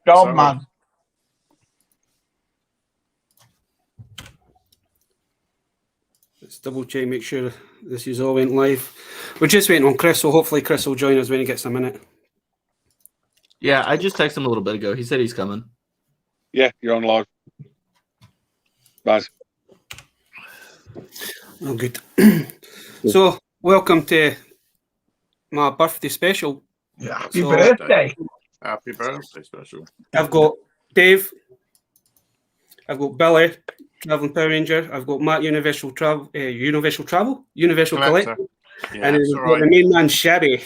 Job, man. Let's double check, make sure this is all went live. We're just waiting on Chris, so hopefully Chris will join us when he gets a minute. Yeah, I just texted him a little bit ago. He said he's coming. Yeah, you're on live. Baz. Oh, good. So, welcome to my birthday special. Yeah, happy birthday. Happy birthday special. I've got Dave. I've got Billy, Traveling Power Ranger. I've got Matt, Universal Collector. Yeah, and then we've got right. the main man, Shabby.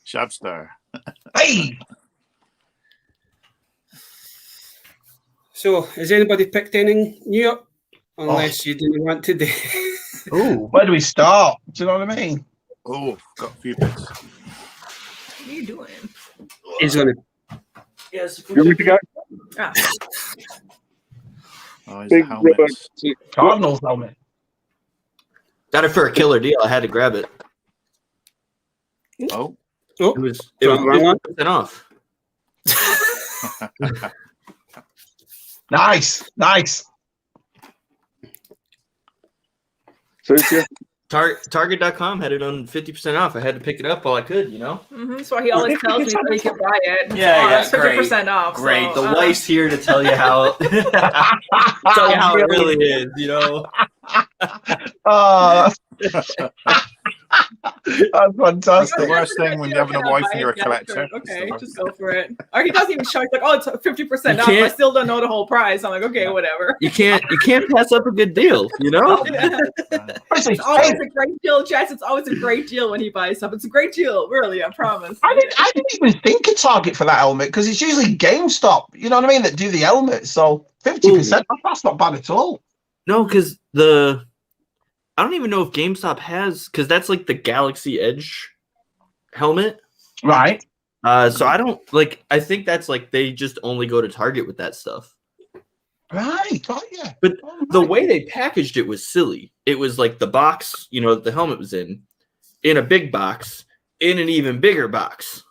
Shabstar. Hey! So, has anybody picked anything new up? Unless you didn't want to do. Ooh, where do we start? Do you know what I mean? Oh, got a few bits. What are you doing? He's going to. Yes. You want me to go? Ah. Oh, he's Big a helmet. rubber. Cardinals helmet. Got it for a killer deal. I had to grab it. Oh. Oh, It was wrong one. 50% off. Nice. Suits you? Target.com had it on 50% off. I had to pick it up while I could, you know? That's why he always tells me so he can buy it. Yeah, it's 50% off. Great. So, The wife's here to tell you how tell you how it really is, you know? Oh, that's The fantastic. worst thing when you're having a wife and you're a collector. Okay, just go for it. Or he doesn't even show. He's like, "Oh, it's 50% off." can't- I still don't know the whole price. I'm like, "Okay, whatever." You can't pass up a good deal, you know? It's always a great deal, Jess. It's always a great deal when he buys stuff. It's a great deal, really. I promise. I didn't even think of Target for that helmet because it's usually GameStop, you know what I mean, that do the helmet. So 50%, that's not bad at all. No, because I don't even know if GameStop has, because that's like the Galaxy Edge helmet. Right. So I don't I think that's like they just only go to Target with that stuff. Right. Got you. But the way they packaged it was silly. It was like the box, you know, the helmet was in a big box, in an even bigger box.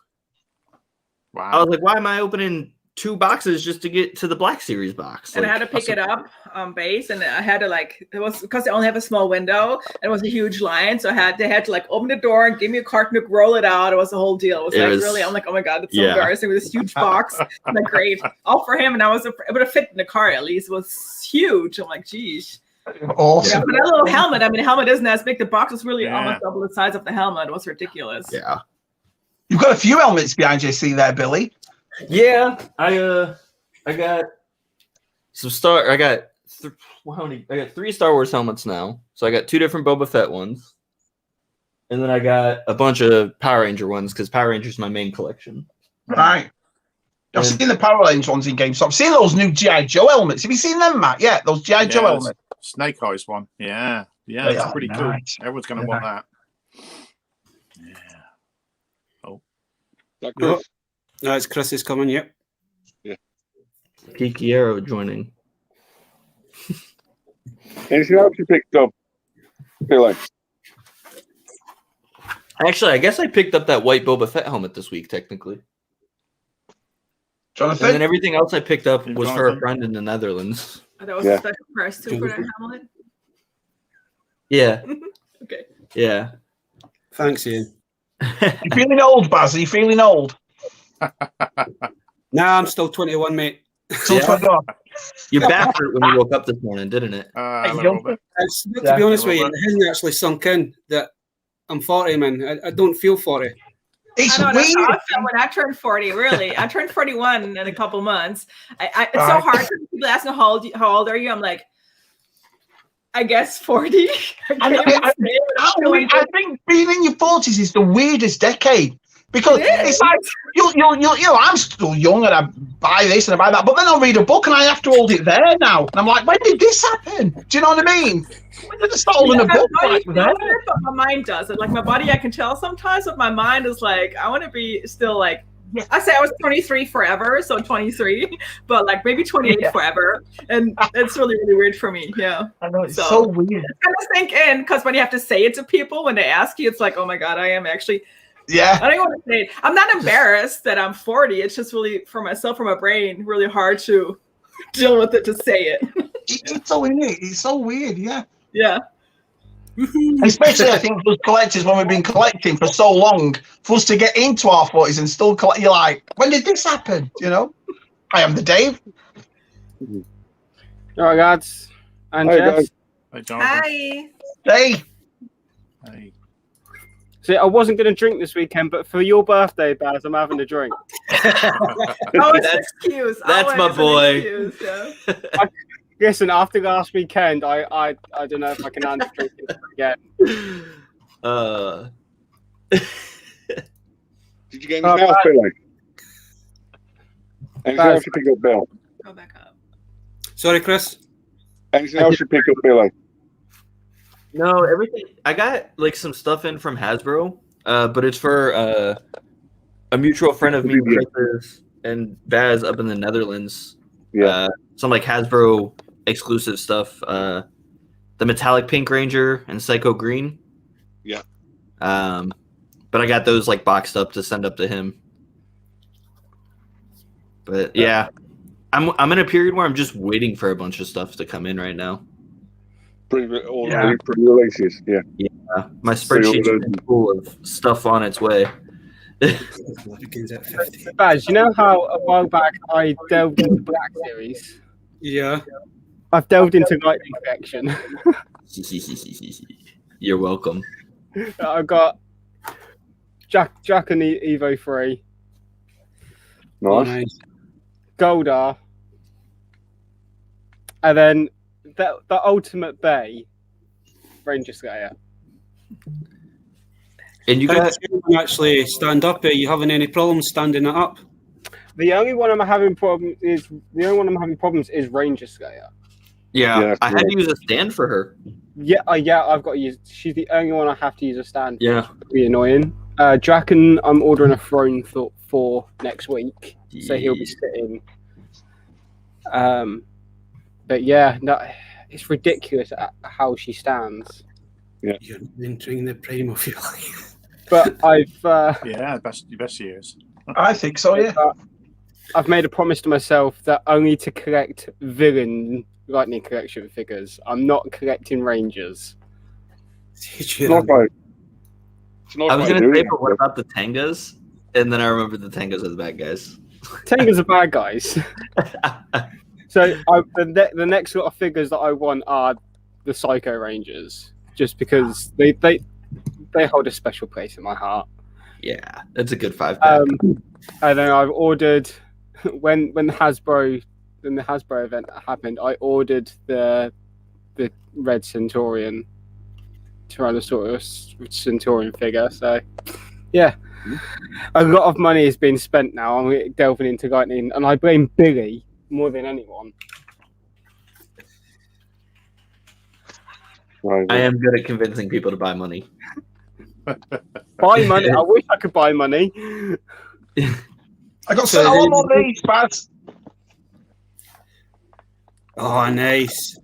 Wow. I was like, why am I opening 2 boxes just to get to the Black Series box? And I had to pick it up on base, and I had to it was because they only have a small window. And it was a huge line, so they had to open the door and give me a carton to roll it out. It was the whole deal. It was really, I'm like, oh my god, it's so embarrassing with this huge box. I'm like, great, all for him, and it would have fit in the car at least. It was huge. I'm like, geez. Awesome. Yeah, but that little helmet. I mean, the helmet isn't as big. The box is really almost double the size of the helmet. It was ridiculous. Yeah. You've got a few helmets behind you, see there, Billy. Yeah, I got some I got 3 Star Wars helmets now. So I got 2 different Boba Fett ones, and then I got a bunch of Power Ranger ones because Power Ranger is my main collection. Right. I've seen the Power Rangers ones in GameStop. I've seen those new G.I. Joe helmets. Have you seen them, Matt? Yeah, those G.I. Joe helmets. Snake Eyes one. Yeah, it's pretty cool. Everyone's going to want that. Yeah. Oh. That Chris? No, it's Chris is coming, yep. Yeah. Kiki Arrow joining. Anything else you picked up? Billy? Actually, I guess I picked up that white Boba Fett helmet this week, technically. Jonathan? And then everything else I picked up was for a Jonathan? friend in the Netherlands. That was a special price too for that helmet. Yeah. Okay. Yeah. Thanks, Ian. You feeling old, Baz? Are you feeling old? Nah, I'm still 21, mate. Yeah. Your back hurt when you woke up this morning, didn't it? A little bit. To be honest with you, it hasn't actually sunk in that I'm 40, man. I don't feel 40. It's I know, that's weird. how I felt when I turned 40, really. I turned 41 in a couple months. It's so hard for people to ask me how old are you? I'm like, I guess 40. I think being in your 40s is the weirdest decade. Because it's like, I'm still young and I buy this and I buy that, but then I'll read a book and I have to hold it there now. And I'm like, when did this happen? Do you know what I mean? When did I start holding a book like that? But my mind does it. Like my body, I can tell sometimes, but my mind is like, I want to be still like, I say I was 23 forever, so 23, but like maybe 28 forever. And it's really, really weird for me. Yeah. I know, it's so weird. It's kind of sink in because when you have to say it to people, when they ask you, it's like, oh my God, I am actually Yeah. I don't even want to say it. I'm not embarrassed that I'm 40. It's just really, for myself, for my brain, really hard to deal with it to say it. It's so in it. It's so weird. Yeah. Yeah. Especially, I think, for us collectors, when we've been collecting for so long, for us to get into our 40s and still collect, you're like, when did this happen? You know? I am the Dave. All right, lads. And Hey, Jess. guys. Hey, Jonathan. Hi. Hey. Hey. See, I wasn't going to drink this weekend, but for your birthday, Baz, I'm having a drink. Oh, it's an excuse. That's my Always an boy. excuse, yeah. Listen, after last weekend, I don't know if I can handle drinking again. Did you get anything else, Billy? Anything Baz. else you pick up, Bill? Go back up. Sorry, Chris. Anything else you pick up, Billy? No, everything. I got like some stuff in from Hasbro, but it's for a mutual friend of me, Chris's, and Baz up in the Netherlands. Yeah. Some like Hasbro exclusive stuff. The metallic pink Ranger and Psycho Green. Yeah. But I got those like boxed up to send up to him. But yeah, I'm in a period where I'm just waiting for a bunch of stuff to come in right now. All pre-releases, yeah. My spreadsheet's been full of stuff on its way. Begins at 50. Baz, you know how a while back I delved into Black Series? Yeah. I've delved into Lightning Collection. You're welcome. I've got Jack and Evo 3, Nice. Goldar, and then the Ultimate Bay Ranger Slayer. And you How got do you actually stand up? Are you having any problems standing it up? The only one I'm having problems is Ranger Slayer. yeah, I had to use a stand for her. Yeah, I've got to use. She's the only one I have to use a stand. Yeah. Which would be annoying. Draken, I'm ordering a throne for next week, so he'll be sitting. But yeah, no, it's ridiculous how she stands. You're entering the prime of your life. But I've Yeah, best years. I think so, yeah. I've made a promise to myself that only to collect villain Lightning Collection figures. I'm not collecting Rangers. It's not right. It's not I was right gonna doing say, it. but what about the Tangas? And then I remembered the Tangas are the bad guys. Tengas are bad guys. So the next lot of figures that I want are the Psycho Rangers, just because they hold a special place in my heart. Yeah, it's a good 5-pack. And then I've ordered when the Hasbro event happened, I ordered the Red Centurion Tyrannosaurus Centurion figure. So yeah, a lot of money has been spent now. I'm delving into Lightning, and I blame Billy more than anyone. Right. I am good at convincing people to buy money. Buy money. I wish I could buy money. I got sent all on these, Baz. Oh, nice.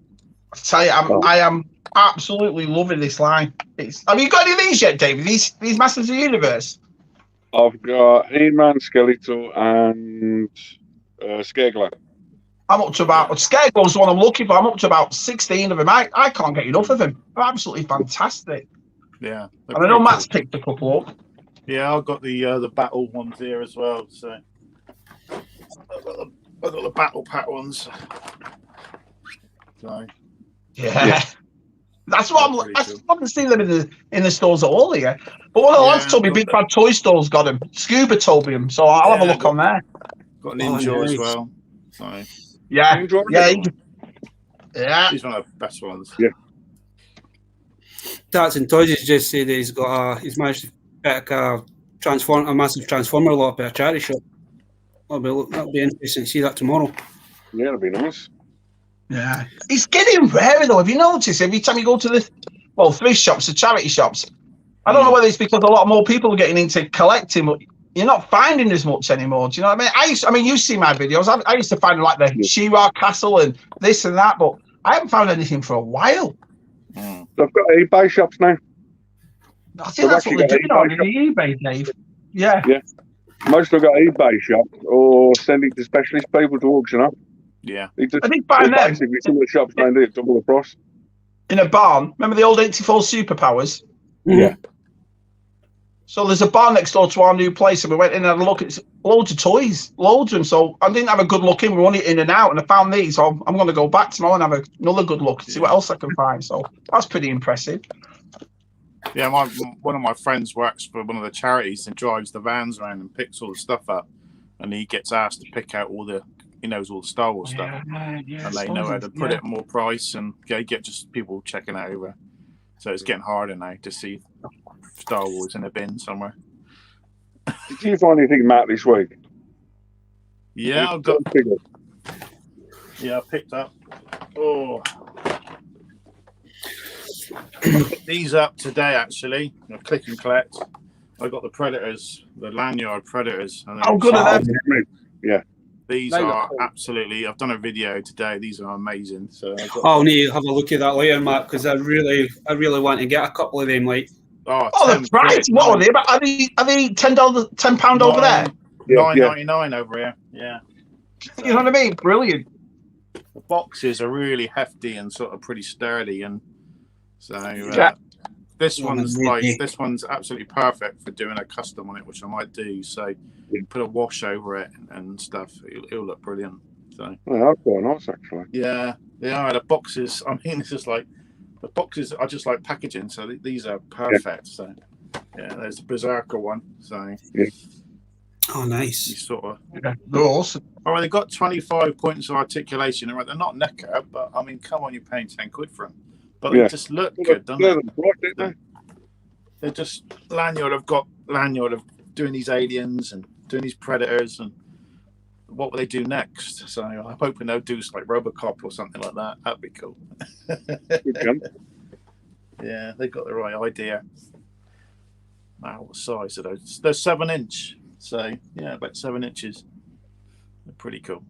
I tell you, I am absolutely loving this line. Have you got any of these yet, David? These Masters of the Universe? I've got He-Man, Skeletor, and Skegler. I'm up to about Scarecrow's the one I'm looking for. I'm up to about 16 of them. I can't get enough of them. They're absolutely fantastic. Yeah. And I know Matt's picked a couple up. Yeah, I've got the battle ones here as well. So I've got the battle pack ones. So Yeah. That's what I haven't seen them in the stores at all here. But one of the lads told me Big Bad Toy Store's got them. Scuba told me them, so I'll have a look on there. Got Ninja as well. So yeah, he's one of the best ones. Yeah. That's and Toys just said that he's managed to pick a massive transformer lot up at a charity shop. That'll be interesting to see that tomorrow. Yeah, that'll be nice. Yeah, it's getting rarer though. Have you noticed? Every time you go to the thrift shops, the charity shops, I don't know whether it's because a lot more people are getting into collecting, but you're not finding as much anymore. Do you know what I mean? I mean, you see my videos. I used to find like the She-Ra Castle and this and that, but I haven't found anything for a while. They've got eBay shops now. I think that's what they're doing on the eBay, Dave. Yeah. Yeah. Most have got eBay shops or send it to specialist people to auction up. Yeah. I think buying them basically some of the shops around here double the price. in a barn. Remember the old 84 Superpowers? Yeah. So there's a bar next door to our new place, and we went in and had a look. It's loads of toys, loads of them. So I didn't have a good look in. We were only in and out, and I found these. So I'm going to go back tomorrow and have another good look and see what else I can find. So that's pretty impressive. Yeah, one of my friends works for one of the charities and drives the vans around and picks all the stuff up, and he gets asked to pick out he knows all the Star Wars stuff, and they know how to put it at more price, and get just people checking it over. So it's getting harder now to see Star Wars in a bin somewhere. Did you find anything, Matt, this week? Yeah, I picked up. Oh, I picked these up today actually. Click and collect. I got the Predators, the lanyard Predators. How good are them? Yeah. These are absolutely. I've done a video today. These are amazing. So I'll need to have a look at that later, Matt, because I really want to get a couple of them. Like, that's right. What are they? Are they £10 over there? $9.99 over here. Yeah. You know what I mean? Brilliant. The boxes are really hefty and sort of pretty sturdy, and so this one's absolutely perfect for doing a custom on it, which I might do. So you put a wash over it and stuff. It'll look brilliant. So that's quite nice, actually. Yeah, they are. The boxes. I mean, it's just like the boxes are just like packaging. So these are perfect. Yeah. So there's the Berserker one. So oh, nice. You sort of they're awesome. Oh, they got 25 points of articulation. They're not necker, but I mean, come on, you're paying 10 quid for them. But they just look good, don't they? They're just lanyard of doing these aliens and doing these Predators, and what will they do next? So I'm hoping they'll do like Robocop or something like that. That'd be cool. Yeah, they've got the right idea. Wow, what size are those? They're 7-inch. So yeah, about 7 inches. They're pretty cool.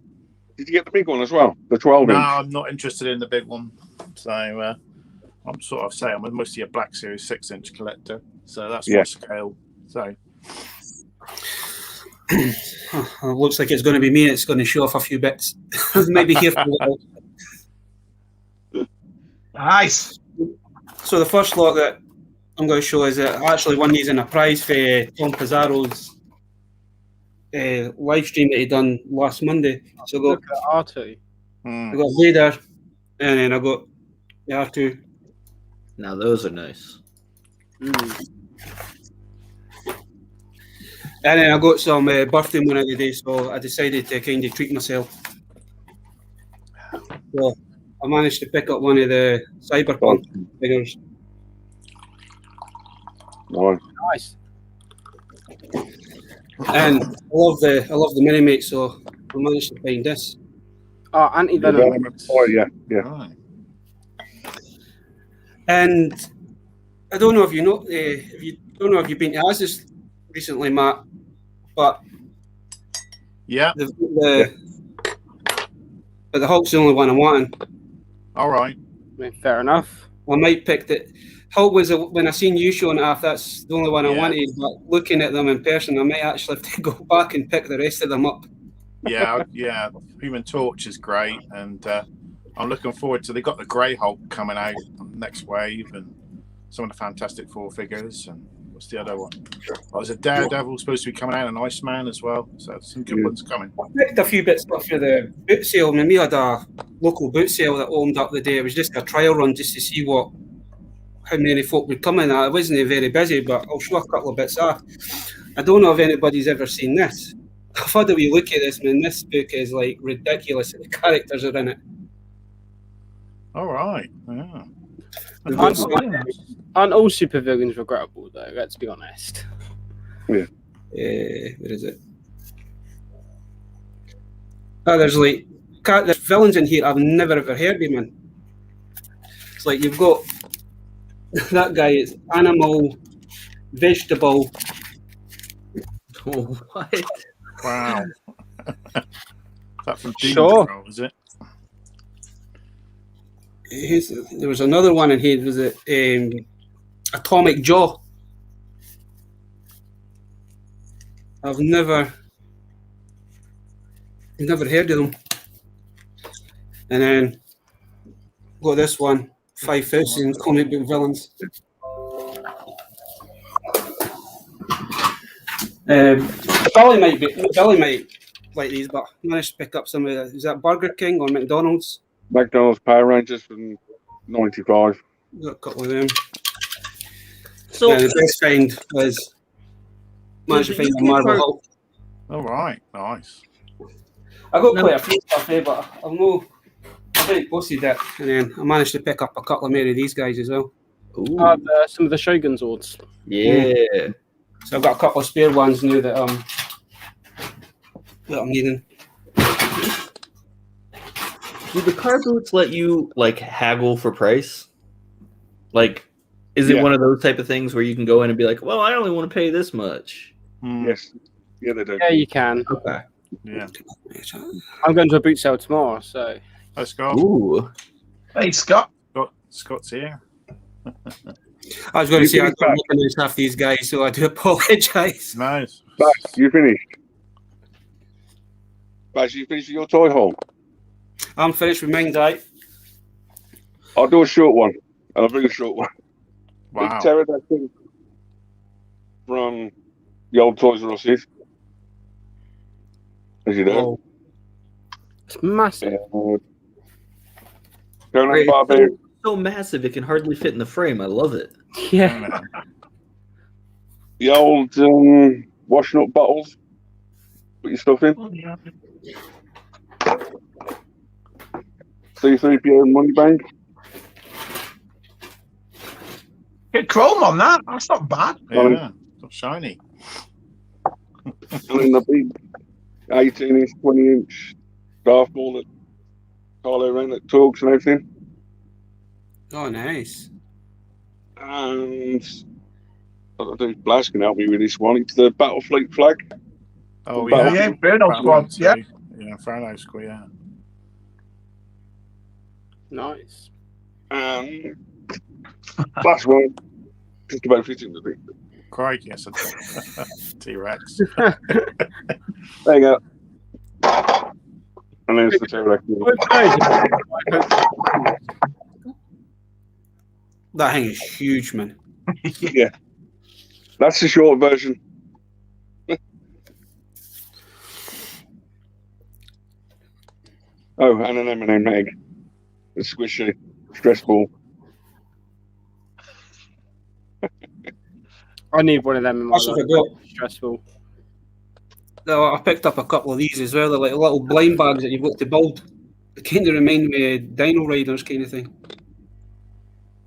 Did you get the big one as well? The 12-inch? No, I'm not interested in the big one. So I'm sort of saying I'm mostly a Black Series 6-inch collector. So that's my scale. So looks like it's going to be me. It's going to show off a few bits. Maybe here for a while. Nice. So the first lot that I'm going to show is I actually won these in a prize for Tom Pizarro's live stream that he done last Monday. So I got R2. I got Vader, and then I got the R2. Now those are nice. And then I got some birthday money today, so I decided to kind of treat myself. So I managed to pick up one of the Cyberpunk figures. Nice. And I love the mini mate, so I managed to find this. Oh, anti-venom. Oh yeah. And I don't know if you know, if you've been to Asda's recently, Matt, but but the Hulk's the only one I'm wanting. All right, fair enough. I might pick it. Hulk was when I seen you showing it off. That's the only one I wanted. But looking at them in person, I might actually have to go back and pick the rest of them up. Yeah. Human Torch is great, and I'm looking forward to. They got the Grey Hulk coming out next wave, and some of the Fantastic Four figures, and what's the other one? There's a Daredevil supposed to be coming out, an Iceman as well. So some good ones coming. I picked a few bits up for the boot sale. I mean, we had a local boot sale that opened up the day. It was just a trial run just to see how many folk would come in. I wasn't very busy, but I'll show a couple of bits off. I don't know if anybody's ever seen this. I've had a wee look at this, man. This book is like ridiculous. The characters are in it. All right. Yeah. Aren't all supervillains regrettable, though? Let's be honest. Yeah. Where is it? Oh, there's villains in here I've never ever heard of, man. It's like you've got that guy is animal, vegetable. Oh, what? Wow. That from Doom Sure. Patrol, is it? There was another one in here. Was it Atomic Jaw? I've never heard of them. And then got this one, 5,000 comic book villains. Billy might like these, but I managed to pick up some of is that Burger King or McDonald's? McDonald's Power Rangers from 95. Got a couple of them. So Yeah, the best find was managed to find a Marvel Hulk. All right, nice. I got quite a few stuff there, but I've already posted it, and then I managed to pick up a couple of more of these guys as well. Some of the Shogun swords. Yeah. So I've got a couple of spare ones now that I'm needing. Do the car boots let you like haggle for price? Like, is it one of those type of things where you can go in and be like, "Well, I only want to pay this much"? Yes. Yeah, they do. Yeah, you can. Okay. Yeah. I'm going to a boot sale tomorrow, so. Hi, Scott. Ooh. Hey, Scott. Scott's here. I was going to say I don't recognize half these guys, so I do apologise. Nice. Baz, you finished? Baz, you finished with your toy haul? I'm finished with mine, right? I'll do a short one. I'll bring a short one. Wow. Big pterodactyl from the old Toys R Us. As you know. It's massive. Great. It's so massive it can hardly fit in the frame. I love it. Yeah. The old washing up bottles. Put your stuff in. C3PO and Money Bank. Get chrome on that. That's not bad. Yeah. It's shiny. And then the big 18-inch, 20-inch Darth Ball that Carlo ran that talks and everything. Oh, nice. And I don't think Blas can help me with this one. It's the Battlefleet flag. Oh, Yeah, yeah. Inferno Squad. Yeah. Yeah, Inferno Squad, yeah. Nice. And last one, just about fitting the thing. Crikey, yes, T-Rex. There you go. And there's the pterodactyl. That thing is huge, man. Yeah. That's the short version. Oh, and an M&M egg. A squishy stress ball. I need one of them in my That's what I life. got. Stressful. No, I picked up a couple of these as well. They're like little blind bags that you've got to build. They kind of remind me of Dino Riders kind of thing.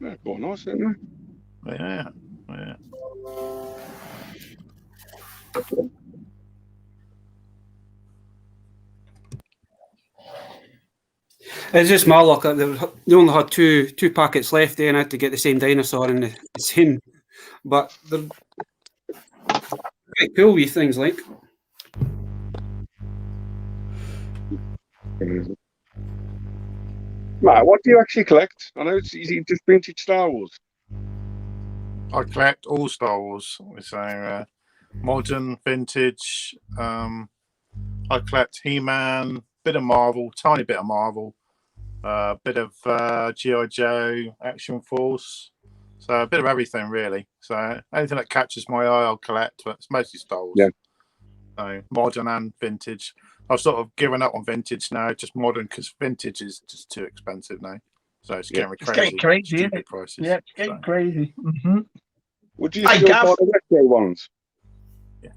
Yeah, quite nice, isn't they? Yeah. Yeah. It's just my luck. They only had two packets left there, and I had to get the same dinosaur and the same. But they're quite cool wee things, like. Matt, what do you actually collect? I know it's easy, just vintage Star Wars. I collect all Star Wars. So modern, vintage. I collect He-Man, bit of Marvel, tiny bit of Marvel, bit of G.I. Joe, Action Force. So a bit of everything, really. So anything that catches my eye, I'll collect. But it's mostly Star Wars. Yeah. So modern and vintage. I've sort of given up on vintage now, just modern, because vintage is just too expensive now. So it's getting crazy. It's getting crazy, isn't it? Prices. Yeah, it's getting crazy. Mm-hmm. Would you still buy the retro ones? Yeah.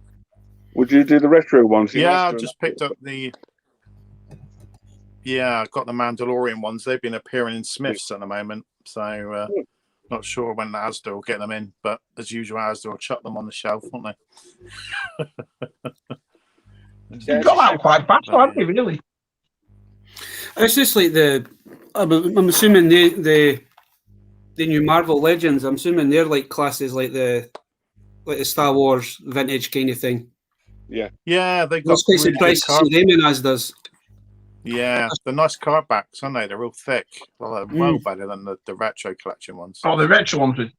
Would you do the retro ones? Yeah, I've just picked up the. Yeah, I've got the Mandalorian ones. They've been appearing in Smiths at the moment. So not sure when the Asda will get them in, but as usual, Asda will chuck them on the shelf, won't they? You've got out quite fast, haven't you, really? It's just like I'm assuming the new Marvel Legends. I'm assuming they're like classes like the Star Wars vintage kind of thing. Yeah, yeah, they got those kind of prices. See them in Asda's. Yeah, they're nice card backs, aren't they? They're real thick. Well better than the retro collection ones. Oh, the retro ones are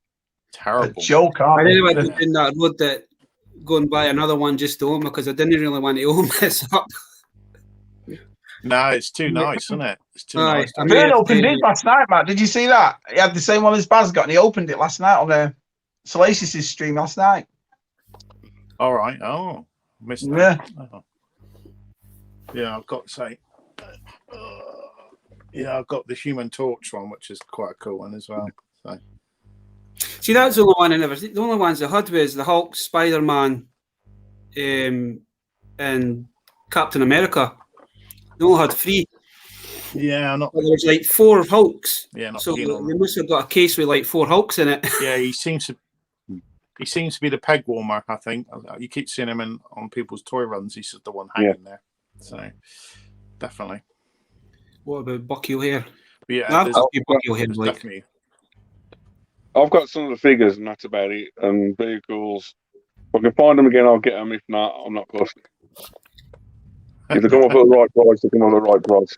terrible. joke, I aren't anyway, they? in that road that go and buy another one just to own because I didn't really want to own this up. No, it's too nice, isn't it? It's too Aye, nice. I mean, Bern opened his last night, Matt. Did you see that? He had the same one as Baz got, and he opened it last night on Salacious' stream last night. All right. Oh, missed Yeah. that. Oh. Yeah, I've got to say. Yeah, I've got the Human Torch one, which is quite a cool one as well. So. See, that's the only one I never. The only ones I had was the Hulk, Spider-Man, and Captain America. They only had 3. Yeah, not. But there was like 4 Hulks. Yeah, not so keen on they must have got a case with like 4 Hulks in it. Yeah, he seems to be the peg warmer. I think you keep seeing him on people's toy runs. He's just the one hanging there. So definitely. What about Bucky O'Hare? But yeah, I've got a few Bucky O'Hare. Like. Definitely. I've got some of the figures, and that's about it. And vehicles. If I can find them again, I'll get them. If not, I'm not fussed. If they come up at the right price, they come up at the right price.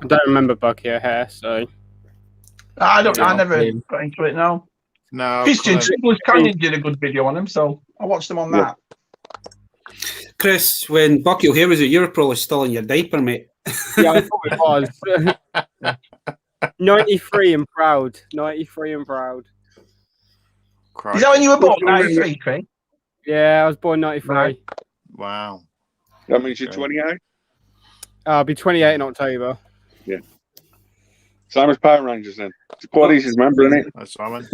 I don't remember Bucky O'Hare, so I never got into it now. No, Christian Triple Canyon did a good video on him, so I watched him on that. Chris, when Bucky O'Hare was at, you were probably still in your diaper, mate. yeah, I thought it was. 93 and proud. 93 and proud. Christ. Is that when you were born? 93, Craig? Yeah, I was born 93. Right. Wow. That means you're 28? I'll be 28 in October. Yeah. Same as Power Rangers then. It's quite easy to remember, isn't it? That's Simon.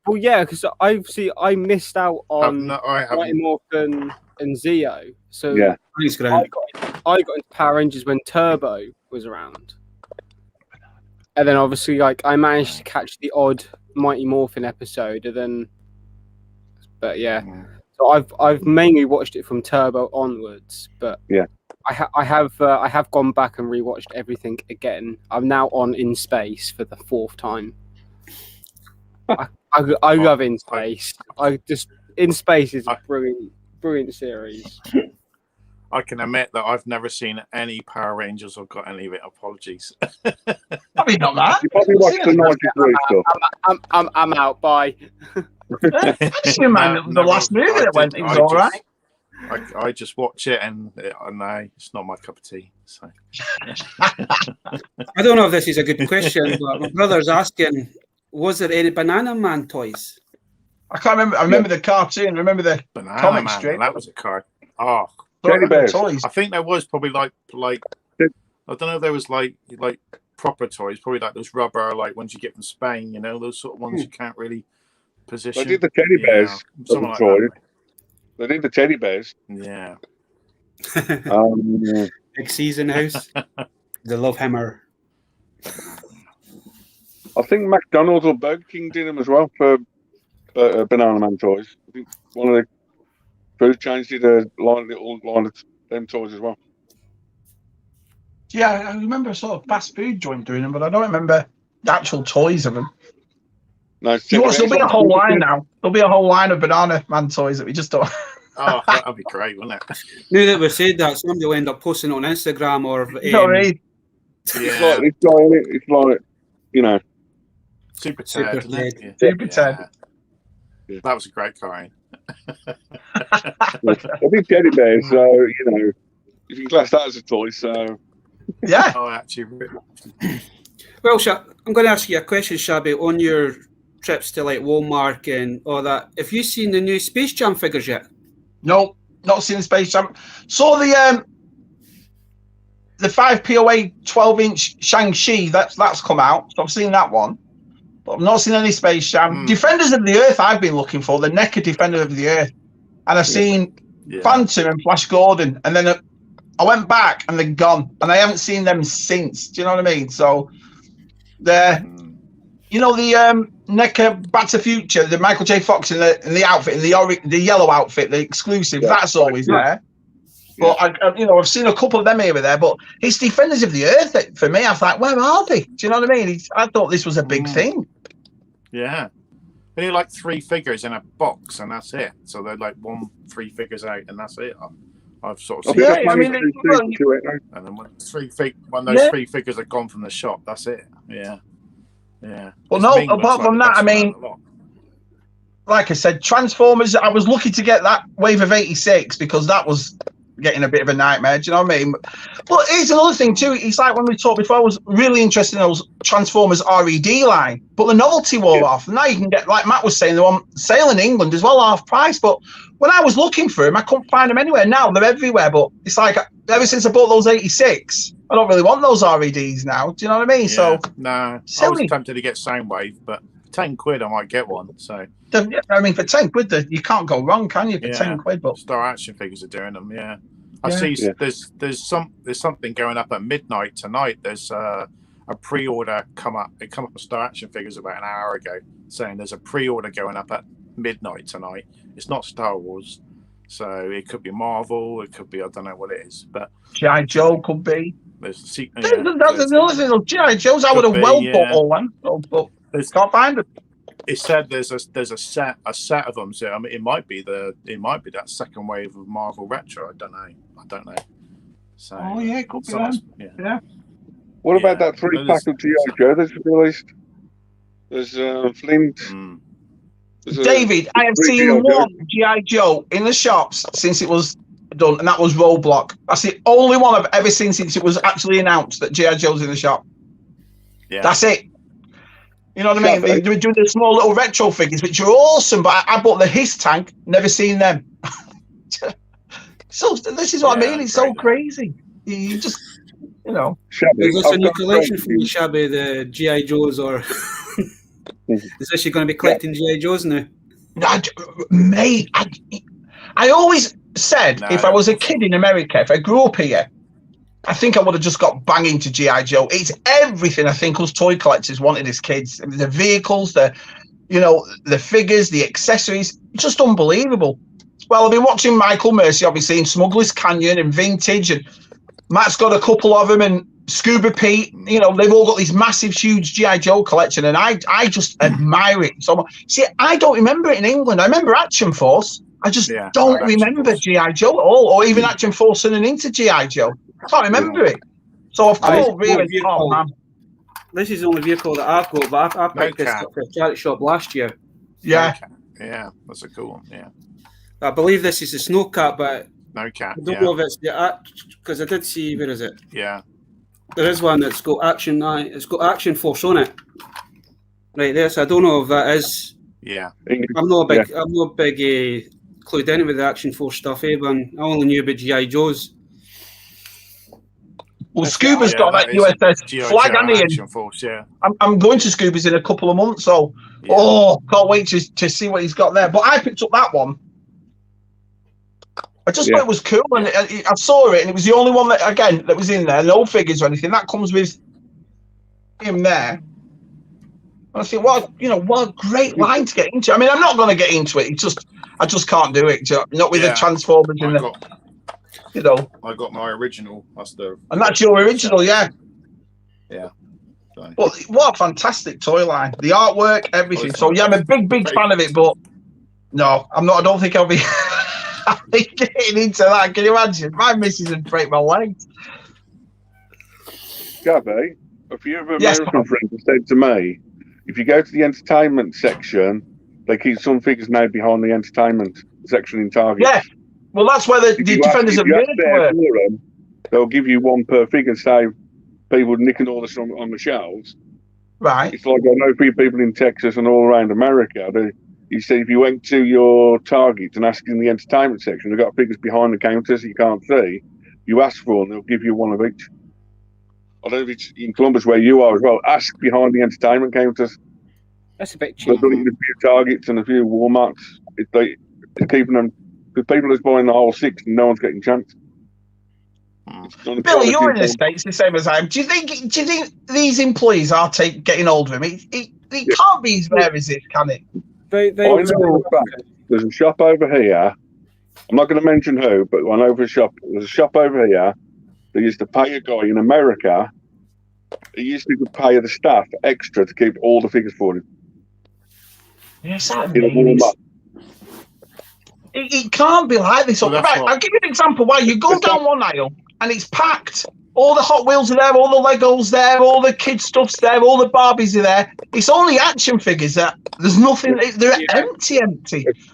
Well, yeah, because I missed out on I Mighty Morphin and Zeo. So yeah. I got into Power Rangers when Turbo was around. And then obviously I managed to catch the odd Mighty Morphin episode but yeah. So I've mainly watched it from Turbo onwards, but yeah. I have gone back and rewatched everything again. I'm now on In Space for the 4th time. I love In Space. In Space is a brilliant series. I can admit that I've never seen any Power Rangers or got any of it. Apologies. Probably not that. You probably watched the 93 stuff. I'm out. Bye. I just remember the last movie that went. It was all right. I just watch it and no, it's not my cup of tea. So I don't know if this is a good question, but my brother's asking, was there any Banana Man toys? I can't remember. I remember the cartoon. I remember the Banana comic Man, strip. that was a card. Oh, Teddy bears. Toys. I think there was probably like I don't know if there was like proper toys, probably like those rubber ones you get from Spain, those sort of ones you can't really position. They did the teddy bears. Something like that. They did the teddy bears. Yeah. Big Season House. The Love Hammer. I think McDonald's or Burger King did them as well for Banana Man toys. I think one of the food chains did a line of them toys as well. Yeah, I remember a sort of fast food joint doing them, but I don't remember the actual toys of them. No, there'll be a whole line now. There'll be a whole line of Banana Man toys that we just don't. Oh, that'd be great, wouldn't it? Now that we said that, somebody will end up posting on Instagram or. Sorry. Yeah. It's like Super Ted. Super Ted. Yeah. That was a great card. I think teddy bears, so you can class that as a toy. So yeah. Oh, actually. Well, I'm going to ask you a question, Shabby, on your trips to Walmart and all that. Have you seen the new Space Jam figures yet? No, not seen the Space Jam. Saw the 5 POA 12-inch Shang-Chi. That's come out. So I've seen that one. But I've not seen any Space Jam. Defenders of the Earth I've been looking for, the NECA Defender of the Earth. And I've seen Phantom and Flash Gordon. And then I went back and they're gone. And I haven't seen them since. Do you know what I mean? So the NECA Back to the Future, the Michael J. Fox in the outfit, in the yellow outfit, the exclusive, that's always there. But I've seen a couple of them here and there. But it's Defenders of the Earth that, for me. I thought, where are they? Do you know what I mean? I thought this was a big thing. Yeah, only like 3 figures in a box, and that's it. So they're like 3 figures out, and that's it. I've sort of seen. Yeah, I mean, and then when those 3 figures are gone from the shop, that's it. Yeah. Well, no, apart from that, I mean, like I said, Transformers. I was lucky to get that wave of 86 because that was getting a bit of a nightmare. Do you know what I mean? But here's another thing too. It's like when we talked before, I was really interested in those Transformers RED line, but the novelty wore off. Now you can get, like Matt was saying, they're on sale in England as well, half price. But when I was looking for them, I couldn't find them anywhere. Now they're everywhere. But it's like ever since I bought those 86, I don't really want those REDs now. Do you know what I mean? Yeah, So no, silly. I was tempted to get Soundwave, but £10 I might get one. So I mean, for 10 quid, you can't go wrong, can you? For 10 quid, but Star Action Figures are doing them. Yeah, I Yeah. see. There's something going up at midnight tonight. There's a pre-order come up. It come up with Star Action Figures about an hour ago, saying there's a pre-order going up at midnight tonight. It's not Star Wars, so it could be Marvel. It could be, I don't know what it is, but G.I. Joe could be. there's a sequel. That's another thing. G.I. Joes, I would have well bought all them, but can't find them. It said there's a set of them. So I mean, it might be that second wave of Marvel Retro. I don't know. So Oh yeah, it could be. Yeah. What about that 3-pack of G.I. Joe that's released? There's Flint. There's David, I have seen one G.I. Joe in the shops since it was done, and that was Roadblock. That's the only one I've ever seen since it was actually announced that G.I. Joe's in the shop. Yeah, that's it. You know what I mean? They were doing the small little retro figures, which are awesome, but I bought the Hiss tank, never seen them. So this is what I mean. It's so crazy. You just, you know. Is this a new collection for you, Shabby? The G.I. Joes, or is this you going to be collecting G.I. Joes now? Mate, I always said if I was a kid in America, if I grew up here, I think I would have just got bang into G.I. Joe. It's everything I think us toy collectors wanted as kids. The vehicles, the figures, the accessories, just unbelievable. Well, I've been watching Michael Mercy, obviously, in Smuggler's Canyon and Vintage, and Matt's got a couple of them, and Scuba Pete, they've all got this massive, huge G.I. Joe collection, and I just admire it so much. See, I don't remember it in England. I remember Action Force. I just don't remember G.I. Joe at all, or even Action Force and into G.I. Joe. I can't remember it. So, of course, man. This is the only vehicle that I've got, but I picked this up for a charity shop last year. Yeah, that's a cool one. Yeah, I believe this is a Snowcat, but No Cat. I don't know if it's because I did see, where is it? Yeah, there is one that's got Action. It's got Action Force on it. Right there, so I don't know if that is. Yeah, I'm not a big clued in with the Action Force stuff, but I only knew about G.I. Joes. Well, Scuba's got that USS flag, hasn't he? Force, yeah. I'm going to Scuba's in a couple of months, so can't wait to see what he's got there. But I picked up that one. I just thought it was cool, and I saw it, and it was the only one that was in there. No figures or anything. That comes with him there. And I think, what a great line to get into. I mean, I'm not going to get into it. I just can't do it. Not with the Transformers in the. I got my original. And that's your original, yeah. Yeah. Well, what a fantastic toy line. The artwork, everything. So, yeah, I'm a big fan of it, but no, I'm not. I don't think I'll be getting into that. Can you imagine? My missus would break my legs. Gabby, a few of American friends have said to me, if you go to the entertainment section, they keep some figures now behind the entertainment section in Target. Yeah. Well, that's where the Defenders of Earth were. They'll give you one per figure, save people nicking all this on the shelves. Right. It's like I know people in Texas and all around America. You see, if you went to your Target and asked in the entertainment section, they've got figures behind the counters you can't see. You ask for them, they'll give you one of each. I don't know if it's in Columbus where you are as well. Ask behind the entertainment counters. That's a bit cheap. They've done it in a few Targets and a few Walmarts. It's keeping them. Because people are buying the whole six and no one's getting a chance. Billy, you're in the States the same as I am. Do you think these employees are getting older? I mean, it can't be as rare as this, can it? There's a shop over here. I'm not going to mention who, but I know there's a shop over here that used to pay a guy in America. He used to pay the staff extra to keep all the figures for him. Yes, that means it can't be like this. Right, I'll give you an example. Why you go down one aisle and it's packed, All the Hot Wheels are there, all the Legos there, all the kid stuff's there, all the Barbies are there. It's only action figures that there's nothing. They're empty.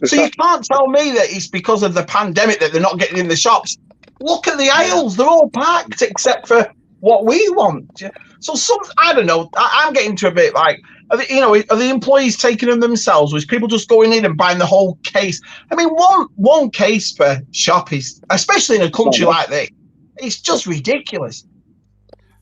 So you can't tell me that it's because of the pandemic that they're not getting in the shops. Look at the aisles; they're all packed except for what we want. So I don't know. I'm getting to a bit like, are the employees taking them themselves, or is people just going in and buying the whole case? I mean, one case per shop is, especially in a country like this, it's just ridiculous.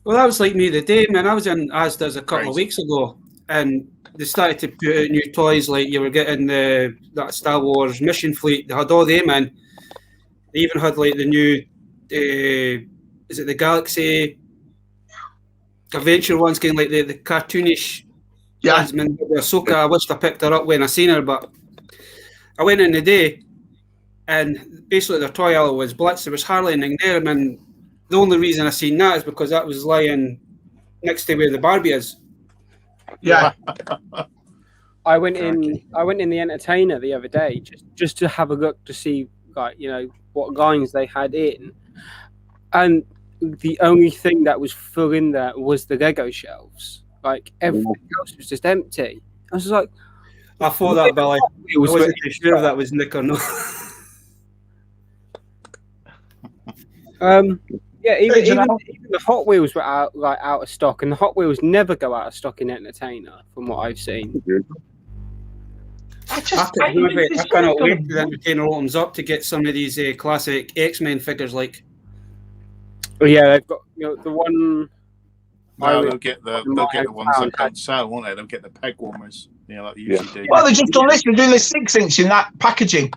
Well, that was like me the day, man. I was in Asda's a couple of weeks ago, and they started to put out new toys. Like you were getting that Star Wars mission fleet. They had all them in. They even had like the new, is it the Galaxy Adventure ones, getting like the cartoonish. Yeah, Ahsoka. I wished I picked her up when I seen her, but I went in the day, and basically their toy aisle was blitz. There was hardly anything there, and the only reason I seen that is because that was lying next to where the Barbie is. Yeah. I went in the Entertainer the other day just to have a look to see what lines they had in, and the only thing that was full in there was the Lego shelves. Like everything else was just empty. I was just like, I thought that, Billy. I wasn't too sure if that was Nick or not. Yeah, even the Hot Wheels were out of stock, and the Hot Wheels never go out of stock in Entertainer, from what I've seen. I cannot wait till the Entertainer opens up to get some of these classic X-Men figures. Like, oh yeah, they've got the one. No, they'll get the ones that can't sell, won't they? They'll get the peg warmers, like they usually do. Well, they've just done this. They're doing the 6-inch in that packaging.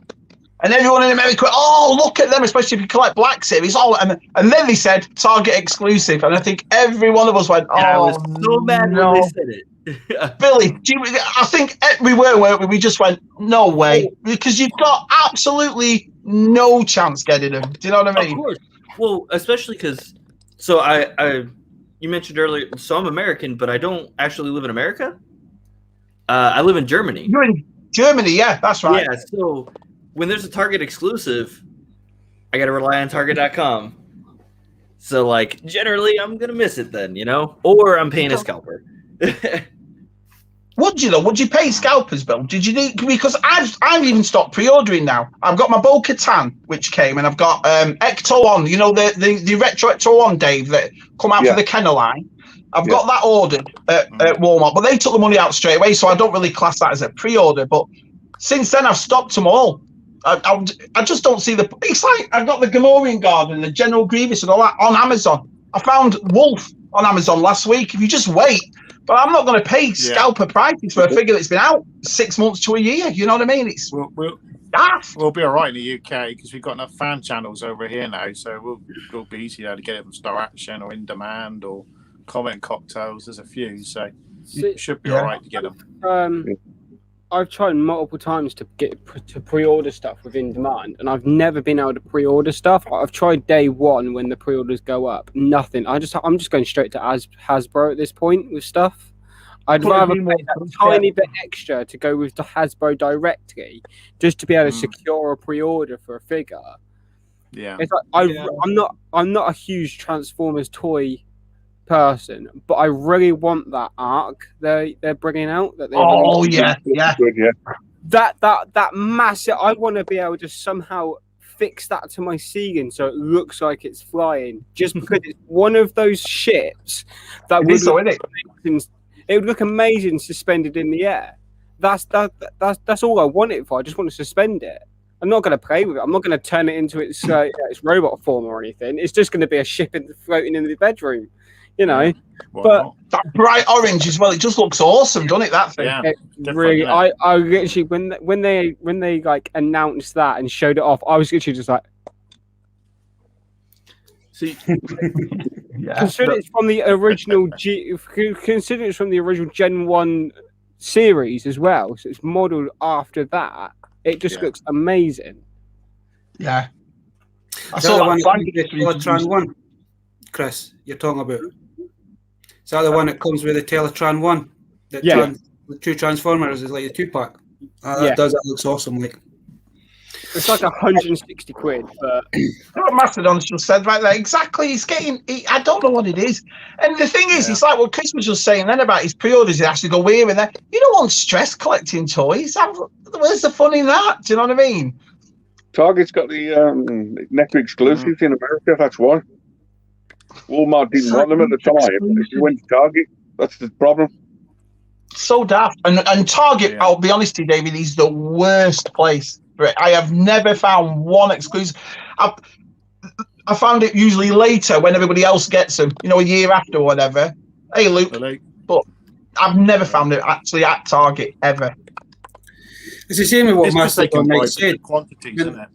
And everyone in America went, oh, look at them, especially if you collect Black Series. And then they said Target exclusive. And I think every one of us went, oh, I was so mad when they said it. Billy, I think we were, weren't we? We just went, no way. Because you've got absolutely no chance getting them. Do you know what I mean? Of course. Well, especially because, you mentioned earlier, so I'm American, but I don't actually live in America. I live in Germany. You're in Germany, yeah, that's right. Yeah, so when there's a Target exclusive, I got to rely on Target.com. So, like, generally, I'm going to miss it then, or I'm paying a scalper. Would you, though? Would you pay scalpers, Bill? Did you need, because I've even stopped pre-ordering now. I've got my Bo-Katan, which came, and I've got Ecto-1, the Retro Ecto-1, Dave, that come out for the kennel line. I've got that ordered at Walmart, but they took the money out straight away, so I don't really class that as a pre-order. But since then, I've stopped them all. I just don't see it's like I've got the Gamorrean Garden, the General Grievous, and all that on Amazon. I found Wolf on Amazon last week. If you just wait, but I'm not going to pay scalper prices for a figure that's been out 6 months to a year. You know what I mean? It's we'll be all right in the UK because we've got enough fan channels over here now, so we'll be easy to get it from Star Action or In Demand or Comment Cocktails. There's a few, so you should be all right to get them. I've tried multiple times to pre-order stuff with In Demand, and I've never been able to pre-order stuff. I've tried day one when the pre-orders go up. Nothing. I'm just going straight to Hasbro at this point with stuff. I'd rather pay that tiny bit extra to go with the Hasbro directly, just to be able to secure a pre-order for a figure. Yeah, it's like I'm not a huge Transformers toy person, but I really want that arc they're bringing out. That that massive. I want to be able to somehow fix that to my ceiling so it looks like it's flying. Just because it's one of those ships that it would look amazing suspended in the air. That's all I want it for. I just want to suspend it. I'm not going to play with it. I'm not going to turn it into its robot form or anything. It's just going to be a ship floating in the bedroom. But that bright orange as well. It just looks awesome, doesn't it? That thing. Yeah, really. I literally when they like announced that and showed it off, I was literally just like, see, considering it's from the original considering it's from the original Gen 1 series as well, so it's modelled after that. It just looks amazing. Yeah. I saw the one Teletran one, Chris. You're talking about. Is that the one that comes with the Teletran one? The two Transformers is like a 2-pack. That looks awesome. Like, It's like 160 quid. But what Mastodon's just said right there. Exactly. He's getting. I don't know what it is. And the thing is, it's like what Chris was just saying then about his pre-orders. He has to go here and there. You don't want stress collecting toys. Where's the fun in that? Do you know what I mean? Target's got the NECA exclusives in America. That's why. Walmart didn't want them at the time. If you went to Target, that's the problem. So daft. And Target, I'll be honest with you, David, is the worst place for it. I have never found one exclusive. I found it usually later when everybody else gets them, a year after or whatever. Hey, Luke. But I've never found it actually at Target ever. It's the same with what Mastodon said. Quantities, isn't it?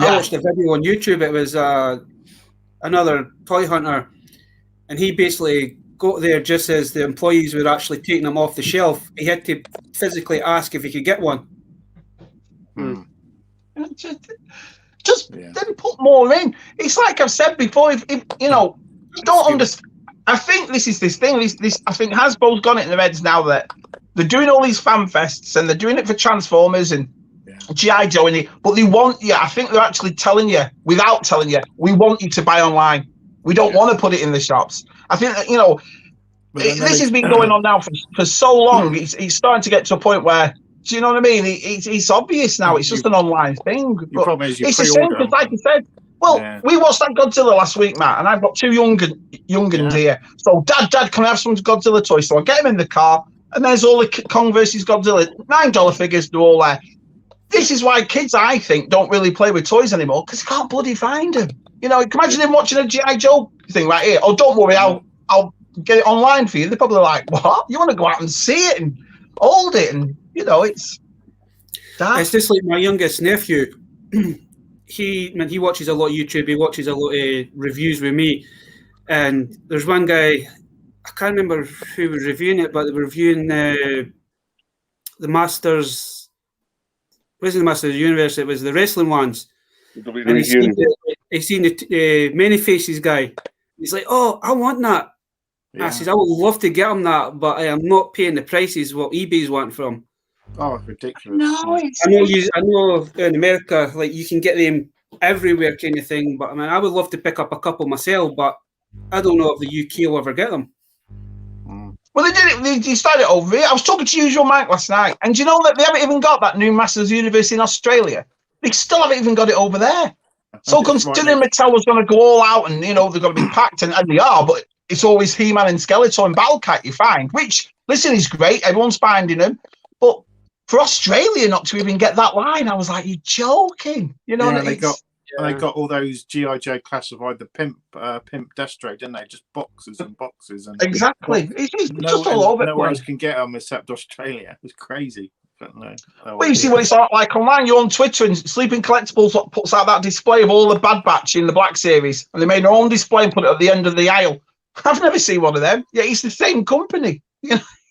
I watched a video on YouTube. It was another toy hunter, and he basically got there just as the employees were actually taking them off the shelf. He had to physically ask if he could get one. Just then put more in. It's like I've said before. If don't understand. I think this is this thing. This I think Hasbro's got it in their heads now that they're doing all these fan fests and they're doing it for Transformers and G.I. Joe in it, but they want you. I think they're actually telling you, without telling you, we want you to buy online. We don't want to put it in the shops. I think that, this has been going on now for so long. It's starting to get to a point where, do you know what I mean? It's obvious now. It's just an online thing. But problem is it's the same because, like I said, we watched that Godzilla last week, Matt, and I've got two young'uns here. So, Dad, can I have some Godzilla toys? So I get him in the car, and there's all the Kong versus Godzilla $9 figures. They're all there. This is why kids, I think, don't really play with toys anymore because you can't bloody find them. Imagine them watching a G.I. Joe thing right here. Oh, don't worry, I'll get it online for you. They're probably like, what? You want to go out and see it and hold it? And, it's... It's just like my youngest nephew. He watches a lot of YouTube. He watches a lot of reviews with me. And there's one guy, I can't remember who was reviewing it, but they were reviewing the Masters... wasn't the Masters of the Universe, it was the wrestling ones. And he's seen the Many Faces guy. He's like, oh, I want that. Yeah. I says, I would love to get him that, but I am not paying the prices what eBay's want from. Oh, ridiculous. No, I know in America, like you can get them everywhere kind of thing, but I would love to pick up a couple myself, but I don't know if the UK will ever get them. Well, they did it. They started it over here. I was talking to Usual Mike last night, and do you know that they haven't even got that new Masters Universe in Australia? They still haven't even got it over there. So considering Mattel was going to go all out and, they're going to be packed, and they are, but it's always He-Man and Skeletor and Battlecat you find, which, listen, is great. Everyone's finding them. But for Australia not to even get that line, I was like, you're joking. They got all those G.I. Joe classified, the Pimp Destro, didn't they? Just boxes and boxes. And exactly. It's just all over. No one else can get them except Australia. It was crazy. But no. Well, you see what it's like online. You're on Twitter, and Sleeping Collectibles puts out that display of all the Bad Batch in the Black Series, and they made their own display and put it at the end of the aisle. I've never seen one of them. Yeah, it's the same company.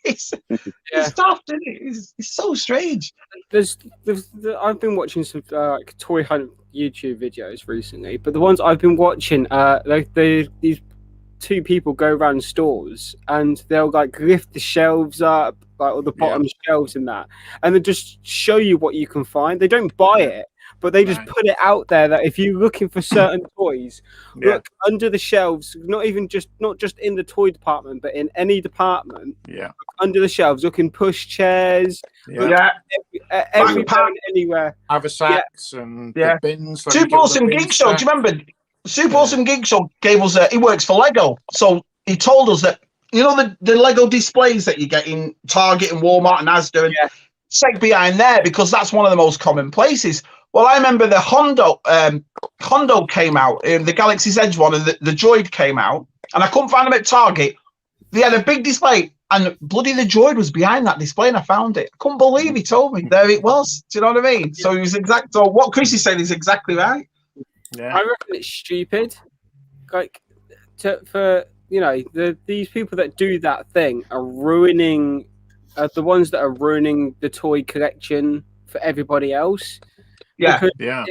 It's daft, isn't it? It's so strange. I've been watching some toy hunt YouTube videos recently, but the ones I've been watching, these two people go around stores and they'll lift the shelves up, or the bottom shelves and that, and they just show you what you can find. They don't buy it, but they just put it out there that if you're looking for certain toys, look under the shelves, not just in the toy department, but in any department. Yeah. Under the shelves, looking push chairs. Everywhere, anywhere. Haversacks and the bins. Super Awesome Geek Show. Do you remember? Super Awesome Geek Show gave us. He works for Lego, so he told us that the Lego displays that you get in Target and Walmart and Asda, and check behind there because that's one of the most common places. Well, I remember the Hondo came out, the Galaxy's Edge one, and the Droid came out, and I couldn't find them at Target. They had a big display, and bloody the Droid was behind that display, and I found it. I couldn't believe he told me. There it was. Do you know what I mean? So he was exact. So what Chris is saying is exactly right. Yeah. I reckon it's stupid. These people that do that thing are ruining, the ones that are ruining the toy collection for everybody else. Yeah, because,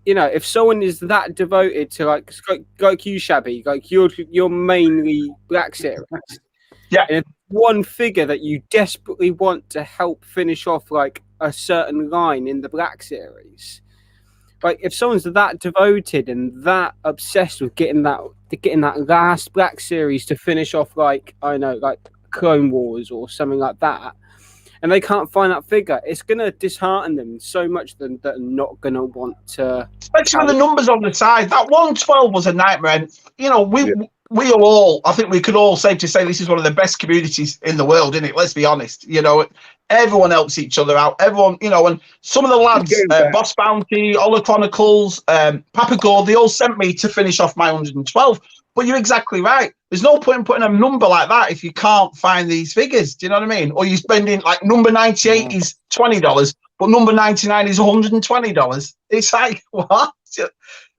if someone is that devoted to like you, Shabby, you're mainly Black Series. Yeah. And if one figure that you desperately want to help finish off like a certain line in the Black Series, like if someone's that devoted and that obsessed with getting that last Black Series to finish off, like I know, like Clone Wars or something like that, and they can't find that figure, it's gonna dishearten them so much that they're not gonna want to. Especially with the numbers on the side, that 112 was a nightmare. And, you know, we are all, I think we could all safely say this is one of the best communities in the world, isn't it? Let's be honest. You know, everyone helps each other out. Everyone, you know, and some of the lads, Boss Bounty, Ola Chronicles, Papa Gore, they all sent me to finish off my 112. But you're exactly right. There's no point in putting a number like that if you can't find these figures. Do you know what I mean? Or you're spending, like, number 98 is $20, but number 99 is $120. It's like, what?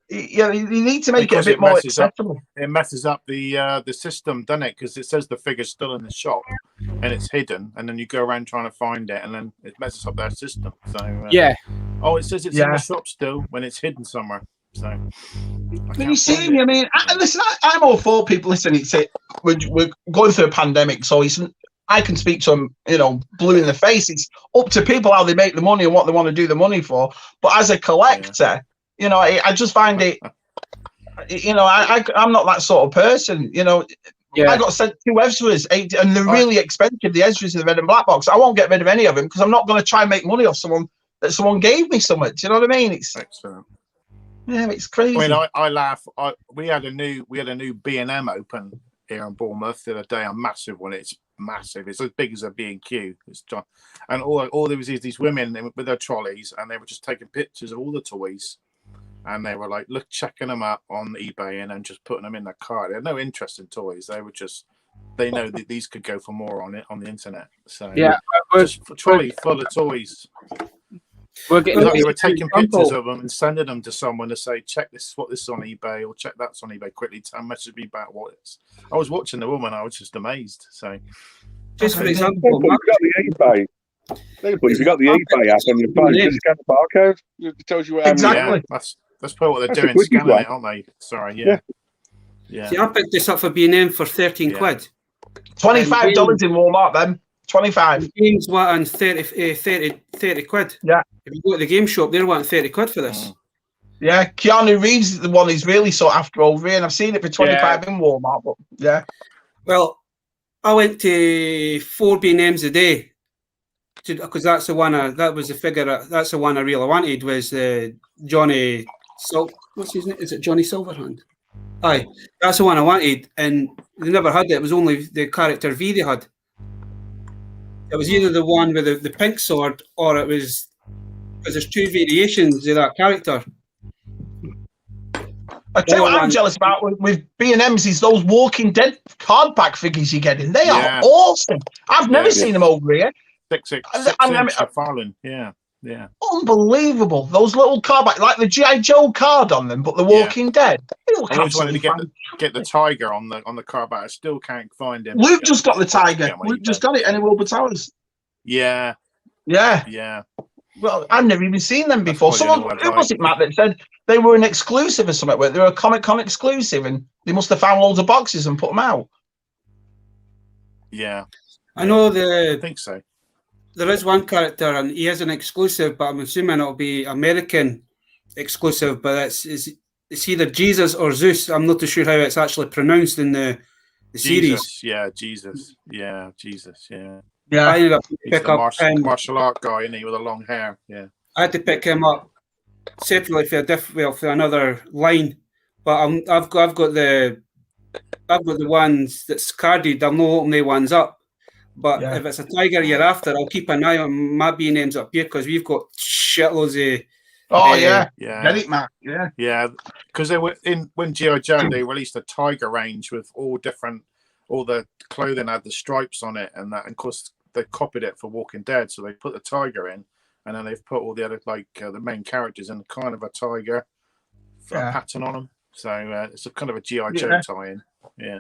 You need to make it a bit more acceptable. It messes up the system, doesn't it? Because it says the figure's still in the shop and it's hidden, and then you go around trying to find it, and then it messes up their system. So yeah. Oh, it says it's in the shop still when it's hidden somewhere. So you see, I mean, listen, I'm all for people. Listen, we're going through a pandemic, so I can speak to them, you know, blue in the face. It's up to people how they make the money and what they want to do the money for. But as a collector, you know, I just find it, you know, I'm not that sort of person, you know. I got sent 2 Ezras, and they're really expensive, the Ezras in the red and black box. I won't get rid of any of them because I'm not going to try and make money off someone that someone gave me something. Do you know what I mean? It's excellent. Yeah, it's crazy. I mean, I laugh. We had a new B&M open here in Bournemouth the other day. A massive one. It's massive. It's as big as a B&Q. And all there was is these women with their trolleys, and they were just taking pictures of all the toys, and they were like, checking them up on eBay and then just putting them in their cart. They had no interest in toys. They were just, they know that these could go for more on the internet. So yeah, just a trolley full of toys. They were taking pictures of them and sending them to someone to say, check this, what this is on eBay, or check that's on eBay quickly. Message me back what it's. I was watching the woman, I was just amazed. So, just for example, you've got the eBay. If you got the eBay app on your phone, just scan the barcode. It tells you exactly. That's probably what they're doing, scanning it, aren't they? Sorry, yeah. See, I picked this up for B&M for 13 quid. $25 in Walmart, then. 25. Games wanting 30 quid. Yeah. If you go to the game shop, they're wanting 30 quid for this. Yeah, Keanu Reeves is the one he's really sought after over here, and I've seen it for 25 in Walmart, but yeah. Well, I went to 4 B&Ms a day, because that's the one, that was the figure, that's the one I really wanted, was Johnny, what's his name? Is it Johnny Silverhand? Aye, that's the one I wanted, and they never had it. It was only the character V they had. It was either the one with the pink sword, or it was, because there's 2 variations of that character. I tell you what I'm jealous about with B&M's is those Walking Dead card pack figures you're getting. They are awesome. I've never seen them over here. 6 Farland. Yeah. Unbelievable. Those little card back, like the G.I. Joe card on them, but the Walking Dead. I always wanted to get the tiger on the card back. I still can't find him. Luke just got the tiger. Luke just got it, and Wilbur Towers. Yeah. Well, I've never even seen them before. Someone, who was it, Matt, that said they were an exclusive or something? They were a Comic-Con exclusive, and they must have found loads of boxes and put them out. Yeah. I know I think so. There is one character, and he is an exclusive, but I'm assuming it'll be American exclusive. But it's either Jesus or Zeus. I'm not too sure how it's actually pronounced in the series. Yeah, Jesus. Yeah, Jesus. Yeah. Yeah. I ended up pick up martial art guy, isn't he, with a long hair? Yeah. I had to pick him up separately for another line, but I've got the ones that's carded. I'll not open the ones up. But if it's a tiger you're after, I'll keep an eye on my B&Ms up here, because we've got shitloads of. Get it, Matt. Yeah. Because they were when G.I. Joe, they released a tiger range with all the clothing had the stripes on it and that. And of course, they copied it for Walking Dead, so they put the tiger in, and then they've put all the other the main characters in kind of a tiger pattern on them. So it's a kind of a G.I. Joe tie-in. Yeah.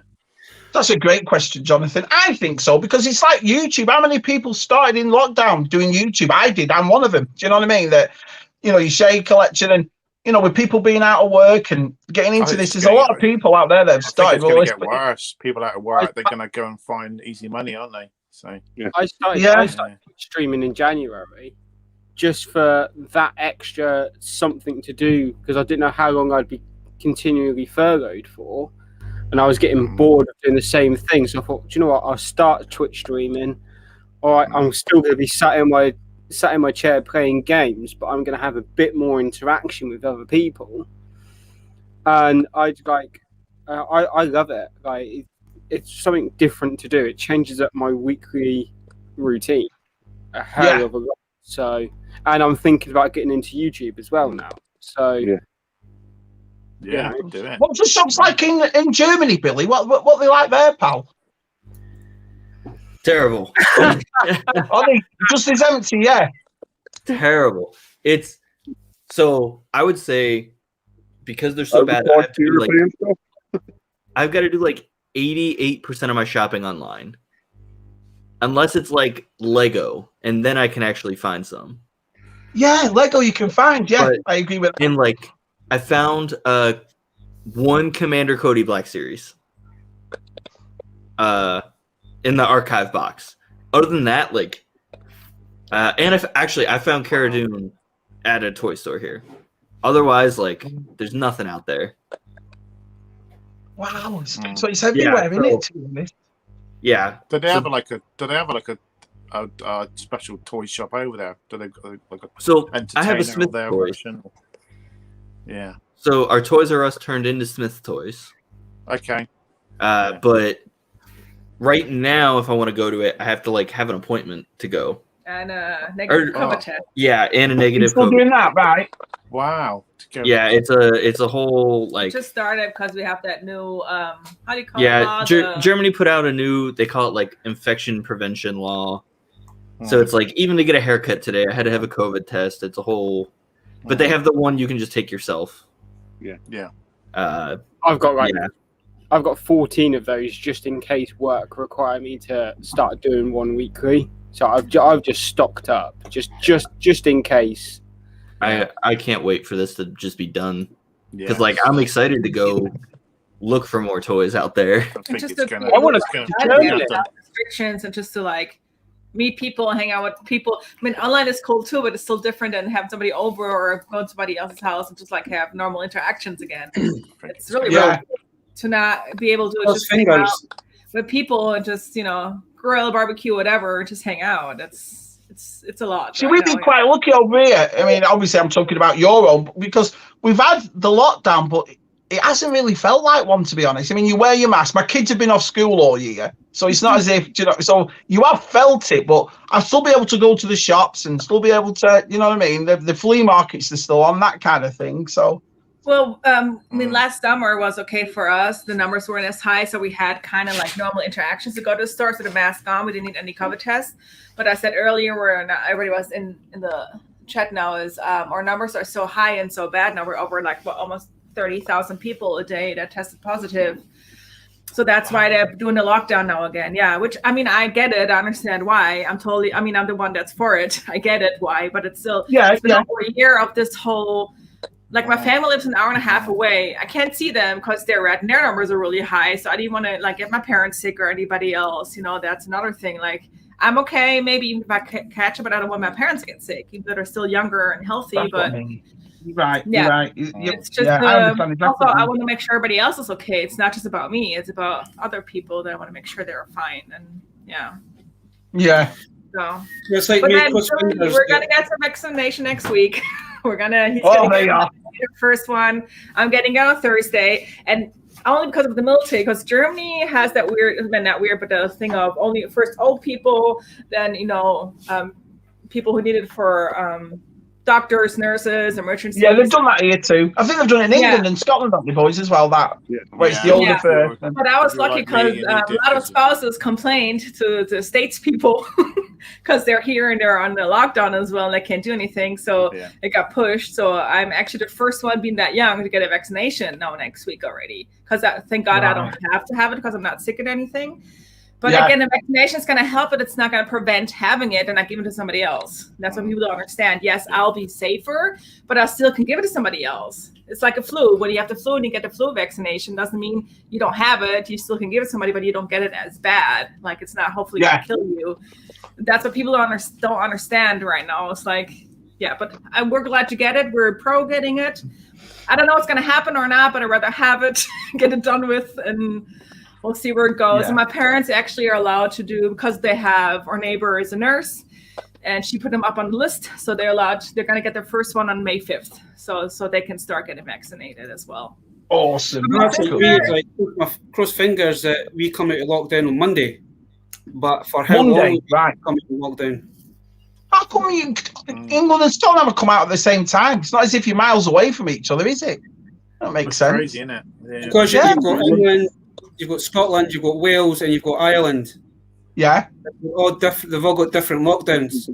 That's a great question, Jonathan. I think so, because it's like YouTube. How many people started in lockdown doing YouTube? I did. I'm one of them. Do you know what I mean? That, you know, you share your collection, and, you know, with people being out of work and getting into this, there's a lot of people out there that have started. It's going to get worse. People out of work, they're going to go and find easy money, aren't they? So I started streaming in January, just for that extra something to do, because I didn't know how long I'd be continually furloughed for, and I was getting bored of doing the same thing. So I thought, do you know what? I'll start Twitch streaming. All right, I'm still going to be sat in my chair playing games, but I'm going to have a bit more interaction with other people. And I love it. Like, it's something different to do. It changes up my weekly routine a hell of a lot. So, and I'm thinking about getting into YouTube as well now. So, do it. What's the shops like in Germany, Billy? What they like there, pal? Terrible. Are they just as empty? Yeah. Terrible. It's so I would say because they're so bad, I've got to do like 88% of my shopping online. Unless it's like Lego, and then I can actually find some. Yeah, Lego you can find. Yeah, but I agree with that. And like, I found one Commander Cody Black series in the archive box. Other than that, like, and I found Cara Dune at a toy store here. Otherwise, like, there's nothing out there. Wow, so it's everywhere, isn't it? Yeah. Do they have like a special toy shop over there? Do they like a so I have a Smith Toys. Yeah. So our Toys R Us turned into Smith Toys. Okay. But right now, if I want to go to it, I have to like have an appointment to go. And a negative COVID test. Yeah, and a negative. Still doing that, right? Wow. Yeah, it's a whole like. Just started because we have that new how do you call it? Yeah, Germany put out a new. They call it like infection prevention law. So it's like even to get a haircut today, I had to have a COVID test. It's a whole. But they have the one you can just take yourself. Yeah. I've got 14 of those just in case work require me to start doing one weekly. So I've just stocked up just in case. I can't wait for this to just be done because like I'm excited to go look for more toys out there. I want to restrictions and just to like meet people and hang out with people. I mean, online is cool too, but it's still different than having somebody over or go to somebody else's house and just like have normal interactions again. It's really rough to not be able to just hang out with people and just grill, barbecue, whatever, just hang out. It's a lot. See, we've been quite lucky over here. I mean, obviously, I'm talking about your own because we've had the lockdown, but it hasn't really felt like one, to be honest. I mean, you wear your mask. My kids have been off school all year, so it's not as if So you have felt it, but I'll still be able to go to the shops and still be able to, you know what I mean. The flea markets are still on, that kind of thing. So. Well, I mean, last summer was okay for us. The numbers weren't as high, so we had kind of like normal interactions to go to the store. So the mask on, we didn't need any COVID tests. But I said earlier, where not everybody was in the chat now, is our numbers are so high and so bad now. We're over like almost 30,000 people a day that tested positive. So that's why they're doing the lockdown now again. Yeah, which I mean, I get it. I understand why. I'm the one that's for it. I get it why, but it's still it's been over a year of this whole. Like my family lives an hour and a half away. I can't see them because their numbers are really high. So I didn't want to like get my parents sick or anybody else. That's another thing. Like I'm okay, maybe even if I catch it, but I don't want my parents to get sick, even though they're still younger and healthy. You're right. It's just also I want to make sure everybody else is okay. It's not just about me. It's about other people that I want to make sure they're fine. And yeah. So, it's like but then we're gonna get some vaccination next week. We're gonna. He's gonna get the first one. I'm getting it on Thursday, and only because of the military. Because Germany has that weird, not weird, but the thing of only first old people, then people who need it for doctors, nurses, emergencies. Yeah, they've done that here too. I think they've done it in England and Scotland, haven't they, boys, as well? Where it's the older first. But I was lucky because a lot of spouses complained to the States people because they're here and they're on the lockdown as well and they can't do anything. So it got pushed. So I'm actually the first one being that young to get a vaccination now next week already. Because thank God I don't have to have it because I'm not sick of anything. But again, the vaccination is going to help, but it's not going to prevent having it and not give it to somebody else. That's what people don't understand. Yes, I'll be safer, but I still can give it to somebody else. It's like a flu. When you have the flu and you get the flu vaccination, doesn't mean you don't have it. You still can give it to somebody, but you don't get it as bad. Like it's not hopefully going to kill you. That's what people don't understand right now. It's like yeah, but we're glad to get it. We're pro getting it. I don't know what's going to happen or not, but I'd rather have it, get it done with, and we'll see where it goes. Yeah. And my parents actually are allowed to do, because they have, our neighbor is a nurse, and she put them up on the list, so they're going to get their first one on May 5th, so they can start getting vaccinated as well. Awesome. That's weird. Like, my cross fingers that we come out of lockdown on Monday, but for how Monday, long we right? come out of lockdown? How come England and Scotland haven't come out at the same time? It's not as if you're miles away from each other, is it? That makes It's sense. crazy, isn't it? Yeah. Because Yeah. you've got England, you've got Scotland, you've got Wales, and you've got Ireland. Yeah. They're all different. They've all got different lockdowns.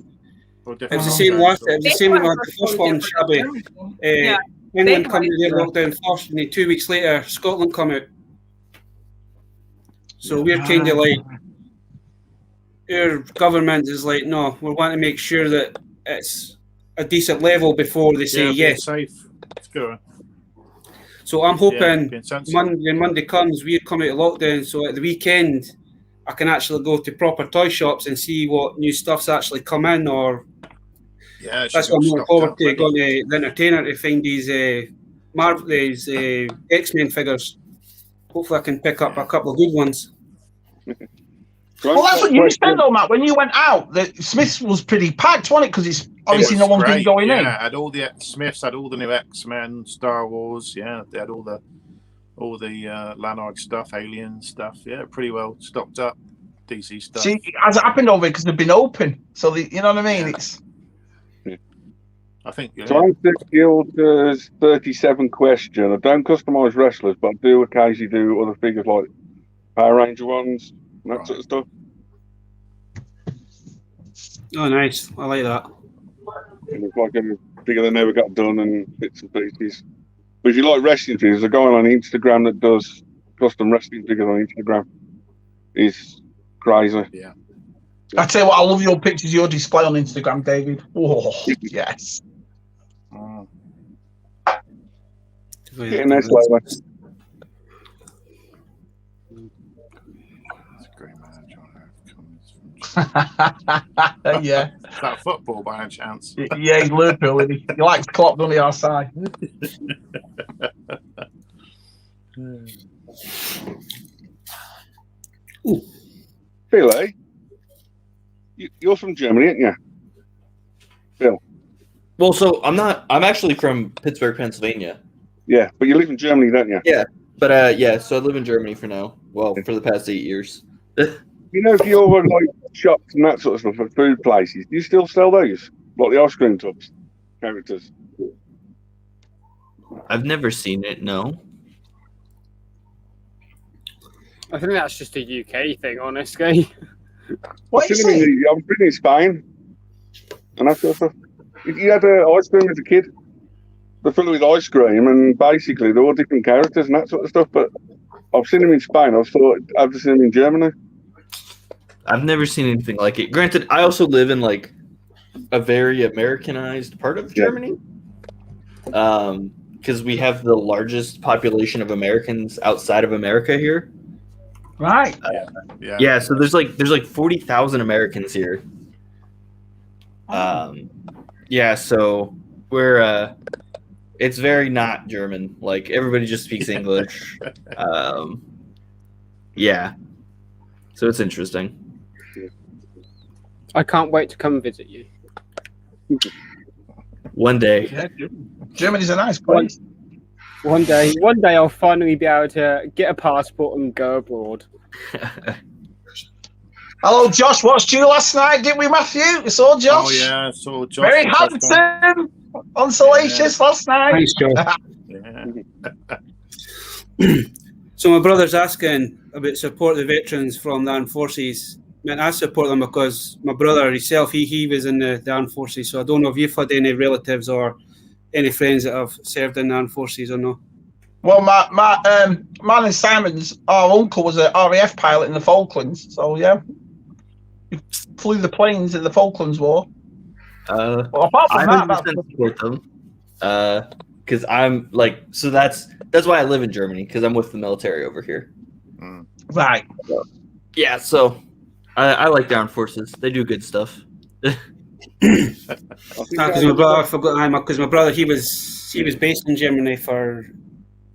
Or It was different the same lockdowns, last. or- It was the They same went when for the first totally one, different Shabby. things. Yeah. England They come to their went- lockdown first, and then 2 weeks later, Scotland come out. So we're kind of like, our government is like, no, we want to make sure that it's a decent level before they say being yes. safe. It's good. So I'm hoping being sensible. when Monday comes, we come out of lockdown. So at the weekend, I can actually go to proper toy shops and see what new stuff's actually come in. Or Yeah, it should that's be what I'm all looking stocked forward up, to, ready. going to the entertainer to find these X-Men figures. Hopefully, I can pick up a couple of good ones. Well, that's what you said, though, Matt. When you went out, the Smiths was pretty packed, wasn't it? Because it's obviously It no was one's been great, going in. Had all the Smiths had all the new X-Men, Star Wars. Yeah, they had all the Lanard stuff, Alien stuff. Yeah, pretty well stocked up. DC stuff. See, it hasn't happened over because they've been open. So, you know what I mean? Yeah. It's I think. Yeah. So answer Gilda's 37 question. I don't customise wrestlers, but I do occasionally do other figures like Power Ranger ones and that sort of stuff. Oh, nice! I like that. And it's like a figure that never got done and bits and pieces. But if you like wrestling figures, there's a guy on Instagram that does custom wrestling figures on Instagram. He's crazy. Yeah. I tell you what, I love your pictures, your display on Instagram, David. Oh, yes. Mm. Getting there slowly. That's a great manager on Earth. Yeah. Is that football by any chance? Yeah, he's Liverpool, isn't he? He likes Klopp, doesn't he, our side? Billy, you're from Germany, aren't you? Bill. Well, so I'm actually from Pittsburgh, Pennsylvania. Yeah, but you live in Germany, don't you? Yeah. But yeah, so I live in Germany for now. Well, for the past 8 years. You know, if you're like shops and that sort of stuff at food places, do you still sell those? Like the ice cream tubs characters? I've never seen it, no. I think that's just a UK thing, honestly. What I've is been it? in Spain and that sort of stuff. You had ice cream as a kid. They're filled with ice cream and basically they're all different characters and that sort of stuff. But I've seen them in Spain. I've seen them in Germany. I've never seen anything like it. Granted, I also live in like a very Americanized part of Germany. Because we have the largest population of Americans outside of America here. Right. Yeah. Yeah, so there's like 40,000 Americans here. Yeah, so we're it's very not German. Like everybody just speaks English. Yeah. So it's interesting. I can't wait to come visit you. One day. Yeah, Germany's a nice place. One day I'll finally be able to get a passport and go abroad. Hello, Josh. Watched you last night, didn't we, Matthew? We saw Josh. Oh yeah, I saw Josh. Very handsome on Salacious last night. Thanks, Joe. Yeah. So my brother's asking about support the veterans from the armed forces. Man, I support them because my brother himself, he was in the armed forces. So I don't know if you've had any relatives or any friends that have served in the armed forces or not. Well, my man and Simon's, our uncle was a RAF pilot in the Falklands. So yeah, he flew the planes in the Falklands War. Well, apart I from that, 100% support them. Because I'm like, so that's why I live in Germany, because I'm with the military over here. right. Yeah, so I like the armed forces. They do good stuff. Because my brother, I forgot, because my brother, he was based in Germany for,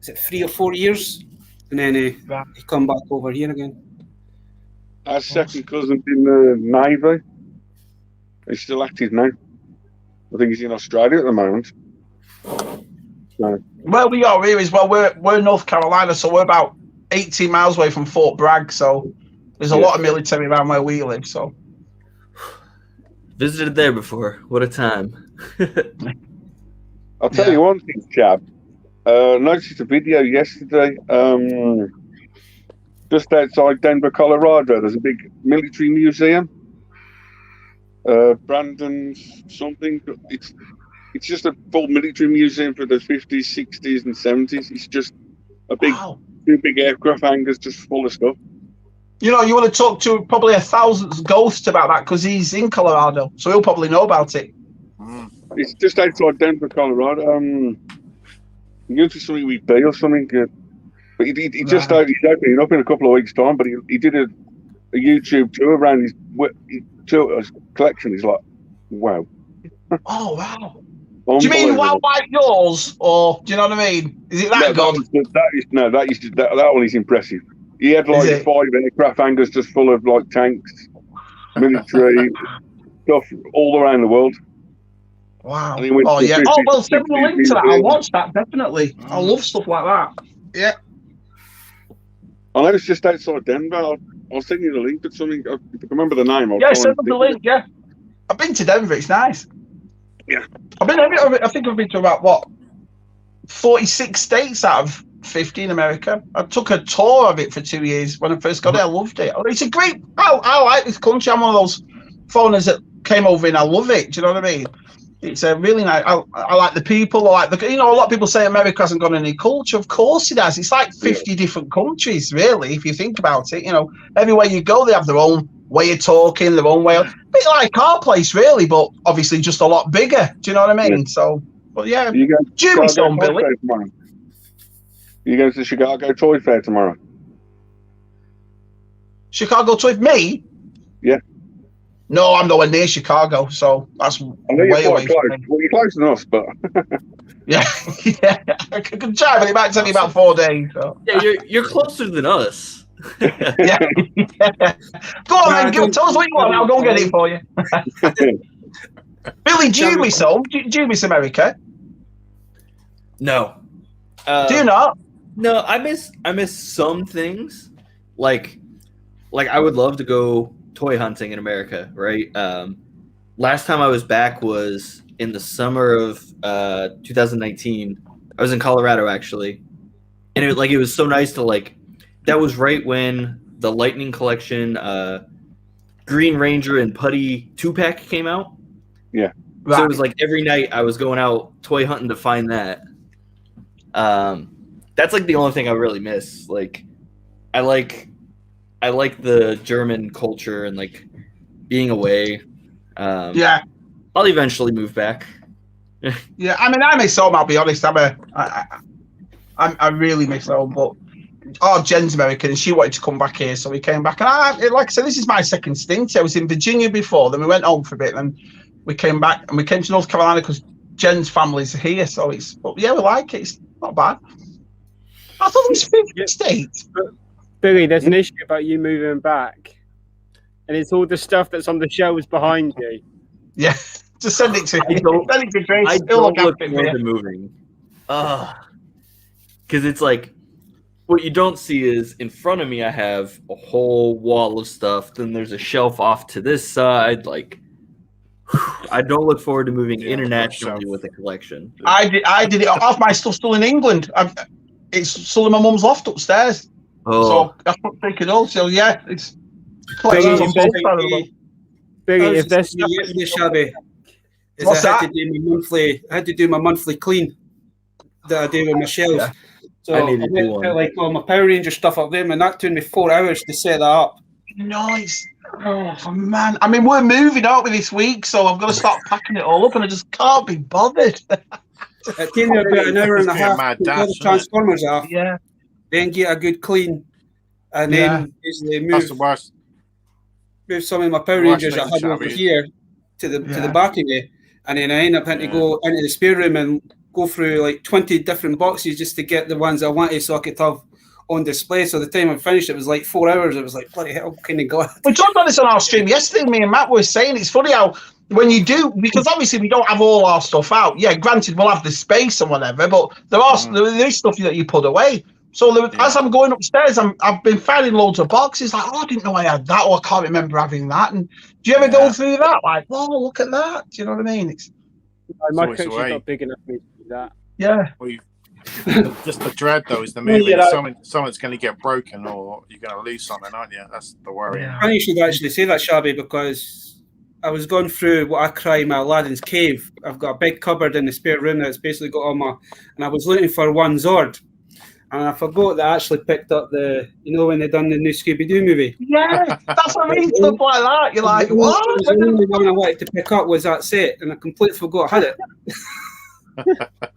is it 3 or 4 years, and then he come back over here again. Our second cousin's in the Navy. He's still active now. I think he's in Australia at the moment. So. Well, we are here as well. We're North Carolina, so we're about 18 miles away from Fort Bragg. So there's a lot of military around where we live. So visited there before. What a time! I'll tell you one thing, Chab. Noticed a video yesterday. Just outside Denver, Colorado, there's a big military museum. Brandon's something. It's just a full military museum for the 50s, 60s, and 70s. It's just a big, two big aircraft hangars just full of stuff. You know, you want to talk to probably 1,000 ghosts about that because he's in Colorado, so he'll probably know about it. It's just outside Denver, Colorado. You go to something with B or something. But he just he's opening up in a couple of weeks' time. But he did a YouTube tour around his collection. He's like, wow. Oh wow. Do you mean like yours, or do you know what I mean? Is it that good? That one is impressive. He had like 5 aircraft hangars just full of like tanks, military stuff all around the world. Wow. Oh yeah. Oh well, send me a link to that. I'll watch that definitely. I love stuff like that. Yeah. I know it's just outside Denver. I'll send you the link to something. If I remember the name. Send me the link. Yeah. I've been to Denver. It's nice. Yeah. I think I've been to about 46 states out of 50 in America. I took a tour of it for 2 years when I first got it. I loved it. It's a great. I like this country. I'm one of those foreigners that came over and I love it. Do you know what I mean? It's a really nice. I like the people. I like a lot of people say America hasn't got any culture. Of course it has. It's like 50 different countries, really, if you think about it. You know, everywhere you go, they have their own way of talking, their own way. A bit like our place, really, but obviously just a lot bigger. Do you know what I mean? Yeah. So, but yeah, do me some, Billy. You going to the Chicago Toy Fair tomorrow? Chicago Toy me? Yeah. No, I'm nowhere near Chicago, so that's way away from me. Well, you're close enough, but yeah, I could try, but it might take me about 4 days. So. Yeah, you're closer than us. yeah. Go on, man. Tell us what you want. I'll go and get it for you. Billy, do you miss home? Do you miss America? No. Do you not? No, I miss some things. Like I would love to go toy hunting in America, right? Last time I was back was in the summer of 2019. I was in Colorado actually, and it was so nice to that was right when the Lightning Collection Green Ranger and Putty 2-pack came out. Yeah. So it was like every night I was going out toy hunting to find that. That's like the only thing I really miss. Like I like the German culture and like being away. Yeah. I'll eventually move back. Yeah, I mean, I miss home. I'll be honest. I really miss home. But Jen's American, and she wanted to come back here, so we came back. And like I said, this is my second stint. I was in Virginia before, then we went home for a bit, and we came back, and we came to North Carolina because Jen's family's here. So but yeah, we like it. It's not bad. I thought it was 50 states. Billy, there's an issue about you moving back, and it's all the stuff that's on the shelves behind you. Yeah, just send it to me. Send it to Grace. I don't look forward to moving. Because it's like, what you don't see is in front of me, I have a whole wall of stuff. Then there's a shelf off to this side. Like, I don't look forward to moving internationally with a collection. I did it. Half my stuff's still in England. It's still in my mum's loft upstairs. Oh. So I put take it all. So yeah, it's. Billy, if there's stuff Shabby, what's that? I had to do my monthly clean that I do with my shelves. Yeah. So I went to like all my Power Ranger stuff up there, and that took me 4 hours to set that up. Nice. Oh man, I mean we're moving, aren't we, this week? So I've got to start packing it all up, and I just can't be bothered. It took me about an hour and a half to get the transformers off. Yeah. Then get a good clean, and then usually move some of my Power Rangers I had over here to the balcony, and then I end up having to go into the spare room and go through like 20 different boxes just to get the ones I wanted so I could have on display. So the time I finished, it was like 4 hours. It was like, bloody hell, kind of glad. We talked about this on our stream yesterday. Me and Matt were saying it's funny how when you do, because obviously we don't have all our stuff out. Yeah, granted, we'll have the space and whatever, but there is stuff that you put away. So as I'm going upstairs, I've been finding loads of boxes. Like, oh, I didn't know I had that, or I can't remember having that. And do you ever go through that? Like, oh, look at that. Do you know what I mean? It's my collection's not big enough for me to do that. Yeah. Well, just the dread, though, is the movie. Someone's going to get broken, or you're going to lose something, aren't you? That's the worry. Yeah. I should actually say that, Shabby, because I was going through what I cry my Aladdin's cave. I've got a big cupboard in the spare room that's basically got all my, and I was looking for one Zord, and I forgot that I actually picked up when they done the new Scooby-Doo movie. Yeah, that's what I mean, stuff like that. You're like, what? The only one I wanted to pick up was that set, and I completely forgot I had it.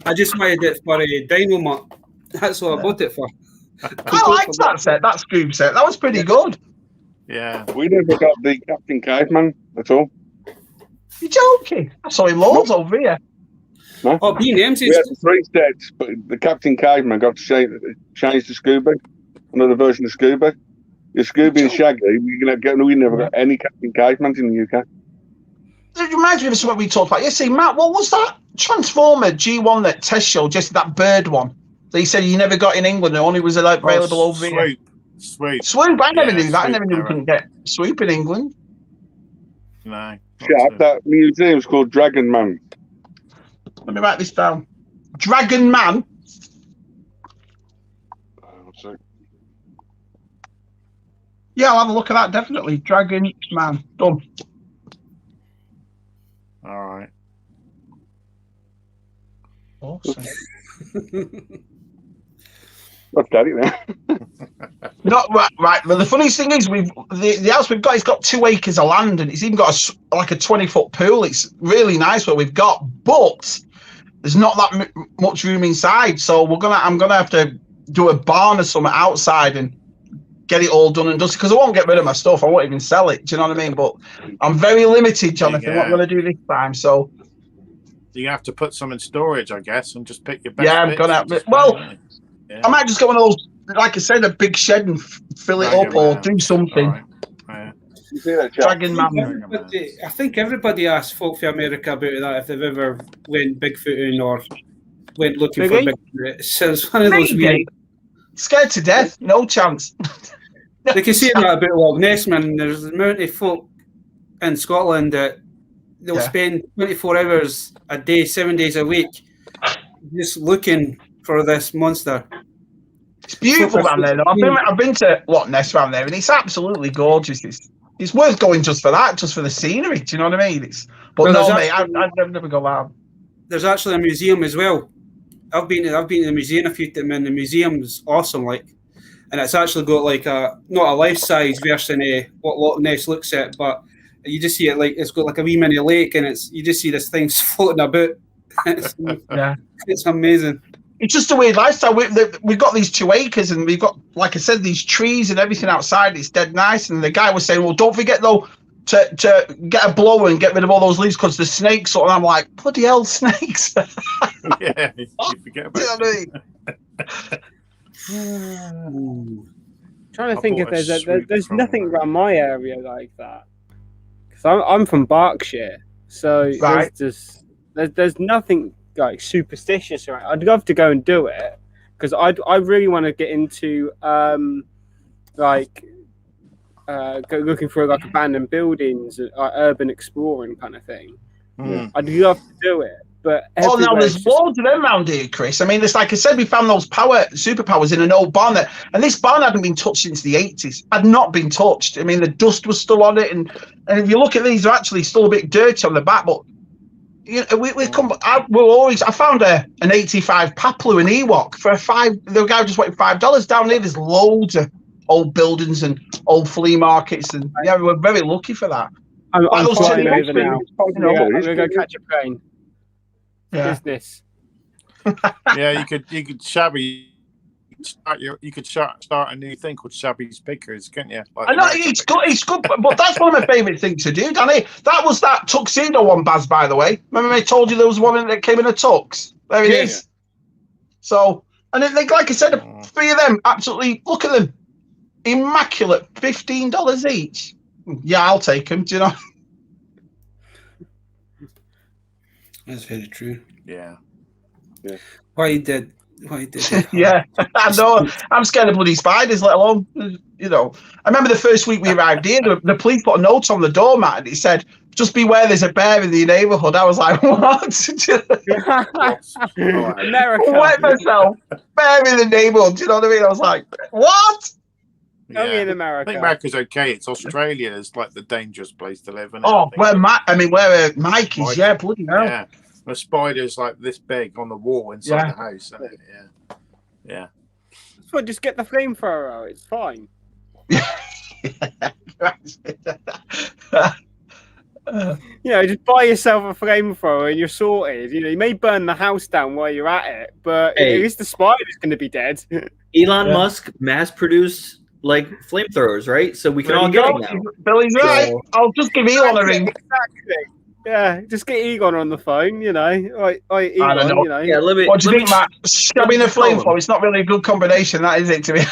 I just wanted it for a Dino Mutt. That's what I bought it for. I liked that set, that Scoob set. That was pretty good. Yeah. We never got the Captain Caveman at all. You're joking? I saw him loads over here. No? Oh, B&M's. We had 3 sets, but the Captain Caveman got to change to Scooby. Another version of Scooby. The Scooby and Shaggy, we never got any Captain Caveman in the UK. It reminds me of something we talked about yesterday. Matt, what was that Transformer G1 that test show, just that bird one? They said you never got in England, it only was available over here. Swoop, I never knew that. I never knew we couldn't get Swoop in England. No. That museum's called Dragon Man. Let me write this down. Dragon Man. Yeah, I'll have a look at that, definitely. Dragon Man. Done. All right. Awesome. Look at it now. Not right. But the funniest thing is, the house we've got. It's got 2 acres of land, and it's even got a 20-foot pool. It's really nice what we've got, but there's not that much room inside. So I'm gonna have to do a barn or something outside and get it all done and dusted, because I won't get rid of my stuff. I won't even sell it. Do you know what I mean? But I'm very limited, Jonathan. What I'm going to do this time. So you have to put some in storage, I guess, and just pick your best. Yeah, I'm gonna. I might just go one of those, like I said, a big shed and fill it up, or do something. Dragon Man. I think everybody asks folk from America about that if they've ever went Bigfooting or went looking for Bigfoot. So it's one of those weird. Scared to death, no chance. They can say that about Loch Ness, man. There's an amount of folk in Scotland that they'll spend 24 hours a day, 7 days a week, just looking for this monster. It's beautiful down there, though. I've been to Loch Ness around there, and it's absolutely gorgeous. It's worth going just for that, just for the scenery. Do you know what I mean? I'd never go out. There's actually a museum as well. I've been to the museum a few times, and the museum's awesome, and it's actually got not a life-size version of what Loch Ness looks at, but you just see it it's got a wee mini lake, and you just see this thing floating about. It's amazing. It's just a weird lifestyle. We've got these 2 acres, and we've got, like I said, these trees and everything outside. It's dead nice. And the guy was saying, well, don't forget, though, to get a blower and get rid of all those leaves because the snakes. And I'm like, bloody hell, snakes. Yeah, you forget about it. Trying to think if there's nothing around my area like that. Because I'm from Berkshire, so there's nothing superstitious around. I'd love to go and do it because I really want to get into looking for abandoned buildings, urban exploring kind of thing. I'd love to do it, but now there's loads of them around here, Chris. I mean, it's like I said, we found those superpowers in an old barn there, and this barn hadn't been touched since the 80s. Had not been touched. I mean, the dust was still on it, and if you look at these, they're actually still a bit dirty on the back, but. I found an 85 Paplu in Ewok for the guy just wanted $5 down here. There's loads of old buildings and old flea markets, and we were very lucky for that. I'm flying over now. I'm gonna go catch a plane. Business. Yeah, you could Shabby could start a new thing called Shabby's Pickers, couldn't you? Like I know it's good. It's good, but that's one of my favourite things to do, Danny. That was that tuxedo one, Baz. By the way, remember I told you there was one that came in a tux. There it is. So, and then, like I said, 3 of them. Absolutely, look at them, immaculate. $15 each. Yeah, I'll take them. Do you know? That's very true. Yeah. Why he did it. Yeah, I know. I'm scared of bloody spiders, let alone, you know. I remember the first week we arrived here, the police put a note on the doormat and it said, just beware, there's a bear in the neighbourhood. I was like, what? America. Wet myself. Bear in the neighbourhood. Do you know what I mean? I was like, what? Only in I America. think America's okay. It's Australia is like the dangerous place to live. Where Mike is, yeah, bloody hell. Yeah. The spider's like this big on the wall inside the house. Isn't it? Yeah. So just get the flamethrower out. It's fine. Just buy yourself a flamethrower and you're sorted. You may burn the house down while you're at it, but at least the spider's going to be dead. Elon Musk mass-produced like flamethrowers, right? So we can all get them now. Billy's right. I'll just give Elon a ring. Exactly. Yeah, just get Egon on the phone, Right, Egon, I don't know. Yeah, what do you think, Matt? Stabbing a flamethrower, it's not really a good combination, that is it, to me?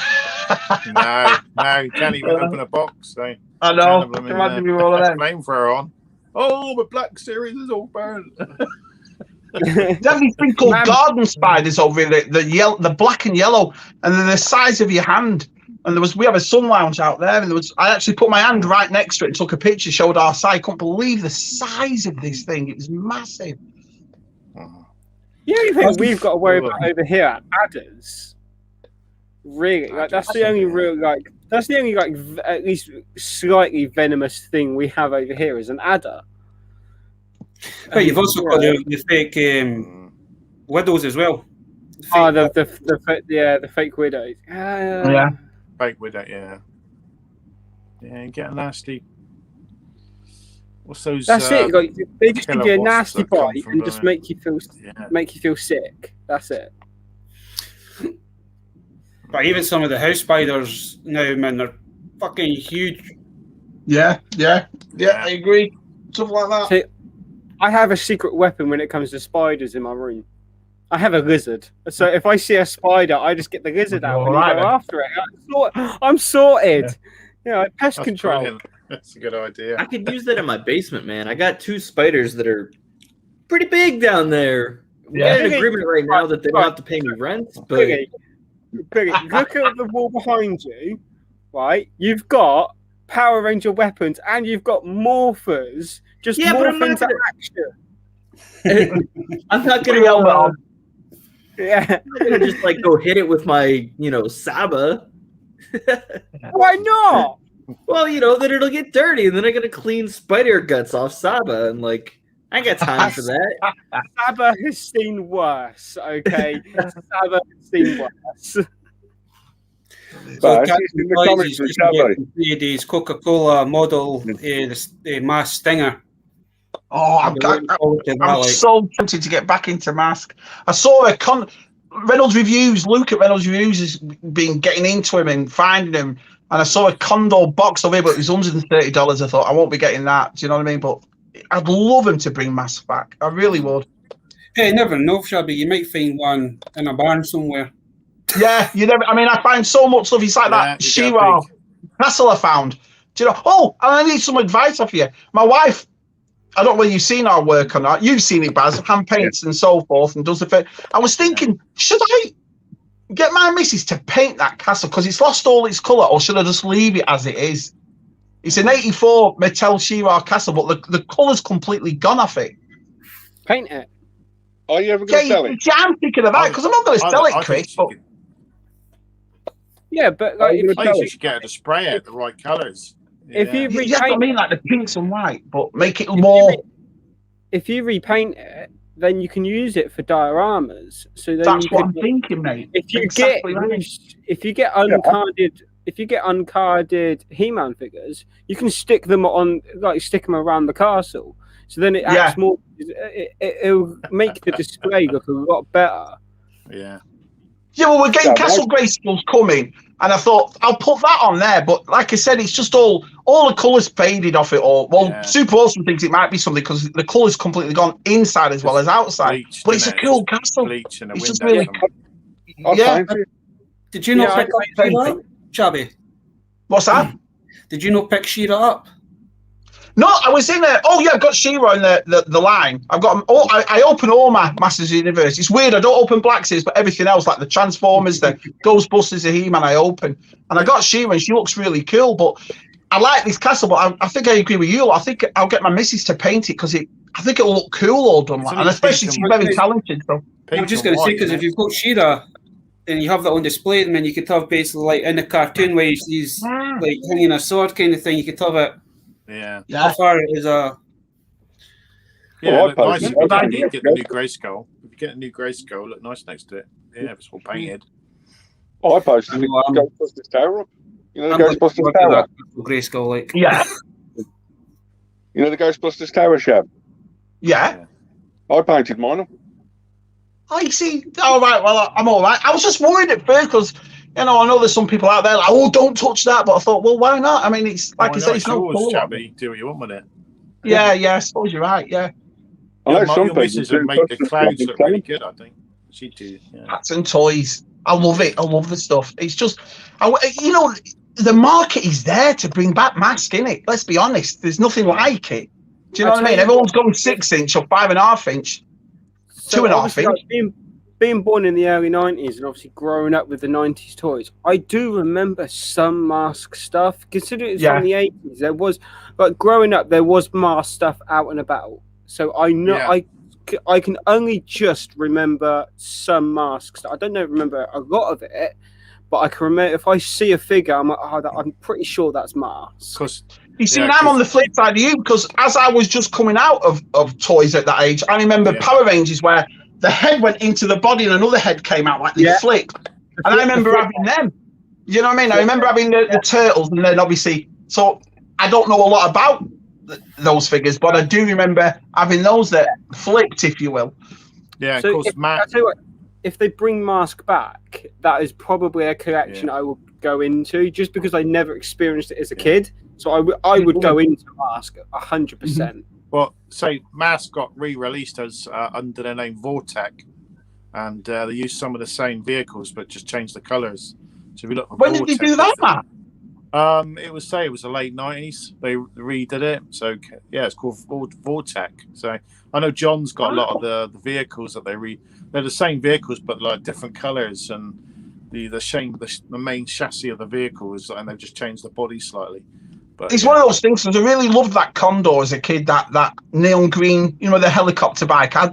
No, you can't even open a box. So I know. Imagine we were all of them. Flamethrower on. Oh, the Black Series is all burned. There's these thing called garden spiders over here, the black and yellow, and they're the size of your hand. And we have a sun lounge out there, and I actually put my hand right next to it and took a picture, showed our side. I couldn't believe the size of this thing. It was massive. The only thing we've got to worry about over here are adders. Really, that's the only at least slightly venomous thing we have over here is an adder. But you've also got the fake widows as well. The fake widows. Yeah. Fake widow, yeah. Yeah, you get a nasty. What's those? That's it. Like, they just give you a nasty bite and just make you feel sick. That's it. But even some of the house spiders now, man, they're fucking huge. Yeah, I agree. Something like that. See, I have a secret weapon when it comes to spiders in my room. I have a lizard. So if I see a spider, I just get the lizard out and go after it. I'm sorted. Pest control. Brilliant. That's a good idea. I could use that in my basement, man. I got 2 spiders that are pretty big down there. We got an agreement right now that they don't have to pay me rent. But Biggie, look at the wall behind you, right? You've got Power Ranger weapons and you've got morphers. Just morph into action. I'm not going to Yeah. I'm gonna just go hit it with my, Saba. Why not? Well, then it'll get dirty, and then I gotta clean spider guts off Saba, and I ain't got time for that. Saba has seen worse. Okay, Saba has seen worse. So Captain Coca-Cola model mass stinger. Oh, I'm so tempted to get back into Mask. I saw Reynolds Reviews. Luke at Reynolds Reviews has been getting into him and finding him. And I saw a Condor box of it, but it was $130. I thought I won't be getting that. Do you know what I mean? But I'd love him to bring Mask back. I really would. Hey, never know, Shabby. You might find one in a barn somewhere. Yeah, you never. I mean, I find so much stuff. It's like that She-Ra castle I found. Do you know? Oh, I need some advice off you. My wife. I don't know whether you've seen our work or not. You've seen it, Baz. Hand paints and so forth, and does the thing. I was thinking, should I get my missus to paint that castle because it's lost all its colour, or should I just leave it as it is? It's an '84 Mattel She-Ra castle, but the colour's completely gone off it. Paint it. Are you ever going to sell it? Yeah, I'm thinking of that because I'm not going to sell it, Chris. But... Yeah, but I think you should get her to spray it the right colours. If you repaint, I mean, like the pinks and white, but make it more. If you repaint it, then you can use it for dioramas. So then that's what I'm thinking, mate. If you get uncarded He-Man figures, you can stick them around the castle. So then it acts more. It'll make the display look a lot better. Yeah. Yeah, well, we're getting Castle Grayskull's coming, and I thought I'll put that on there. But like I said, it's just all the colours faded off it all. Well, Super Awesome thinks it might be something because the colours completely gone inside as well as outside. But it's a cool castle. It's just really cool. Yeah. Did you not pick up Sheila, Chubby? What's that? Did you not pick Sheila up? No, I was in there. Oh yeah, I've got She-Ra in the line. I've got. Oh, I open all my Masters of the Universe. It's weird. I don't open Black Series, but everything else, like the Transformers, the Ghostbusters, the He-Man, I open. And I got She-Ra, and she looks really cool. But I like this castle. But I think I agree with you. I think I'll get my missus to paint it because I think it'll look cool all done. And especially she's very talented. So I'm just going to say because if you've got She-Ra and you have that on display, and then you could have basically like in the cartoon where she's like hanging a sword kind of thing. You could have it. Yeah. How far it is nice. If you get the new Grayskull, look nice next to it. Yeah, if it's all painted. I posted the Ghostbusters Tower up. You know the Ghostbusters Tower? Grayskull, like. Yeah. You know the Ghostbusters Tower, Shab? Yeah. I painted mine up. Oh, you see? All right, well, I'm all right. I was just worried at first because, I know there's some people out there like, oh, don't touch that. But I thought, well, why not? I mean, it's like I said, it's no colour. Chubby. Do what you want with it. Yeah, I suppose you're right, yeah. I know some missus would make the clouds look really good, I think. She'd do, Hats and toys. I love it. I love the stuff. It's just, the market is there to bring back Mask, innit? Let's be honest. There's nothing like it. Do you know what I mean? Everyone's going 6-inch or 5.5-inch, 2.5-inch. Being born in the early 90s and obviously growing up with the 90s toys, I do remember some Mask stuff. Considering it's from the 80s, there was, but growing up, there was Mask stuff out and about. So I know I can only just remember some Mask stuff. I don't remember a lot of it, but I can remember if I see a figure, I'm like, I'm pretty sure that's Mask. You see, I'm on the flip side of you because as I was just coming out of toys at that age, I remember Power Rangers where the head went into the body and another head came out like they flipped. And I remember having them. You know what I mean? I remember having the turtles, and then obviously, so I don't know a lot about those figures, but I do remember having those that flipped, if you will. Yeah, so of course, I tell you what, if they bring Mask back, that is probably a collection I will go into, just because I never experienced it as a kid. So I would go into Mask 100%. Well, say Mask got re-released as under the name Vortec, and they used some of the same vehicles but just changed the colours. So if you look for when did they do that, Matt? It was the late 90s. They redid it. So it's called Vortec. So I know John's got a lot of the vehicles that they're the same vehicles but like different colours, and the main chassis of the vehicles, and they've just changed the body slightly. But it's one of those things, because I really loved that Condor as a kid, that neon green, the helicopter bike. I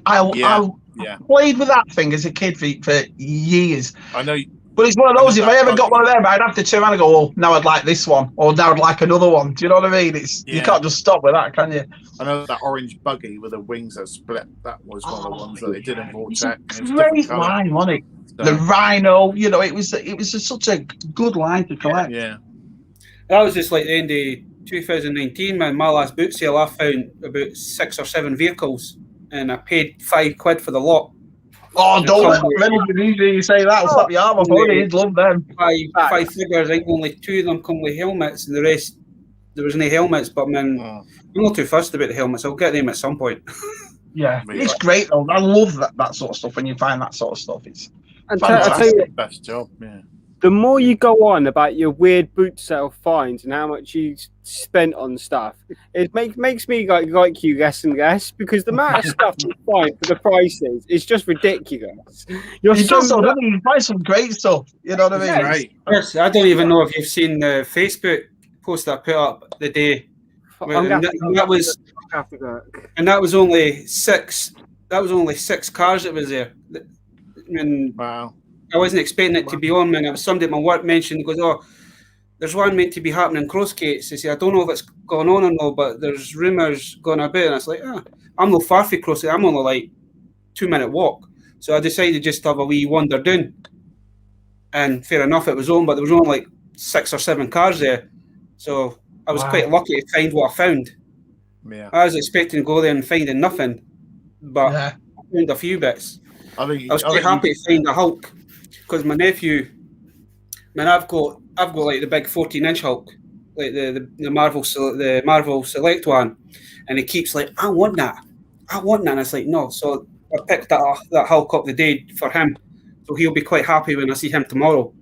played with that thing as a kid for years. I know. But it's one of those, if I ever got one of them, I'd have to turn around and go, well, now I'd like this one, or now I'd like another one. Do you know what I mean? You can't just stop with that, can you? I know that orange buggy with the wings that split, that was one of the ones that they did in Vortec. It's a great line, wasn't it? So, the Rhino, it was such a good line to collect. Yeah. That was just like the end of 2019, man. My last boot sale, I found about 6 or 7 vehicles, and I paid £5 for the lot. Oh, don't let you say that. I'll slap your arm off. He'd love them. 5 figures. I think only 2 of them come with helmets, and the rest there was no helmets. But man, I'm not too fussed about the helmets. I'll get them at some point. Yeah, it's great though. I love that sort of stuff. When you find that sort of stuff, it's fantastic. I tell you, best job. Yeah. The more you go on about your weird boot sale finds and how much you spent on stuff, it makes me like you less and less, because the amount of stuff you find for the prices is just ridiculous. You buy some great stuff. You know what I mean? Yeah, right. Yes, I don't even know if you've seen the Facebook post I put up the day. That was only 6. That was only 6 cars that was there. Wow. I wasn't expecting it to be on, man. It was somebody at my work mentioned, he goes, oh, there's one meant to be happening in Crossgates. He said, I don't know if it's going on or no, but there's rumours going about. And I was like, I'm no far from Crossgates. I'm only like 2-minute walk. So I decided just to have a wee wander down. And fair enough, it was on, but there was only like 6 or 7 cars there. So I was quite lucky to find what I found. Yeah. I was expecting to go there and finding nothing, but I found a few bits. I was quite happy to find a Hulk. because my nephew, man, I've got like the big 14-inch Hulk, like the Marvel Select one, and he keeps like, I want that, and it's like, no. So I picked that Hulk up the day for him, so he'll be quite happy when I see him tomorrow.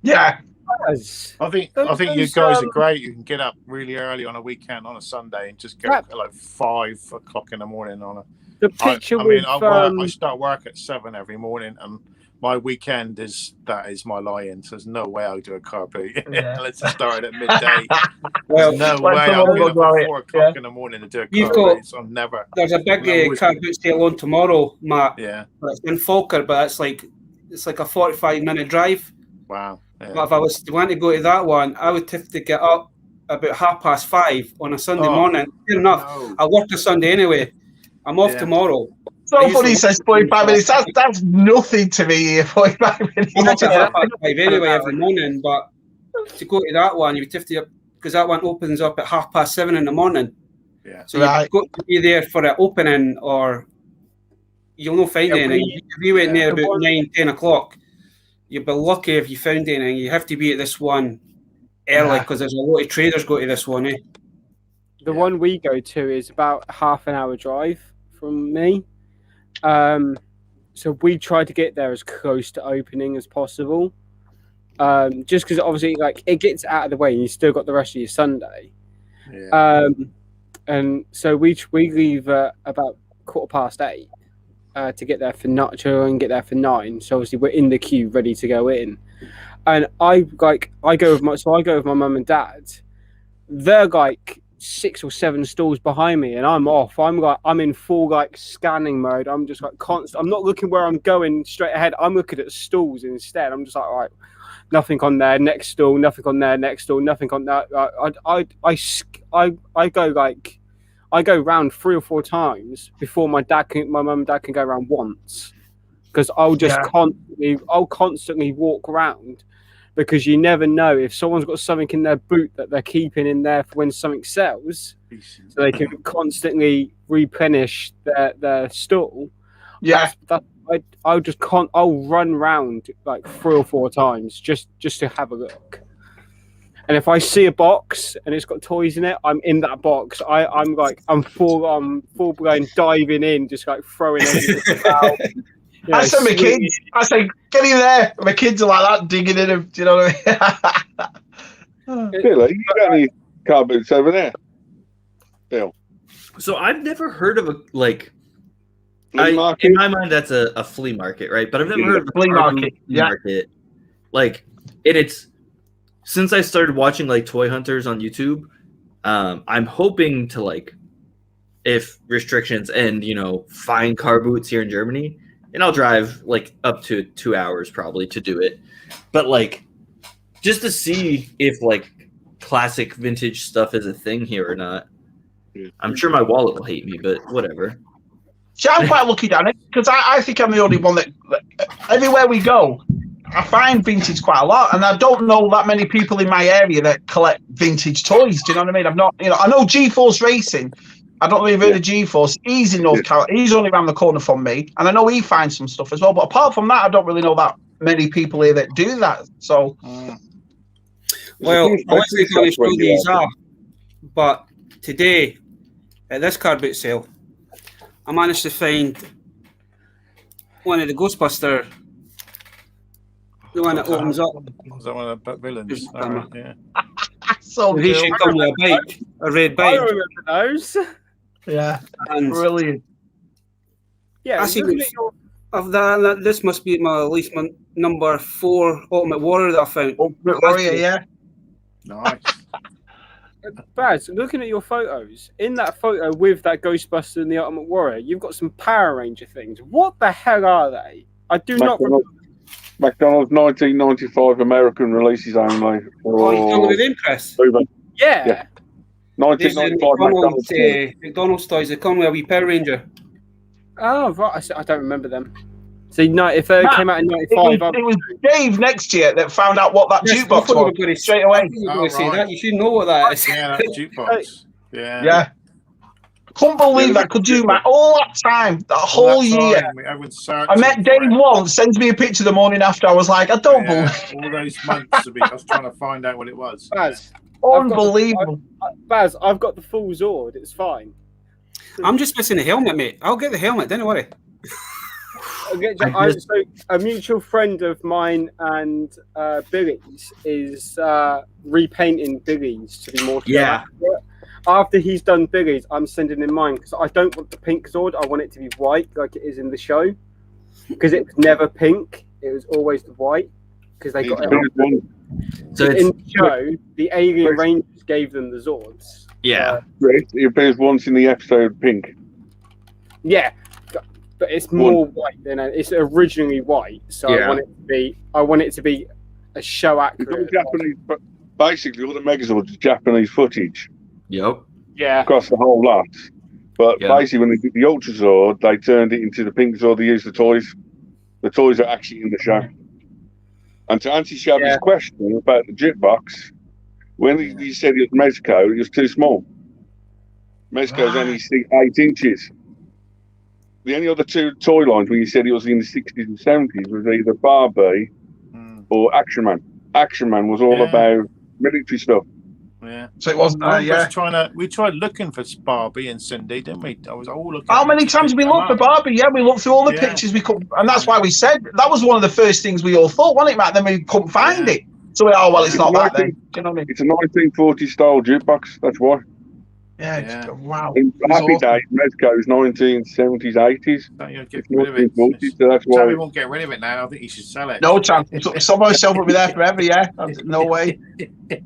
Yeah. I think you guys are great. You can get up really early on a weekend, on a Sunday, and just go at like 5 o'clock in the morning on a. The picture I start work at 7 every morning, and my weekend is my lie-in. So there's no way I'll do a car boot unless I start at midday. Well, no way I'll get up at 4 o'clock in the morning to do a car boot. So I'm never. There's a big car boot sale on tomorrow, Matt. Yeah. It's in Falkirk, but it's like a 45-minute drive. Wow. Yeah. But if I was to want to go to that one, I would have to get up about 5:30 on a Sunday morning. Fair enough. No. I work a Sunday anyway. I'm off tomorrow. Somebody says 45 minutes. That's nothing to me. 45 minutes. I'm up at 5:30 anyway every morning. But to go to that one, you would have to, because that one opens up at 7:30 in the morning. Yeah. So you've got to be there for the opening, or you'll not find anything. If you went there about 9-10 o'clock, you'll be lucky if you found anything. You have to be at this one early because there's a lot of traders go to this one. The one we go to is about half an hour drive from me. So we try to get there as close to opening as possible. Just because obviously like it gets out of the way and you still got the rest of your Sunday. Yeah. And so we leave about 8:15. To get there for and get there for 9. So obviously we're in the queue ready to go in. And I go with my mum and dad. They're like 6 or 7 stalls behind me and I'm off. I'm in full like scanning mode. I'm just like constant. I'm not looking where I'm going straight ahead. I'm looking at stalls instead. I'm just like, all right, nothing on there, next stall, nothing on there, next stall, nothing on that. I go round 3 or 4 times before my mum and dad can go around once, because I'll constantly walk around, because you never know if someone's got something in their boot that they're keeping in there for when something sells, so they can constantly replenish their stall. Yeah, I'll run round like 3 or 4 times just to have a look. And if I see a box and it's got toys in it, I'm in that box. I'm full blown diving in, just like throwing everything out. I say my kids, get in there. My kids are like that, digging in them. Do you know what I mean? Billy, you got any car boots over there? Bill. So I've never heard of in my mind that's a flea market, right? But I've never heard of a flea market. Market. Like it's. Since I started watching like toy hunters on YouTube, I'm hoping to like, if restrictions end, find car boots here in Germany, and I'll drive like up to 2 hours probably to do it. But like, just to see if like classic vintage stuff is a thing here or not. I'm sure my wallet will hate me, but whatever. See, I'm quite lucky, Danny, because I think I'm the only one that everywhere we go, I find vintage quite a lot, and I don't know that many people in my area that collect vintage toys. Do you know what I mean? I'm not, I know G-Force Racing. I don't know if you've heard of G-Force. He's in North Carolina. He's only around the corner from me, and I know he finds some stuff as well. But apart from that, I don't really know that many people here that do that. So, well, honestly, going to show these are. But today, at this car boot sale, I managed to find one of the Ghostbuster. The one that opens up. Is that one of the villains? Yeah. So he should come with a bike, a red bike. I remember those. Yeah, and brilliant. Yeah, I see. Of that, this must be at least my number 4 Ultimate Warrior that I found. Ultimate Warrior, yeah. Nice. Baz, looking at your photos, in that photo with that Ghostbuster and the Ultimate Warrior, you've got some Power Ranger things. What the hell are they? I do not remember. McDonald's 1995 American releases only. Oh, you're talking about Impress? Yeah. 1995 McDonald's toys. They come with a wee Power Ranger. Oh, right. I don't remember them. See, if they came out in 95... It was Dave next year that found out what that jukebox was straight away. You should know what that is. Yeah, that jukebox. Yeah. Couldn't believe I could do my all that time, that whole year. I met Dave once, sends me a picture the morning after. I was like, I don't believe all those months to be. I was trying to find out what it was. Baz, unbelievable. Baz, I've got the full Zord. It's fine. I'm just missing the helmet, mate. I'll get the helmet. Don't worry. So a mutual friend of mine and Billy's is repainting Billy's to be more accurate. After he's done Billy's, I'm sending him mine because I don't want the pink Zord. I want it to be white like it is in the show, because it was never pink. It was always the white because they got it. So in the show, the alien rangers gave them the Zords. Yeah. It appears once in the episode pink. Yeah. But it's more white than it's originally white, so I want it to be a show accurate. Japanese, but basically all the Megazords are Japanese footage. Yep. Yeah. Across the whole lot. But basically, when they did the Ultra Zord, they turned it into the pink Zord. They used the toys. The toys are actually in the show. And to answer Shabby's question about the jukebox, when he said it was Mezco, it was too small. Mezco's only 8 inches. The only other two toy lines when you said it was in the 60s and 70s was either Barbie or Action Man. Action Man was all about military stuff. Yeah. So it wasn't we tried looking for Barbie and Cindy, didn't we? I was all looking. How many times did we look for Barbie? Yeah, we looked through all the pictures we could, and that's why we said that was one of the first things we all thought, wasn't it, Matt? Then we couldn't find it. So we it's not that then. Do you know what I mean? It's a 1940 style jukebox, that's why. Yeah. Wow. In Happy Days, Mezco is 1970s, 80s. Get rid of it. So that's why we won't get rid of it now. I think you should sell it. No chance. Some of myself will be there forever. Yeah, no way.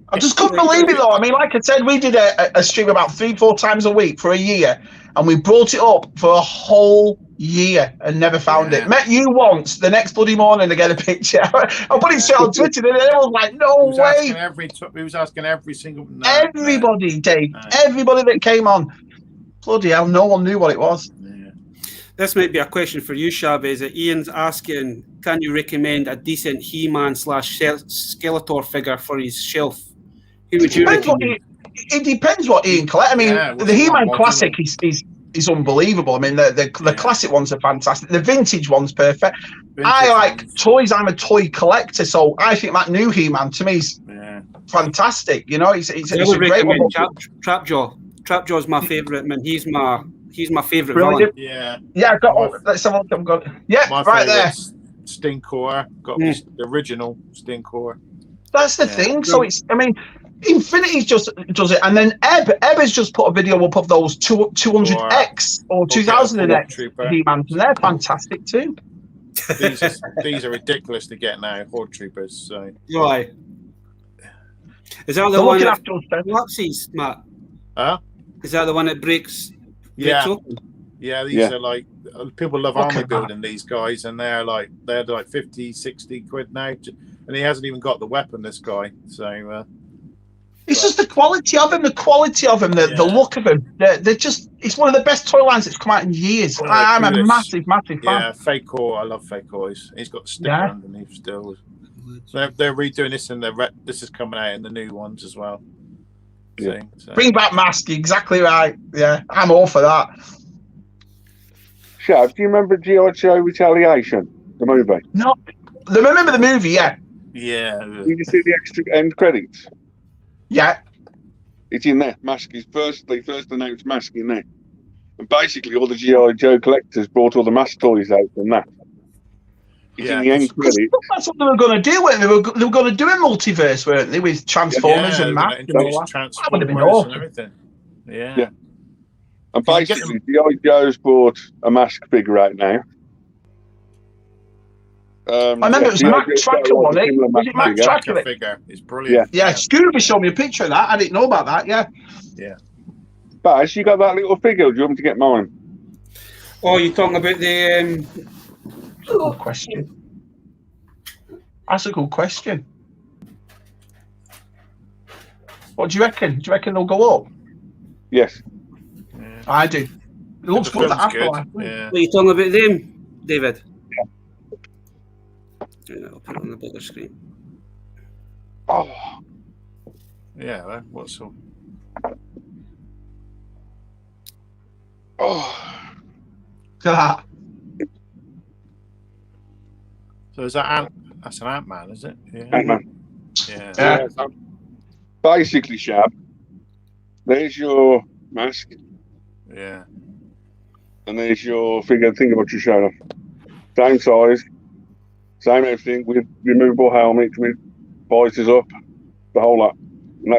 I just couldn't believe it though. I mean, like I said, we did a stream about 3-4 times a week for a year, and we brought it up for a whole year and never found it. Met you once the next bloody morning to get a picture. I put it straight on Twitter, and everyone was like, "No way!" He was asking every single everybody, Dave, everybody that came on. Bloody hell, no one knew what it was. This might be a question for you, Shabby. Ian's asking, can you recommend a decent He-Man / Skeletor figure for his shelf? Who would you recommend? It depends what Ian collects. I mean, the He-Man classic is unbelievable. I mean, the classic ones are fantastic. The vintage one's perfect. I like toys. I'm a toy collector, so I think that new He-Man to me is fantastic. You know, it's a great one. Trapjaw. Trapjaw's my favourite, man. He's my favourite villain. Yeah. Yeah, let's have a look. I've got right there. Stinkor. Got the original Stinkor. That's the thing. So I mean, Infinity just does it, and then Ebb has just put a video up of those 200X or 2000X He-Mans, and they're fantastic too. These are ridiculous to get now, Horde Troopers. So. Right. Is that the one that collapses, Matt? Huh? Is that the one that breaks open? Yeah, these are like people love army building these guys, and they're like 50, 60 quid now, and he hasn't even got the weapon. This guy, so it's just the quality of him, the look of him. They're just. It's one of the best toy lines that's come out in years. I'm a massive fan. Yeah, Fakor. I love Fakor. He's got the sticker underneath still. So they're redoing this, and this is coming out in the new ones as well. Yeah. So. Bring back Mask, exactly right. Yeah, I'm all for that. Shav, do you remember G.I. Joe Retaliation, the movie? No, I remember the movie. Yeah. Yeah. Did you see the extra end credits? Yeah. It's in there. Mask is they first announced Mask in there, and basically all the G.I. Joe collectors brought all the Mask toys out from that. It's in the end credits. That's what they were going to do. They were going to do a multiverse, weren't they, with Transformers and Mask and all that? That would have been awesome. And everything. Yeah. And basically, G.I. Joe's bought a Mask figure out now. I remember it was Mac Tracker, wasn't it? Was it Mac Tracker figure? It's brilliant. Yeah, Scooby showed me a picture of that. I didn't know about that. Yeah. Baz, you got that little figure? Do you want me to get mine? Oh, you're talking about the. Good question. That's a good question. What do you reckon? Do you reckon they'll go up? Yes. Yeah. I do. It looks good. What are you talking about them, David? Yeah, I'll put it on the bigger screen. Oh. Yeah, what's up? Oh, God. So is that that's an Ant-Man, is it? Yeah. Ant-Man. Yeah. Yeah. Basically, Shab, there's your mask, Yeah. and there's your figure. Think about your showing off. Same size, same everything, with removable helmet, with visors up, the whole lot. And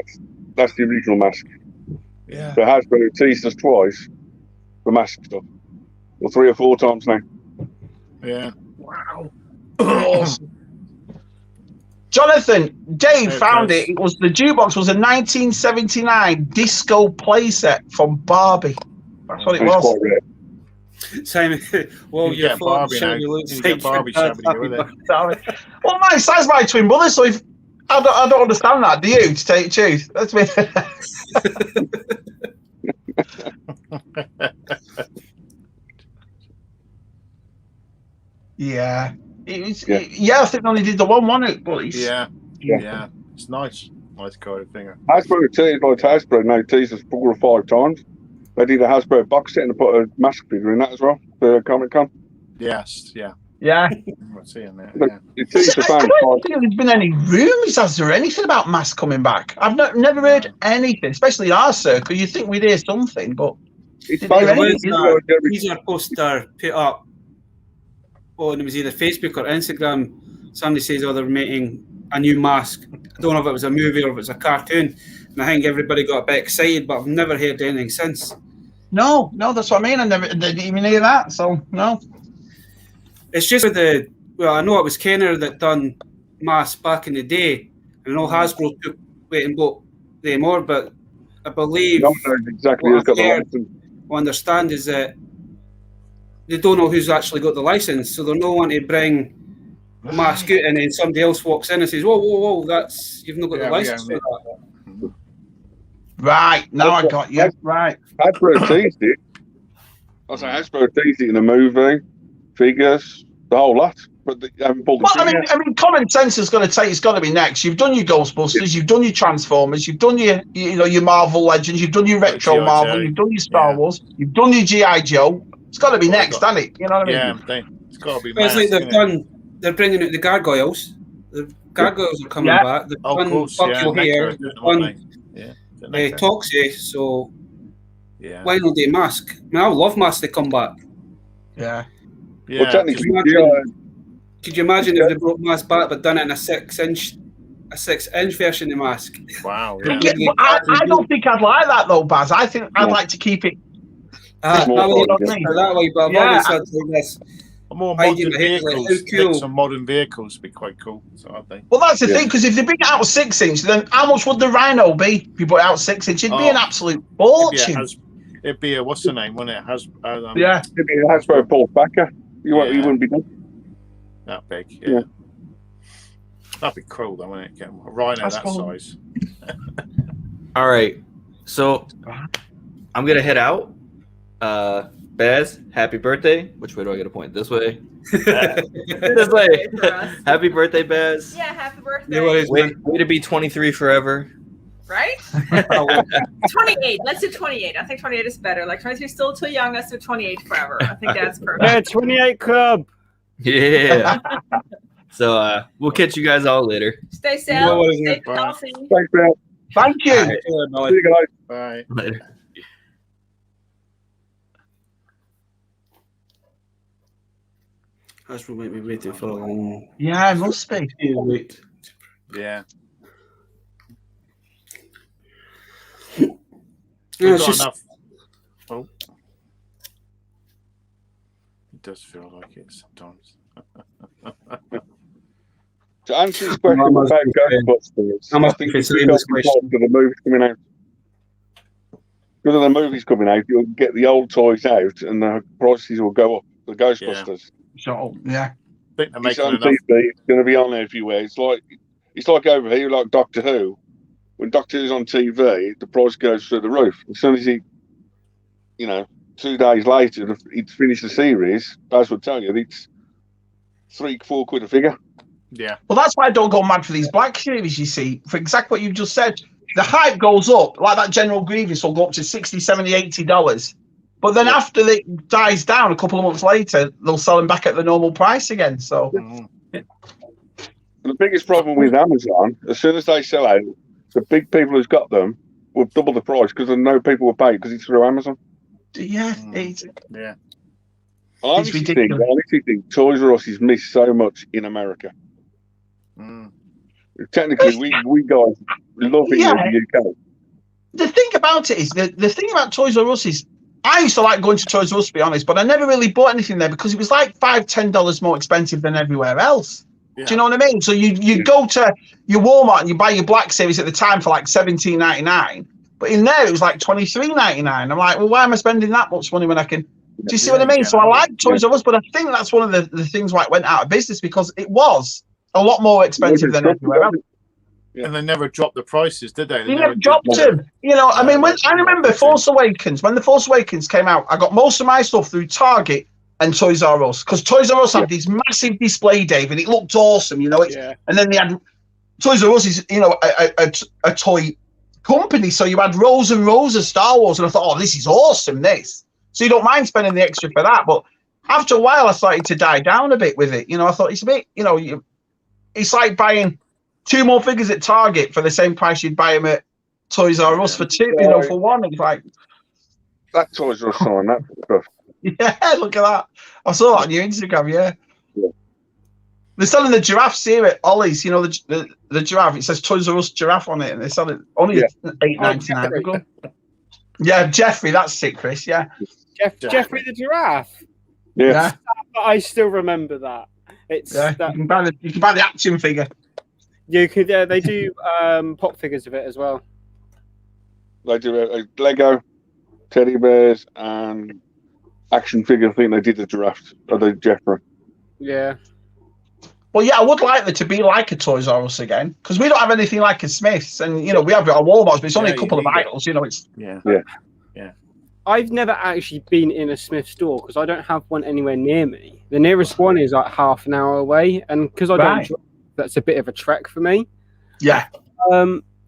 that's the original mask. Yeah. So Hasbro teased us twice for mask stuff, or 3 or 4 times now. Yeah. Wow. Awesome. Jonathan, Dave There it found goes. it. It was the jukebox was a 1979 disco playset from Barbie. That's what it It's was. quite rare. Simon, well, You you're get Barbie now. Shabby You looks get like Barbie your dad. Shabby with it. Sorry. Well, my size my twin brother, so if I don't understand that, do you? To tell you the truth, that's me. Yeah. Yeah, I think they only did the one, wasn't it? But it's, Yeah. Yeah. It's nice. Nice colored finger. Hasbro teased like Hasbro now teased us 4 or 5 times. They did a Hasbro box set and they put a mask figure in that as well for Comic Con. Yes. Yeah. yeah. I'm seeing that. But Yeah. it teased the I fans. don't think there's been any rumours, has there, anything about Mask coming back? I've never heard anything, especially in our circle. You'd think we'd hear something, but It's Did they There really? was a teaser poster put up on, it was either Facebook or Instagram. Somebody says, oh, they're making a new mask. I don't know if it was a movie or if it was a cartoon. And I think everybody got a bit excited, but I've never heard anything since. no, that's what I mean. I didn't even hear that, so no. It's just with I know it was Kenner that done masks back in the day. And I know Hasbro took wait and bought them more, but I believe No one knows exactly what who's got the I've heard, license. I understand is that they don't know who's actually got the license, so they're no one to bring mask out, and then somebody else walks in and says, "Whoa, that's you've not got the license for that." Right, now I got you. Right. Hasbro teased it. I say Hasbro teased it in the movie, figures, the whole lot. But they haven't pulled the Well, trigger yet. I mean, common sense is going to take. It's got to be next. You've done your Ghostbusters, you've done your Transformers, you've done your your Marvel Legends, you've done your retro G.I. Marvel, Joe. you've done your Star Wars, you've done your GI Joe. It's got to be Well, next, hasn't it? You know what I mean? Yeah. It's got to be. But it's like mask, they're bringing out the gargoyles. The gargoyles are coming Yeah. back. They've Oh, of done course. Yeah. Buckle here. Necker, They've don't done they? Yeah. Toxie. So Yeah. why not do mask? I mean, I would love mask to come back. Yeah. Yeah. Well, technically, Could you imagine if they brought mask back but done it in a 6-inch version of mask? Wow. Yeah, Yeah. but I don't think I'd like that though, Baz. I think I'd like to keep it. That way, but I've Yeah. always said like this. More I modern did it, like, vehicles. how cool. Some modern vehicles would be quite cool. So I think. Well, that's the thing, because if they bring it out 6-inch, then how much would the Rhino be if you put it out 6-inch? It'd be an absolute fortune. It'd be a what's the name? Wouldn't it? Yeah. It'd be a Hasbro Paul Backer. You wouldn't be done. That big. Yeah. That'd be cool, though, wouldn't it? Get a Rhino That's that cool. size. All right, so I'm gonna head out. Baz, happy birthday. Which way do I get a point? This way. This way. For us. Happy birthday, Baz. Yeah, happy birthday. No worries, Way to be 23 forever. Right? 28. Let's do 28. I think 28 is better. Like 23 is still too young. Let's do 28 forever. I think that's perfect. Yeah, 28 club. Yeah. So we'll catch you guys all later. Stay safe. No worries, Stay bye. healthy. Thanks, man. Thank you. See you guys. Bye. Later. Hasbro might be waiting for a long Yeah, it must be. wait. Yeah. Yeah, We've it's got just enough. Oh. It does feel like it sometimes. To answer this question about Ghostbusters, I'm I asking think for it's the because same question. of the movies coming out. Because of the movies coming out, you'll get the old toys out and the prices will go up. The Ghostbusters. So, yeah. I think they're It's making on enough. TV. It's going to be on everywhere. It's like over here, like Doctor Who. When Doctor Who's on TV, the price goes through the roof. As soon as 2 days later, he'd finished the series, Baz would tell you, it's £3-4 a figure. Yeah. Well, that's why I don't go mad for these Black series, you see. For exactly what you just said. The hype goes up. Like that General Grievous will go up to $60, $70, $80. But then after it dies down, a couple of months later, they'll sell them back at the normal price again. So the biggest problem with Amazon, as soon as they sell out, the big people who's got them will double the price because they know people will pay because it's through Amazon. Yeah, yeah. I honestly think Toys R Us has missed so much in America. Technically, we guys love it in the UK. The thing about it is, the thing about Toys R Us is, I used to like going to Toys R Us, to be honest, but I never really bought anything there because it was like $5-10 more expensive than everywhere else. Yeah. Do you know what I mean? So you go to your Walmart and you buy your Black Series at the time for like $17.99, but in there it was like $23.99. I'm like, well, why am I spending that much money when I can? Do you see what I mean? So I like Toys R Us, but I think that's one of the things why it went out of business because it was a lot more expensive than everywhere else. And they never dropped the prices, did they? They never dropped them. You know, I mean, I remember Force Awakens. When the Force Awakens came out, I got most of my stuff through Target and Toys R Us because Toys R Us had this massive display, Dave, and it looked awesome. You know, and then they had Toys R Us is a toy company, so you had rows and rows of Star Wars, and I thought, oh, this is awesome, this. So you don't mind spending the extra for that, but after a while, I started to die down a bit with it. You know, I thought it's a bit, it's like buying 2 more figures at Target for the same price you'd buy them at Toys R Us for 2, for 1. It's like that Toys R Us sign, that stuff. Yeah, look at that. I saw that on your Instagram. Yeah. They're selling the giraffes here at Ollie's. You know the giraffe. It says Toys R Us giraffe on it, and they're selling only $8.99. Yeah, Jeffrey. That's sick, Chris. Yeah. Jeffrey the giraffe. Yeah. I still remember that. It's you can buy the action figure. You could. They do pop figures of it as well. They do Lego, teddy bears, and action figure. I think they did the giraffes. Or the Jeffrey. Yeah. Well, yeah, I would like there to be like a Toys R Us again because we don't have anything like a Smith's, and we have it at Walmart, but it's only a couple of aisles. It's yeah. I've never actually been in a Smith store because I don't have one anywhere near me. The nearest one is like half an hour away, and because I don't, that's a bit of a trek for me. Yeah.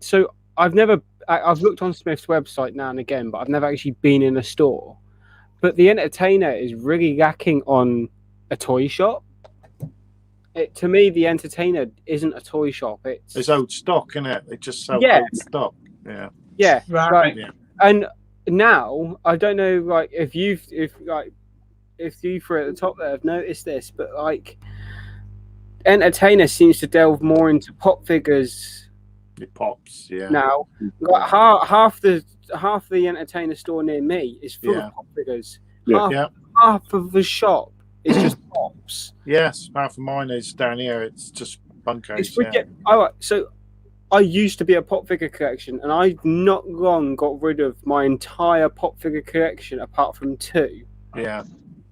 So I've looked on Smith's website now and again, but I've never actually been in a store. But the Entertainer is really lacking on a toy shop. To me, the Entertainer isn't a toy shop. It's old stock, isn't it? They just sell old stock. Yeah. Yeah. Right. And now I don't know, like if you three at the top there have noticed this, but like Entertainer seems to delve more into pop figures. It pops, yeah. Now, like half the Entertainer store near me is full of pop figures. Half of the shop is just pops. Yes, half of mine is down here. It's just bunkers. So I used to be a pop figure collection, and I've not long got rid of my entire pop figure collection apart from 2. Yeah.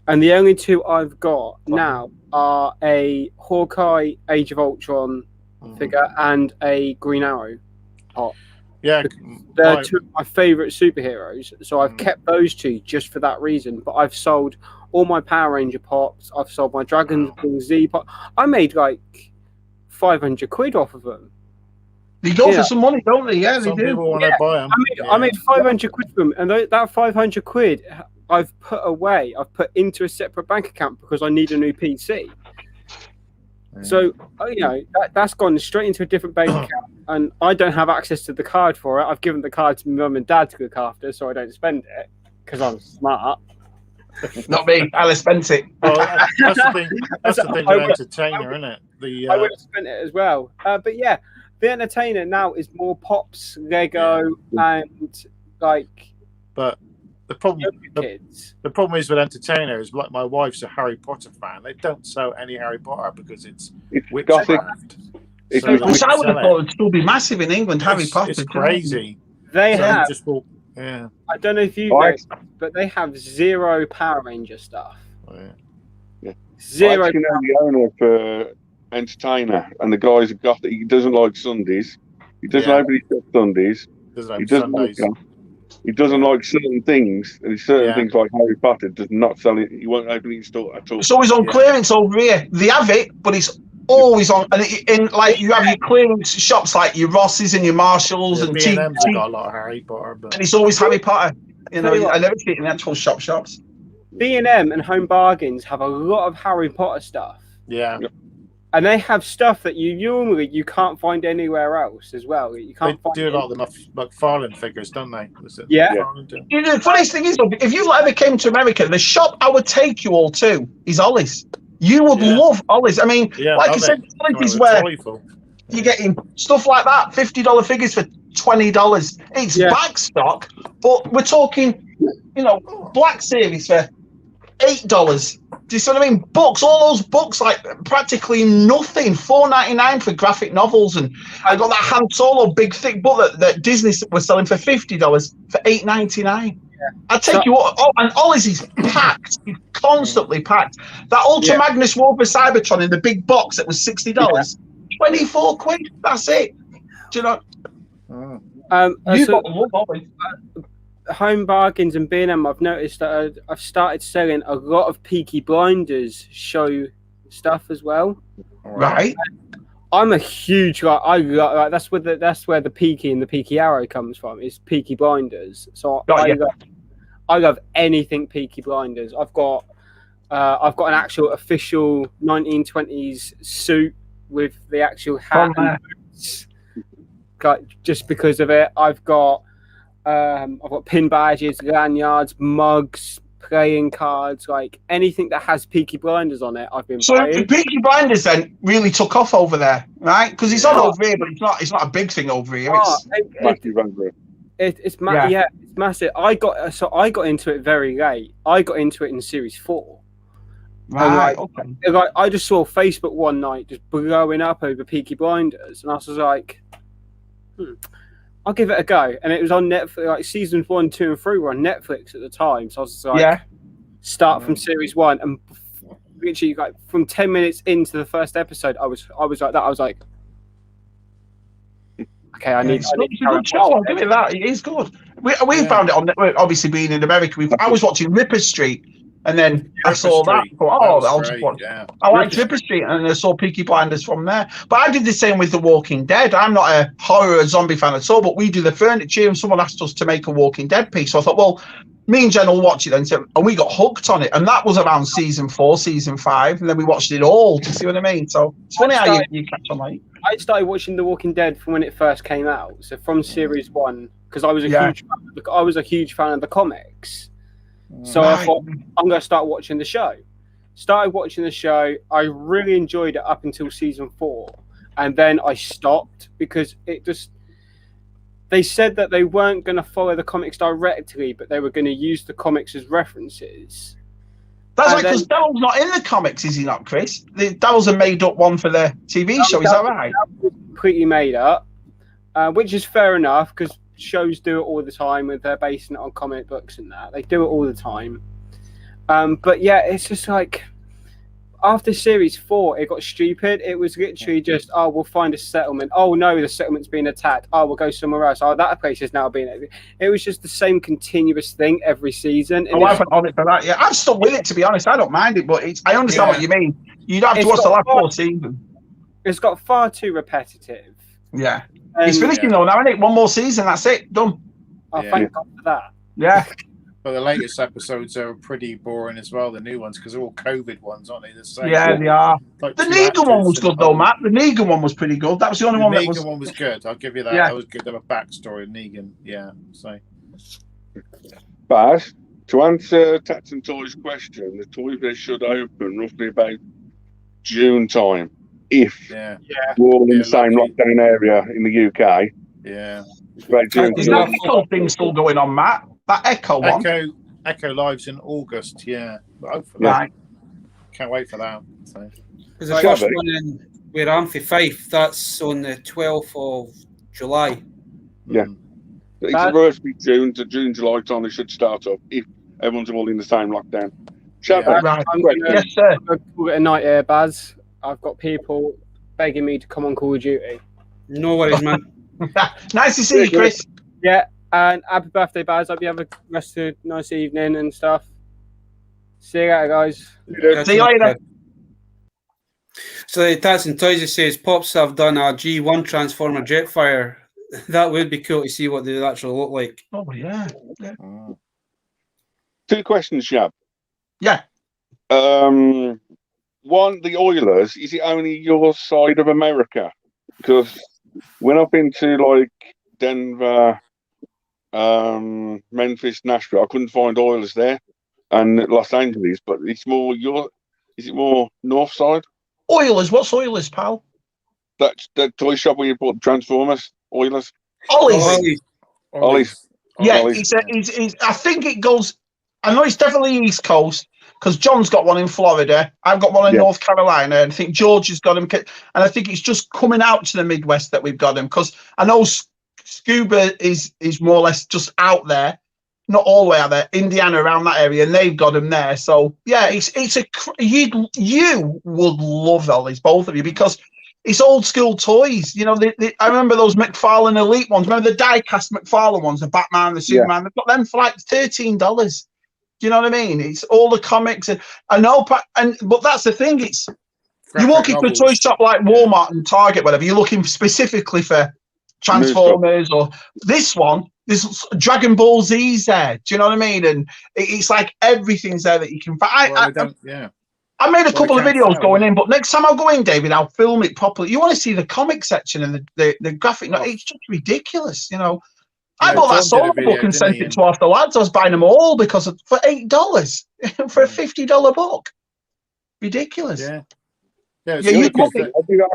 And the only 2 I've got now are a Hawkeye Age of Ultron figure and a Green Arrow pop. Yeah. They're 2 of my favourite superheroes, so I've kept those 2 just for that reason. But I've sold all my Power Ranger pops. I've sold my Dragon Ball Z pop. I made like £500 off of them. They go for some money, don't they? Yeah, some they do. People want to buy them. I made £500 for them, and that £500 I've put away. I've put into a separate bank account because I need a new PC. Yeah. So that's gone straight into a different bank account, and I don't have access to the card for it. I've given the card to my mum and dad to look after, so I don't spend it because I'm smart. Not me. I'll spend it. Well, that's the thing. That's the thing with Entertainer, isn't it? I would have spent it as well. But yeah, the Entertainer now is more pops, Lego, and like. But the problem is with Entertainer is like my wife's a Harry Potter fan. They don't sell any Harry Potter because it's witchcraft. I would have thought it'd still be massive in England. Harry Potter. It's crazy. They have. Yeah. I don't know if you know, but they have 0 Power Ranger stuff. Yeah. 0. I actually know the owner for Entertainer, and the guy's got it. He doesn't like Sundays. He doesn't openly sell Sundays. He doesn't like certain things, and certain things like Harry Potter does not sell it. He won't open it store at all. It's always on clearance over here. They have it, but it's always on. And you have your clearance shops like your Rosses and your Marshalls and B&M's got a lot of Harry Potter, and it's always Harry Potter. You know, I never see it in actual shops. B&M and Home Bargains have a lot of Harry Potter stuff. Yeah. And they have stuff that you can't find anywhere else as well. You can't They do a lot of the McFarlane figures, don't they? Yeah. You know, the funniest thing is, if you ever came to America, the shop I would take you all to is Ollie's. You would love Ollie's. I mean, like I said, Ollie's is where you're getting stuff like that, $50 figures for $20. It's back stock, but we're talking, you know, Black Series for $8. Do you see what I mean? Books, all those books, like practically nothing. $4.99 for graphic novels, and I got that Han Solo big thick book that Disney was selling for $50 for $8.99. I'd take you all, and Ollie's is packed. It's constantly packed. That Ultra Magnus War for Cybertron in the big box that was $60, 24 quid. That's it. Do you know? Home Bargains and B&M, I've noticed that I've started selling a lot of Peaky Blinders show stuff as well. Right. I'm a huge that's where the Peaky and the Peaky Arrow comes from. It's Peaky Blinders. So I love anything Peaky Blinders. I've got an actual official 1920s suit with the actual hat and boots, just because of it. I've got pin badges, lanyards, mugs, playing cards, like anything that has Peaky Blinders on it. I've been buying. So Peaky Blinders then really took off over there, right? Because it's on over here, but it's not a big thing over here. It's massive. I got into it very late. I got into it in series 4. Right. I just saw Facebook one night just blowing up over Peaky Blinders, and I was like, I'll give it a go. And it was on Netflix, like seasons 1, 2, and 3 were on Netflix at the time. So I was just like, start from series 1, and literally like from 10 minutes into the first episode, I was like that. I was like, okay, I need a good show. I'll give it that. It is good. We found it on, obviously being in America. I was watching Ripper Street, and then I saw that. I'll just watch. I liked Ripper Street, and I saw Peaky Blinders from there. But I did the same with The Walking Dead. I'm not a horror or zombie fan at all, but we do the furniture, and someone asked us to make a Walking Dead piece. So I thought, well, me and Jen will watch it then. And we got hooked on it. And that was around season 4, season 5. And then we watched it all. Do you see what I mean? So it's funny how you catch on like. I started watching The Walking Dead from when it first came out. So from series 1, because I was a huge fan of the comics. So I thought, I'm going to start watching the show. Started watching the show. I really enjoyed it up until season 4. And then I stopped because they said that they weren't going to follow the comics directly, but they were going to use the comics as references. That's right, because Daryl's not in the comics, is he not, Chris? Daryl's a made-up one for the TV show, is that right? Completely made up, which is fair enough, because shows do it all the time with they're basing it on comic books and that. They do it all the time. But yeah, it's just like after series 4, it got stupid. It was literally just, we'll find a settlement. Oh no, the settlement's been attacked. Oh, we'll go somewhere else. Oh, that place is now being. It was just the same continuous thing every season. And I went on it for that. Yeah, I'm still with it, to be honest. I don't mind it, but I understand what you mean. You don't have to watch the last 4 seasons. It's got far too repetitive. Yeah. It's finishing though now, isn't it? One more season, that's it. Done. Oh, thank God for that. Yeah. But the latest episodes are pretty boring as well, the new ones, because they're all COVID ones, aren't they? The same. Yeah, they are. Like the Negan one was good though, Matt. The Negan one was pretty good. That was the only one that was... The Negan one was good. I'll give you that. That was good. They have a backstory of Negan. Yeah. So. But to answer Tats and Toys' question, the Toy Fair should open roughly about June time. If we're all in the same lockdown area in the UK. Yeah. Is that Echo thing still going on, Matt? That Echo one? Echo Live's in August, hopefully. Right. Can't wait for that. So. There's the first one in where I'm for Fife, that's on the 12th of July. Yeah. It's supposed to be June to June, July time they should start up if everyone's all in the same lockdown. Yes, sir. Call it a night here, Baz. I've got people begging me to come on Call of Duty. No worries, man. Nice to see you, Chris. Yeah, and happy birthday, Baz. Hope you have a rest of a nice evening and stuff. See you later, guys. See you later. So the Tats and Toys says Pops have done a G1 Transformer Jetfire. That would be cool to see what they actually look like. Oh yeah. 2 questions, Shab. Yeah. One, the Oilers, is it only your side of America? Because when I've been to like Denver, Memphis, Nashville, I couldn't find Oilers there, and Los Angeles. But it's more is it more north side? Oilers, what's Oilers, pal? That's the toy shop where you bought Transformers. Oilers. Ollie's. Ollie's. Yeah, Ollie's. I think it goes. I know it's definitely East Coast because John's got one in Florida. I've got one in North Carolina, and I think George has got him. And I think it's just coming out to the Midwest that we've got him, because I know Scuba is more or less just out there, not all the way out there, Indiana, around that area, and they've got him there. So yeah, you would love Ollie's, both of you, because it's old school toys. You know, I remember those McFarlane Elite ones. Remember the die-cast McFarlane ones, the Batman, the Superman? They've got them for like $13. Do you know what I mean? It's all the comics. And I know, but that's the thing. It's you walk into a toy shop like Walmart and Target, whatever, you're looking specifically for Transformers or this one. This Dragon Ball Z's there. Do you know what I mean? And it's like everything's there that you can find. I made a couple of videos going in, but next time I'll go in, David, I'll film it properly. You want to see the comic section and the graphic? No, it's just ridiculous, you know. I bought that solo book and sent it to half the lads. I was buying them all for $8 for a $50 book. Ridiculous. Yeah. You got a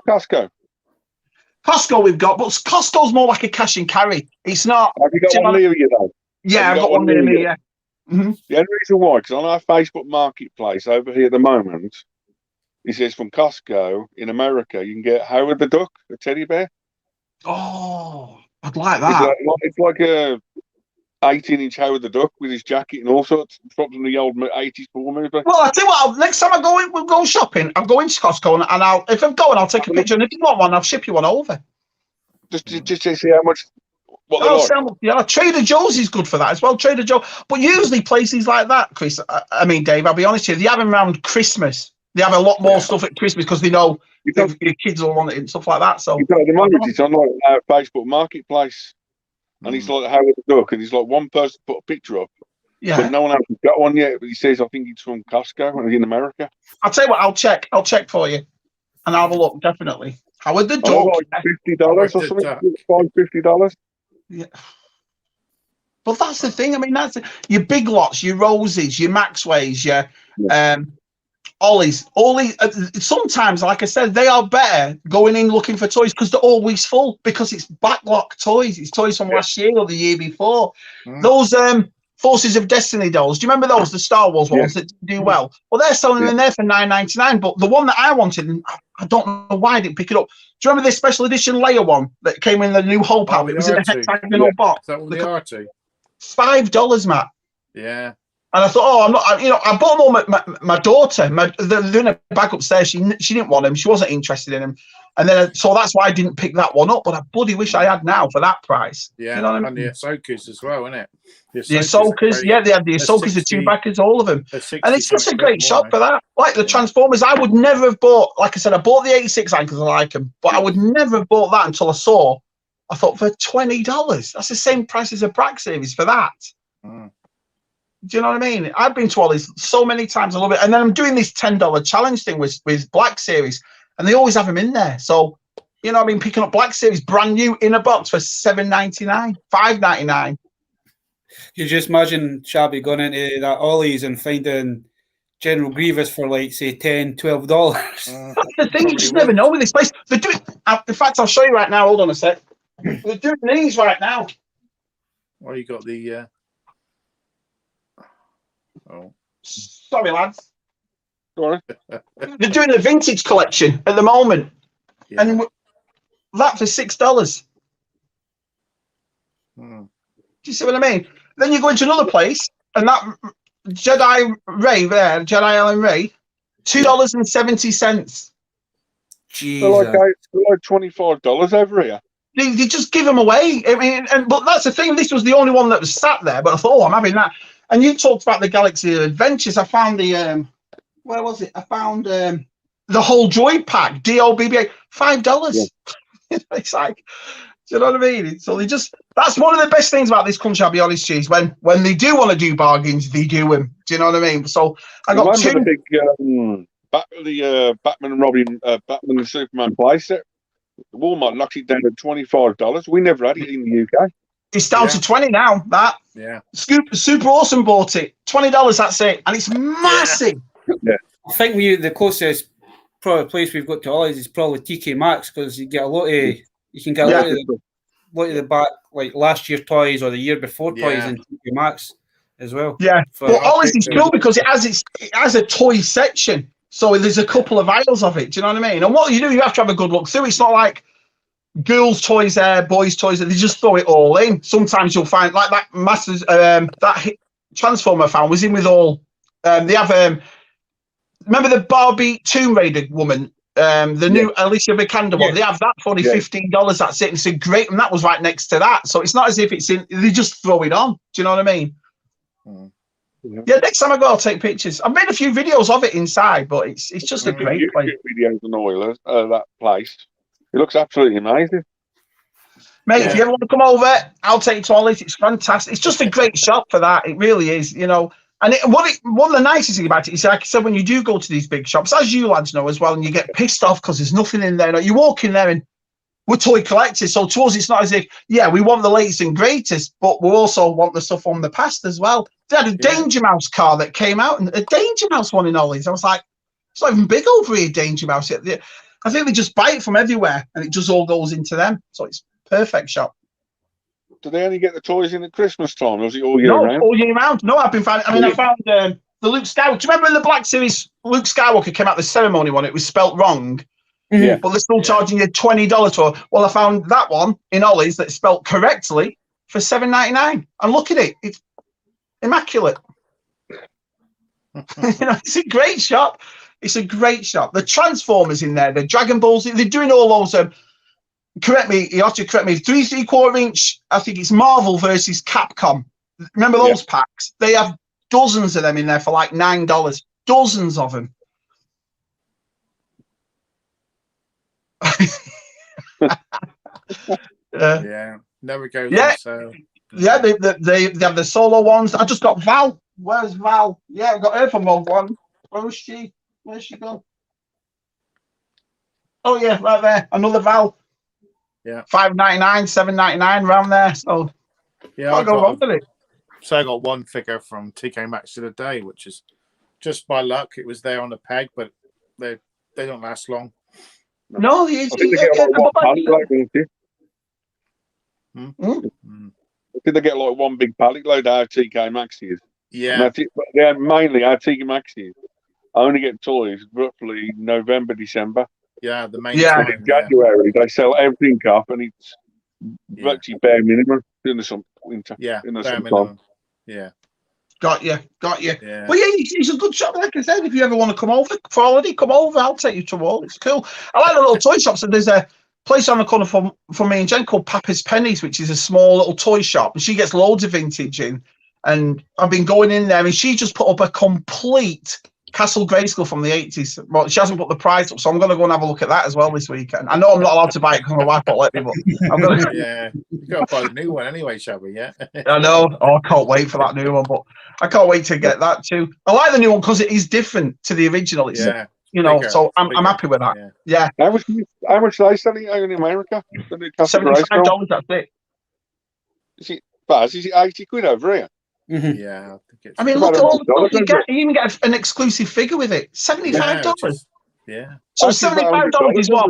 Costco. Costco we've got, but Costco's more like a cash and carry. It's not. Have you got one near you though? Yeah, I've got one near me. Yeah. Mm-hmm. The only reason why, because on our Facebook Marketplace over here at the moment, it says from Costco in America, you can get Howard the Duck, a teddy bear. Oh, I'd like that. It's like a 18-inch Howard the Duck with his jacket and all sorts, from the old 80s ball movie. Well, I'll tell you what, next time I go in, we'll go shopping. I'll go into Costco and if I'm going, I'll take a picture. And if you want one, I'll ship you one over. Just to see how much. Yeah, Trader Joe's is good for that as well. Trader Joe, but usually places like that, Chris. I mean, Dave, I'll be honest with you, they have them around Christmas. They have a lot more stuff at Christmas because they know your kids will want it and stuff like that. So at the moment, it's on like Facebook Marketplace, and it's like Howard the Duck, and it's like one person put a picture up, but no one else has got one yet. But he says, I think it's from Costco in America. I'll tell you what, I'll check for you, and I'll have a look definitely. Howard the Duck, like $50 or something, $50. Yeah, but that's the thing. I mean, that's your Big Lots, your Roses, your Maxways, your Ollie's. Sometimes, like I said, they are better going in looking for toys because they're always full, because it's backlog toys. It's toys from last year or the year before. Those Forces of Destiny dolls. Do you remember those? The Star Wars ones that do well. Well, they're selling them there for $9.99. But the one that I wanted, and I don't know why I didn't pick it up. Do you remember this special edition Leia one that came in the new whole pack? It was in a hexagonal box. Is that the RT? $5, Matt. Yeah. And I thought, I'm not. I bought them all. My daughter, they're doing a bag upstairs. She didn't want them. She wasn't interested in them. And then, so that's why I didn't pick that one up. But I bloody wish I had now for that price. Yeah, you know what I mean? And the Ahsokas as well, isn't it? The Ahsokas, yeah, they had the Ahsokas, the two backers, all of them. And it's just a great shop for that. Like the Transformers, I would never have bought. Like I said, I bought the 86 line because I like them, but I would never have bought that until I thought for $20, that's the same price as a Brack series for that. Do you know what I mean? I've been to Ollie's so many times. I love it. And then I'm doing this $10 challenge thing with Black Series, and they always have them in there. So, you know what I mean? Picking up Black Series brand new in a box for $7.99, $5.99. You just imagine Shabby going into that Ollie's and finding General Grievous for like, say, $10, $12. That's the thing. You just never know with this place. They're doing. In fact, I'll show you right now. Hold on a sec. They're doing these right now. Well, you got the. Sorry, lads. They're doing a vintage collection at the moment, and that for $6. Do you see what I mean? Then you go into another place, and that Jedi Ellen Ray, $2.70. They're like $25 over here. They just give them away. I mean, but that's the thing. This was the only one that was sat there. But I thought, I'm having that. And you talked about the Galaxy of Adventures. I found the where was it? I found the whole droid pack, DOBBA, $5. Yeah. It's like, Do you know what I mean? So that's one of the best things about this country, I'll be honest, Cheese. When they do want to do bargains, they do them. Do you know what I mean? So I got Remember two. the big Batman and Robin, Batman and Superman playset? Walmart knocked it down to $25. We never had it in the UK. It's down to 20 now. That super awesome bought it. $20. That's it, and it's massive. Yeah. I think the closest probably place we've got to Ollie's is probably TK Maxx, because you get a lot of lot of the back, like last year's toys or the year before toys in TK Maxx as well. Yeah, but Ollie's is cool because it has a toy section. So there's a couple of aisles of it. Do you know what I mean? And what you do, you have to have a good look through. It's not like girls' toys there, boys' toys there. They just throw it all in. Sometimes you'll find like that Masters, that Transformer I found was in with all. They have remember the Barbie Tomb Raider woman, the new Alicia Vikander one. They have that for only $15. That's it. It's a great, and that was right next to that. So it's not as if it's in. They just throw it on. Do you know what I mean? Yeah, next time I go, I'll take pictures. I've made a few videos of it inside, but it's just a great place. Videos on Oilers, that place. It looks absolutely amazing. Mate, if you ever want to come over, I'll take you to Ollie's. It's fantastic. It's just a great shop for that. It really is, you know. And one of the nicest things about it is, like I said, when you do go to these big shops, as you lads know as well, and you get pissed off because there's nothing in there. You walk in there and we're toy collectors, so to us it's not as if, we want the latest and greatest, but we also want the stuff from the past as well. They had a Danger Mouse car that came out, and a Danger Mouse one in Ollie's. I was like, it's not even big over here, Danger Mouse. I think they just buy it from everywhere, and it just all goes into them. So it's perfect shop. Do they only get the toys in at Christmas time, or is it all year round? All year round. No, I've been finding. I mean, I found the Luke Skywalker. Do you remember in the Black Series, Luke Skywalker came out the ceremony one? It was spelt wrong. Yeah. But they're still charging you $20 for it. Well, I found that one in Ollie's that's spelt correctly for $7.99. And look at it. It's immaculate. It's a great shop. It's a great shop. The Transformers in there, the Dragon Balls, they're doing all those. Correct me, you have to correct me. 3 3/4 inch, I think it's Marvel versus Capcom. Remember those packs? They have dozens of them in there for like $9. Dozens of them. Never goes on sale. Yeah, they have the solo ones. I just got Val. Where's Val? Yeah, I got her from Rogue One. Where's she gone? Oh yeah, right there. Another Val. Yeah. $5.99, $7.99 around there. So I go wrong with it. So I got one figure from TK Maxx the other day, which is just by luck. It was there on the peg, but they don't last long. No, I think they get like one pallet load, I think they get like one big pallet load out of TK Maxx's. Yeah. And that's it. But they're mainly our TK Maxx's. I only get toys roughly November, December. Yeah, the main. Yeah, in January they sell everything up, and it's virtually bare minimum in the winter. Yeah, in the bare minimum. Yeah. Got you. Yeah. Well, it's a good shop. Like I said, if you ever want to come over for holiday, come over. I'll take you to all. It's cool. I like the little toy shops. And there's a place on the corner for me and Jen called Papa's Pennies, which is a small little toy shop. And she gets loads of vintage in. And I've been going in there, and she just put up a complete Castle Grayskull from the 80s. Well, she hasn't put the price up, so I'm going to go and have a look at that as well this weekend. I know I'm not allowed to buy it because my wife won't let me, but I'm going to... Yeah, you got to buy the new one anyway, shall we? Yeah. I know. Oh, I can't wait for that new one, but I can't wait to get that too. I like the new one because it is different to the original. It's, bigger, so I'm happy with that. Yeah. How much are they selling it in America? $75, that's it. Is it 80 quid over here? Mm-hmm. Yeah, I mean, look at all the stuff you get. You even get an exclusive figure with it. $75. Yeah. So $75 is what?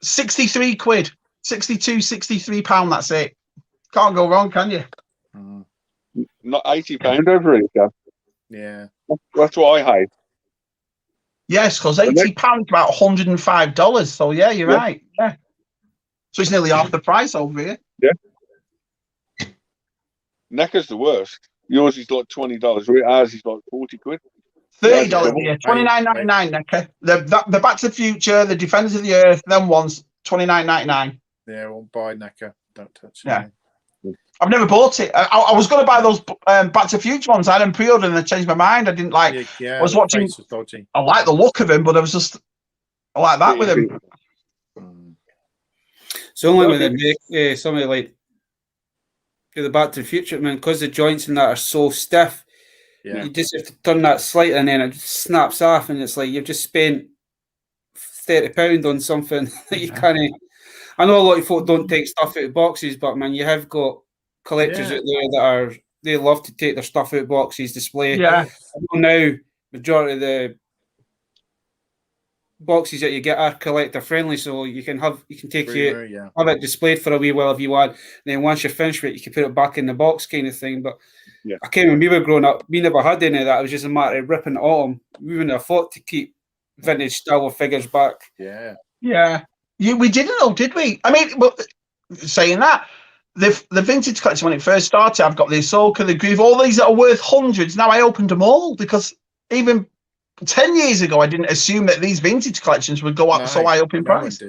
63 quid. 62, 63 pound. That's it. Can't go wrong, can you? Not £80 over here, Gav. Yeah. That's what I hate. Yes, because £80 is about $105. So yeah, you're right. Yeah. So it's nearly half the price over here. Yeah. NECA's the worst. Yours is like $20. Ours is like 40 quid. $30 here. $29.99 NECA. The Back to the Future, the Defenders of the Earth, them ones, $29.99. Yeah, I won't buy NECA. Don't touch it. Yeah. I've never bought it. I was going to buy those Back to the Future ones. I had them pre-ordered and I changed my mind. I didn't like. Yeah, I was watching. I like the look of him, but I like that with him. It's only when they make somebody like the Back to the Future, man, because the joints in that are so stiff. Yeah. You just have to turn that slight and then it just snaps off, and it's like you've just spent £30 on something that you can't. I know a lot of folk don't take stuff out of boxes, but man, you have got collectors out there that they love to take their stuff out of boxes, display. Yeah. I know now majority of the boxes that you get are collector friendly, so you can take have it displayed for a wee while if you want. And then once you're finished with it, you can put it back in the box, kind of thing. But I came when we were growing up, we never had any of that. It was just a matter of ripping it on. We wouldn't have thought to keep vintage style figures back. Yeah. We didn't know, did we? I mean, but saying that, the vintage collection when it first started, I've got the Ahsoka, the Groove, all these that are worth hundreds. Now I opened them all because even 10 years ago, I didn't assume that these vintage collections would go up so high up in price.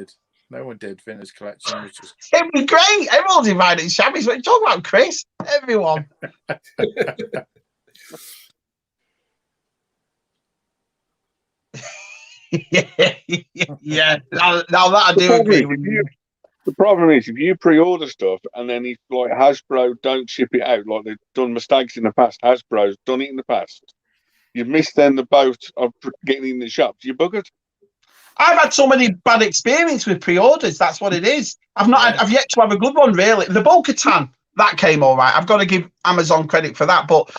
No one did. Vintage collection. It'd be great. Everyone's invited shabbies. What are you talking about, Chris? Everyone. yeah. Now that I do agree with you. The problem is if you pre-order stuff and then if like Hasbro don't ship it out, like they've done mistakes in the past, Hasbro's done it in the past. You've missed then the boat of getting in the shops. You're buggered. I've had so many bad experiences with pre-orders. That's what it is. I've yet to have a good one, really. The Bo-Katan, that came all right. I've got to give Amazon credit for that. But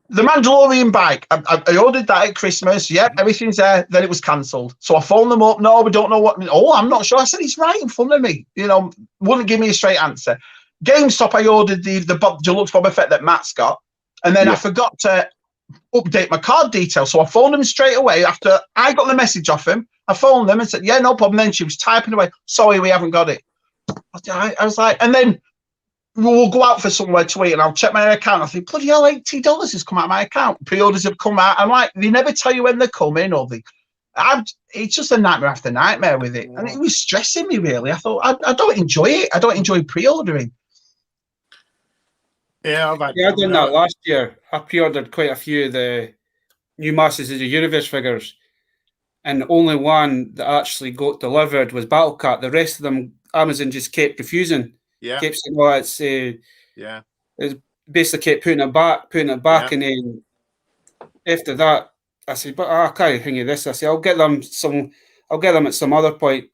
the Mandalorian bike, I ordered that at Christmas. Yep, everything's there. Then it was cancelled. So I phoned them up. No, we don't know what. Oh, I'm not sure. I said, it's right in front of me. You know, wouldn't give me a straight answer. GameStop, I ordered the Deluxe Boba Fett that Matt's got. And then I forgot to update my card details. So I phoned them straight away after I got the message off him. I phoned them and said, yeah, no problem. Then she was typing away. Sorry, we haven't got it. I was like, and then we'll go out for somewhere to eat and I'll check my account. I think, bloody hell, $80 has come out of my account. Pre-orders have come out. I'm like, they never tell you when they're coming or it's just a nightmare after nightmare with it. And it was stressing me, really. I thought, I don't enjoy it. I don't enjoy pre-ordering. Yeah, I've done that last year. I pre-ordered quite a few of the new Masters of the Universe figures. And the only one that actually got delivered was Battlecat. The rest of them, Amazon just kept refusing. Yeah. Kept saying, well, it's basically kept putting it back, and then after that, I said, but I can't hang you this. I said, I'll get them at some other point.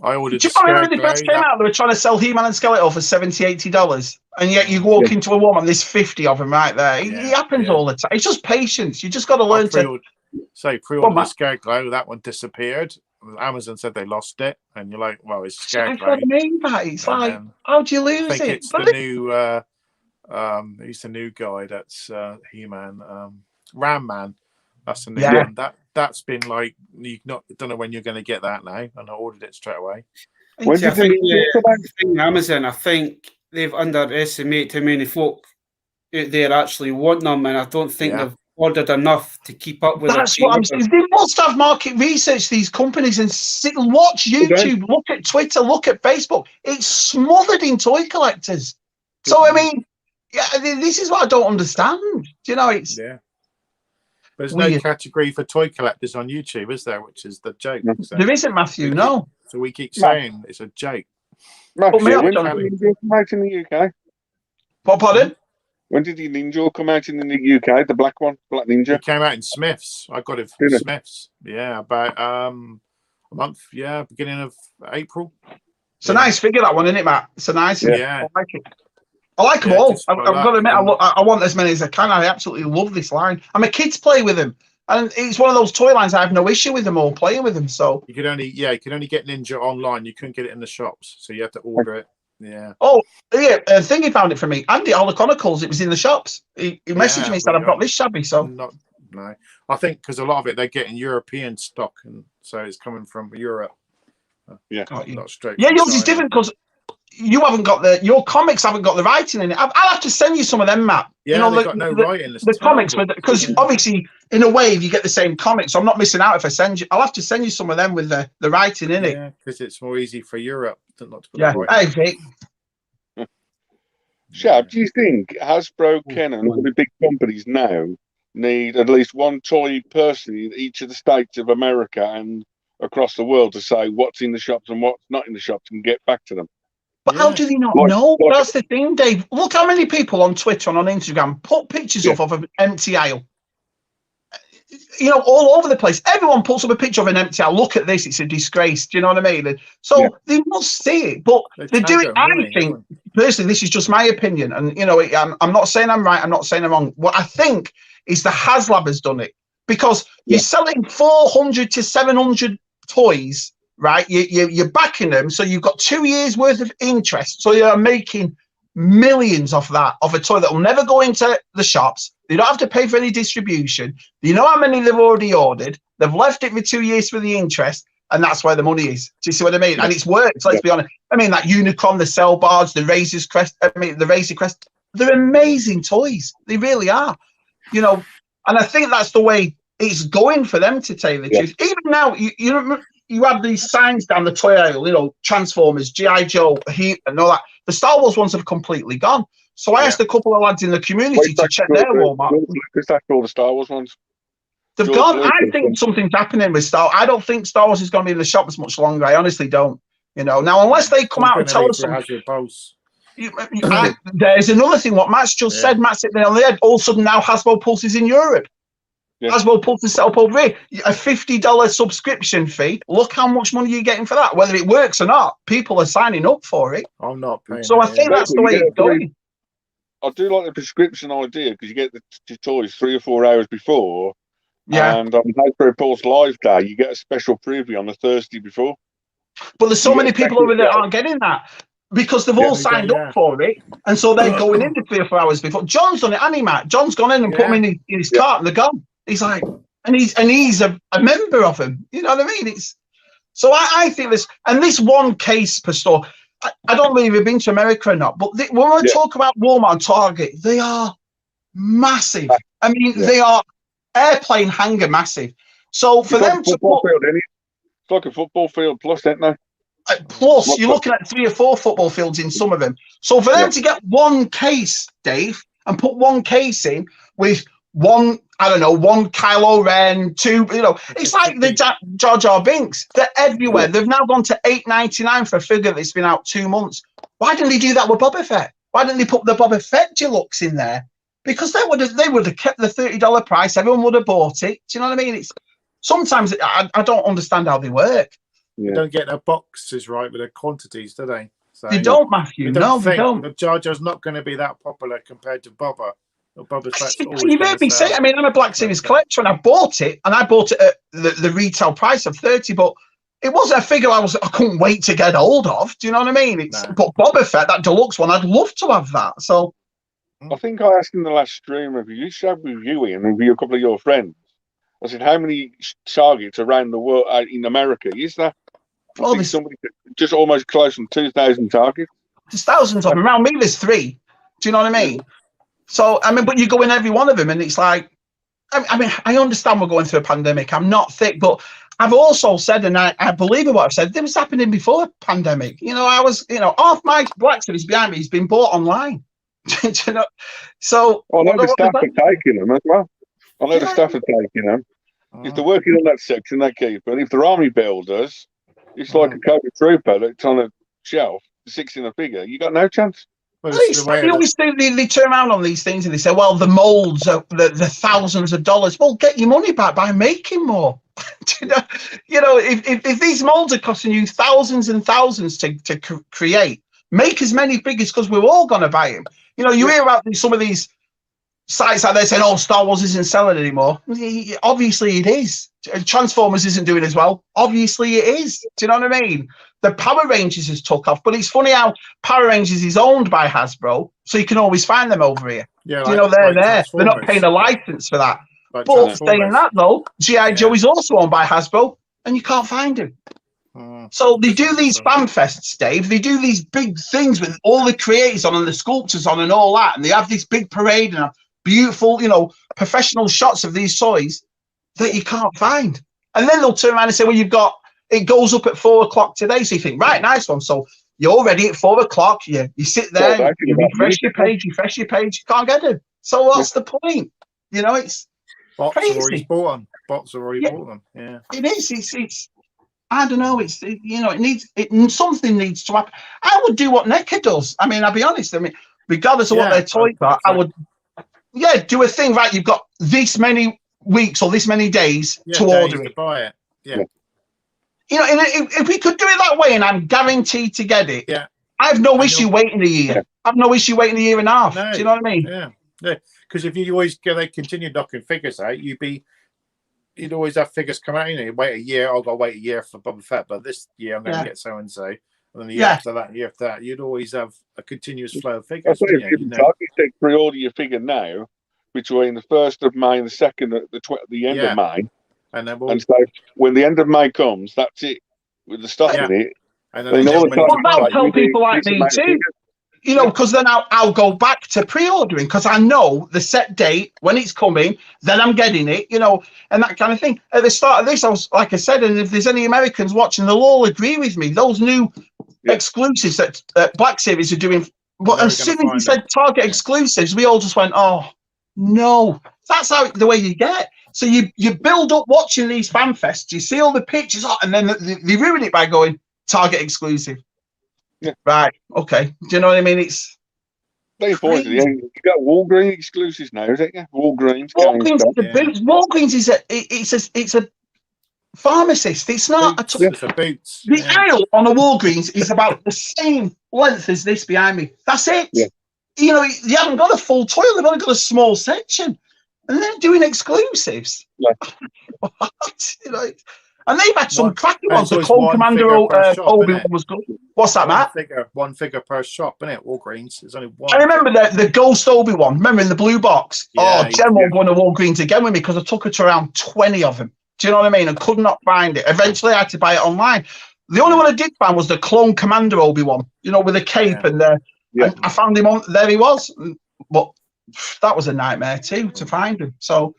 I ordered. Do you remember when they first came out? They were trying to sell He-Man and Skeletor for $70, $80, and yet you walk into a Walmart, there's 50 of them right there. It happens all the time. It's just patience. You just got to learn to. Pre-order the Scareglow. That one disappeared. Amazon said they lost it, and you're like, well, it's Scareglow. That's what I mean, Pat. It's like, how do you lose I think it? it's the new. He's the new guy. That's He-Man, Ram Man. That's the new one. That's been like don't know when you're going to get that now, and I ordered it straight away. I think Amazon. I think they've underestimated how many folk out there actually want them, and I don't think they've ordered enough to keep up with. That's what I'm saying. They must have market research, these companies, and watch YouTube, look at Twitter, look at Facebook. It's smothered in toy collectors. So I mean, this is what I don't understand. You know, it's There's no category for toy collectors on YouTube, is there? Which is the joke. So there isn't, Matthew. No. So we keep saying it's a joke. Matthew, when did the Ninja come out in the UK? Pardon? When did the Ninja come out in the UK? The black one, Black Ninja. It came out in Smiths. I got it from Smiths. Yeah, about a month. Yeah, beginning of April. It's a nice figure, that one, isn't it, Matt? It's a nice. Yeah. I like it. I like them all. I've got to admit, I want as many as I can. I absolutely love this line. And my kids play with them. And it's one of those toy lines I have no issue with them all playing with them. So you could only get Ninja online. You couldn't get it in the shops. So you have to order it. Yeah. Oh, yeah. Thingy found it for me. Andy All the Chronicles, it was in the shops. He messaged me and said, I've got this shabby. So no. I think because a lot of it, they're getting European stock. And so it's coming from Europe. Not straight. Yeah, yours is different because you haven't got your comics haven't got the writing in it. I'll have to send you some of them, Matt. Yeah, they've got no writing. The comics, because obviously in a wave you get the same comics. So I'm not missing out if I send you. I'll have to send you some of them with the writing in it. Yeah, because it's more easy for Europe than not to put the writing. Shab, do you think Hasbro, Canon, all the big companies now need at least one toy person in each of the states of America and across the world to say what's in the shops and what's not in the shops and get back to them. But how do they not know? That's the thing, Dave. Look how many people on Twitter and on Instagram put pictures up of an empty aisle. You know, all over the place. Everyone puts up a picture of an empty aisle. Look at this. It's a disgrace. Do you know what I mean? And so they must see it. But they do it, I think, personally, this is just my opinion. And, you know, I'm not saying I'm right. I'm not saying I'm wrong. What I think is the HasLab has done it. Because you're selling 400 to 700 toys, right? You're backing them. So you've got 2 years worth of interest. So you're making millions off that, of a toy that will never go into the shops. They don't have to pay for any distribution. You know how many they've already ordered. They've left it for 2 years for the interest, and that's where the money is. Do you see what I mean? And it's worked, let's be honest. I mean, that Unicorn, the Cell Bars, the Razor's Crest, the Razor Crest, they're amazing toys. They really are. You know, and I think that's the way it's going for them, to tell you the truth. Even now, you have these signs down the toy aisle, you know, Transformers, G.I. Joe, Heat, and all that. The Star Wars ones have completely gone. So I asked a couple of lads in the community to check their Walmart. All the Star Wars ones. They've gone. I think something's happening with Star Wars. I don't think Star Wars is going to be in the shops much longer. I honestly don't. You know, now unless they come out and tell us something. There's another thing. What Matt's just said. Matt's hit the nail on the head. All of a sudden now Hasbro Pulse is in Europe. Hasbro Pulse is set up over here. A $50 subscription fee. Look how much money you're getting for that. Whether it works or not, people are signing up for it. I'm not paying. So I think that's the way it's going. I do like the prescription idea because you get the toys 3 or 4 hours before. And on Hasbro Pulse Live Day, you get a special preview on the Thursday before. But there's so many people over there aren't getting that because they've all signed up for it, and so they're going in the 3 or 4 hours before. John's done it, hasn't he, Matt? John's gone in and put them in his cart, and they're gone. He's like, and he's a member of them. You know what I mean? It's so I think this one case per store. I don't know if you've been to America or not, but when we talk about Walmart and Target, they are massive. I mean, they are airplane hangar massive. So for them to put, it's like a football field plus, isn't they? Plus, you're looking at 3 or 4 football fields in some of them. So for them to get one case, Dave, and put one case in with one, I don't know, 1 Kylo Ren, 2, you know, it's like the Jar Jar Binks. They're everywhere. They've now gone to $8.99 for a figure that's been out 2 months. Why didn't they do that with Boba Fett? Why didn't they put the Boba Fett deluxe in there? Because they would have kept the $30 price. Everyone would have bought it. Do you know what I mean? It's sometimes I don't understand how they work. They don't get their boxes right with their quantities, do they? So they don't, Matthew. No, they don't. The Jar Jar's not going to be that popular compared to Boba. You heard me say, I mean, I'm a Black Series collector, and I bought it at the retail price of 30, but it wasn't a figure I couldn't wait to get hold of. Do you know what I mean? But Boba Fett, that deluxe one, I'd love to have that. So I think I asked in the last stream if you shared with you and with a couple of your friends. I said, how many targets around the world in America is there? I think somebody just almost close on 2,000 targets. There's thousands of them. Around me, there's 3. Do you know what I mean? So, I mean, but you go in every one of them, and it's like, I mean, I understand we're going through a pandemic. I'm not thick, but I've also said, and I believe in what I've said, it was happening before pandemic. You know, half my Black Series behind me has been bought online. You know? So, I know the staff are taking them as well. I know the staff are taking them. If they're working on that section, they keep it. If they're army builders, it's like a Cobra Trooper that's on a shelf, 6 in a figure. You got no chance. Well, they always do. They turn around on these things and they say, "Well, the molds are the thousands of dollars." Well, get your money back by making more. You know, if these molds are costing you thousands and thousands to create, make as many figures because we're all going to buy them. You know, you hear about some of these sites out there saying, "Oh, Star Wars isn't selling anymore." Obviously, it is. Transformers isn't doing as well. Obviously, it is. Do you know what I mean? The Power Rangers has took off, but it's funny how Power Rangers is owned by Hasbro, so you can always find them over here. Yeah, you know, they're there. They're not paying a license for that. But saying that though, G.I. Joe is also owned by Hasbro, and you can't find him. So they do these fan fests, Dave. They do these big things with all the creators on and the sculptors on and all that, and they have this big parade and beautiful, you know, professional shots of these toys that you can't find. And then they'll turn around and say, "Well, you've got." It goes up at 4 o'clock today. So you think, right, nice one. So you're all ready at 4 o'clock. You sit there, you refresh your page, you can't get it. So what's the point? You know, it's bots crazy. Are already bought them. Bots are already bought them. Yeah. It is. It's I don't know. Something needs to happen. I would do what NECA does. I mean, I'll be honest. I mean, regardless of what their toys are, I would, do a thing. Right, you've got this many weeks or this many days to order it. To buy it. Yeah. If we could do it that way, and I'm guaranteed to get it. Yeah. I have no issue waiting a year. Yeah. I have no issue waiting a year and a half. No. Do you know what I mean? Yeah. Because if you always they continue knocking figures out, you'd always have figures come out. You wait a year. I've got to wait a year for Boba Fett, but this year I'm going to get so and so. And then the year after that, you'd always have a continuous flow of figures. You take pre-order your figure now between the 1st of May and the 2nd at the end of May, and so when the end of May comes, that's it with the stuff in it. And then that'll tell people like me too. Because then I'll go back to pre-ordering because I know the set date when it's coming, then I'm getting it, and that kind of thing. At the start of this, I was, like I said, and if there's any Americans watching, they'll all agree with me. Those new exclusives that Black Series are doing, but as soon as you said Target exclusives, we all just went, oh, no. That's the way you get. So you build up watching these fan fests, you see all the pictures, and then they ruin it by going Target exclusive. Yeah. Right. Okay. Do you know what I mean? It's very important. You got Walgreens exclusives now, isn't it? Walgreens. Walgreens is a pharmacist. It's not it's a Boots. The aisle on a Walgreens is about the same length as this behind me. That's it. Yeah. You haven't got a full toilet. They've only got a small section, and they're doing exclusives. Yeah. What? And they've had some cracking ones. The Clone Commander Obi-Wan was good. What's that, Matt? One figure per shop, isn't it? Walgreens. There's only one. I remember the Ghost Obi-Wan. Remember in the blue box? Jen won't go to Walgreens again with me because I took her to around 20 of them. Do you know what I mean? And could not find it. Eventually, I had to buy it online. The only one I did find was the Clone Commander Obi-Wan, with a cape and and I found him on. There he was. But that was a nightmare too to find him. So.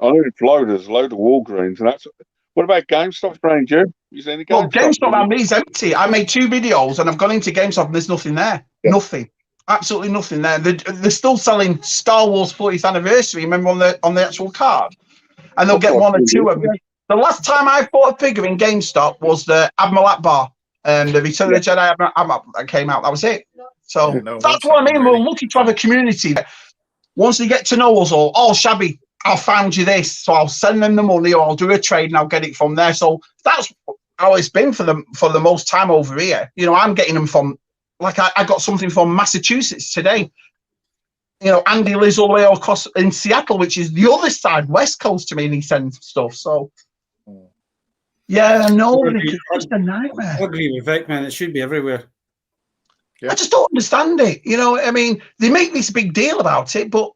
I know it's loads of Walgreens, and that's. What about GameStop, Ranger? Is there any GameStop? Well, GameStop on me is empty. I made 2 videos, and I've gone into GameStop, and there's nothing there. Yeah. Nothing, absolutely nothing there. They're still selling Star Wars 40th anniversary. Remember on the actual card, and they'll get 1 or 2 of them. The last time I bought a figure in GameStop was the Admiral Akbar, the Return of the Jedi Admiral that came out. That was it. So that's what I mean. We're lucky to have a community. Once they get to know us all, Shabby, I found you this, so I'll send them the money, or I'll do a trade and I'll get it from there. So that's how it's been for the most time over here. I'm getting them from, like I got something from Massachusetts today. Andy lives all the way across in Seattle, which is the other side, West Coast to me, and he sends stuff. So yeah, no, it's just a nightmare. I agree with Vic, man. It should be everywhere. Yeah. I just don't understand it. I mean, they make this big deal about it, but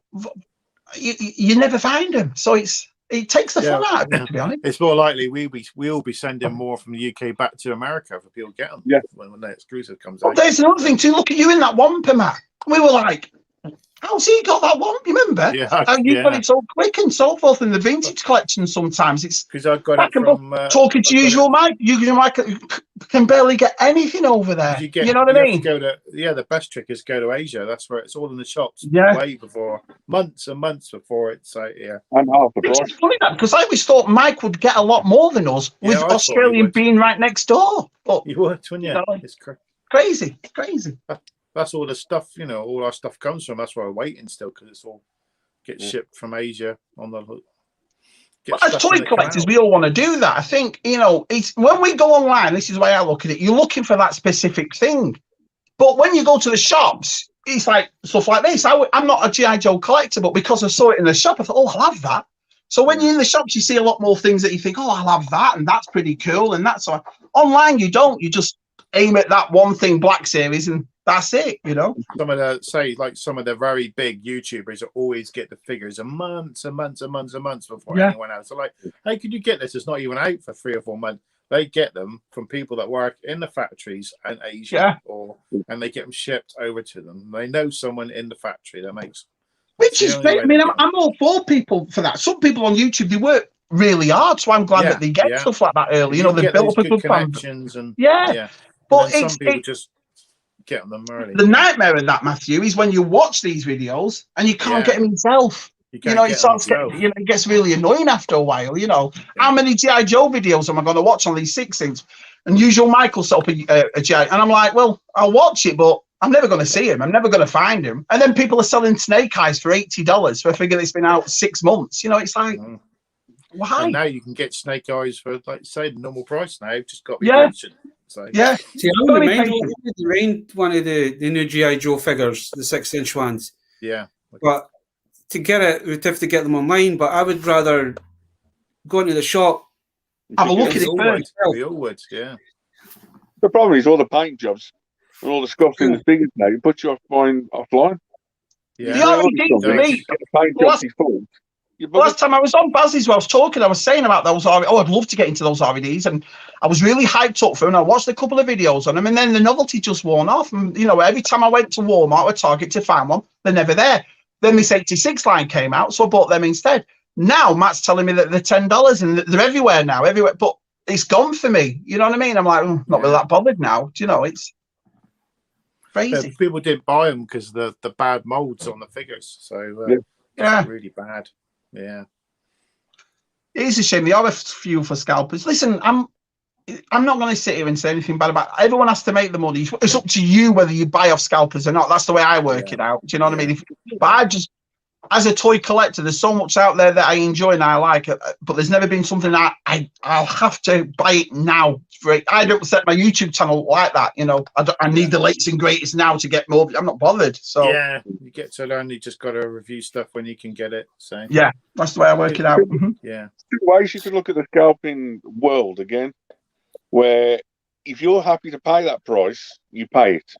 you never find them, so it takes the fun out of it, to be honest. It's more likely we'll be sending more from the UK back to America for people to get them. Yeah, when the exclusive comes out. There's another thing too. Look at you in that Wampa, Matt. We were like, how's he got that one? Remember? How you got it so quick and so forth in the vintage collection. Sometimes it's because I've got it from talking to usual Mike. Mike can barely get anything over there. You know what I mean? The best trick is go to Asia. That's where it's all in the shops. Way before, months and months before it's I'm half the price. It's funny that because I always thought Mike would get a lot more than us with Australian being right next door. But you would, wouldn't you? It's crazy. That's all the stuff, all our stuff comes from. That's why we're waiting still, because it's all gets shipped from Asia on the. As toy collectors, we all want to do that. I think, it's when we go online, this is the way I look at it, you're looking for that specific thing. But when you go to the shops, it's like stuff like this. I'm not a G.I. Joe collector, but because I saw it in the shop, I thought, I'll have that. So when you're in the shops, you see a lot more things that you think, I'll have that, and that's pretty cool. And that's online, you don't. You just aim at that one thing, Black Series, and that's it, Some of the very big YouTubers always get the figures months and months and months and months before anyone else. So hey, could you get this? It's not even out for 3 or 4 months. They get them from people that work in the factories in Asia, and they get them shipped over to them. They know someone in the factory that makes. Which is great. I mean, I'm all for people for that. Some people on YouTube, they work really hard, so I'm glad that they get stuff like that early. They build up a good connections fan. But some people just get them early. The nightmare in that, Matthew, is when you watch these videos and you can't get them yourself. it starts it gets really annoying after a while. How many G.I. Joe videos am I going to watch on these 6-inch? And usual Michael set up a G.I. And I'm like, well, I'll watch it, but I'm never going to see him. I'm never going to find him. And then people are selling Snake Eyes for $80 for a figure that's been out 6 months. It's like, why? And now you can get Snake Eyes for, like you say, the normal price now. Just got to be patient. So. Yeah. See, I wouldn't mind one of the new G.I. Joe figures, the 6-inch ones. Yeah. But to get it, we'd have to get them online. But I would rather go into the shop. Have a look at it first. We all would, yeah. The problem is all the paint jobs and all the scuffs in the figures now. It puts you off buying offline. Yeah. The RED for me. Last time I was on Bazzi's, where I was saying about those REDs. I'd love to get into those REDs, and I was really hyped up for them. I watched a couple of videos on them, and then the novelty just worn off. And every time I went to Walmart or Target to find one, they're never there. Then this 86 line came out, so I bought them instead. Now Matt's telling me that they're $10, and they're everywhere now, but it's gone for me. You know what I mean? I'm like, not really that bothered now. It's crazy. People didn't buy them because the bad molds on the figures, so it's really bad. Yeah, it is a shame. They are a few for scalpers. Listen, I'm not going to sit here and say anything bad about it. Everyone has to make the money. It's up to you whether you buy off scalpers or not. That's the way I work it out. Do you know what I mean? But I just, as a toy collector, there's so much out there that I enjoy and I like it, but there's never been something that I'll have to buy it now. I don't set my YouTube channel like that. I need the latest and greatest now to get more. I'm not bothered. So yeah, you get to learn. You just got to review stuff when you can get it. So yeah, that's the way I work it out. Yeah, two ways you could look at the scalping world again, where if you're happy to pay that price, you pay it.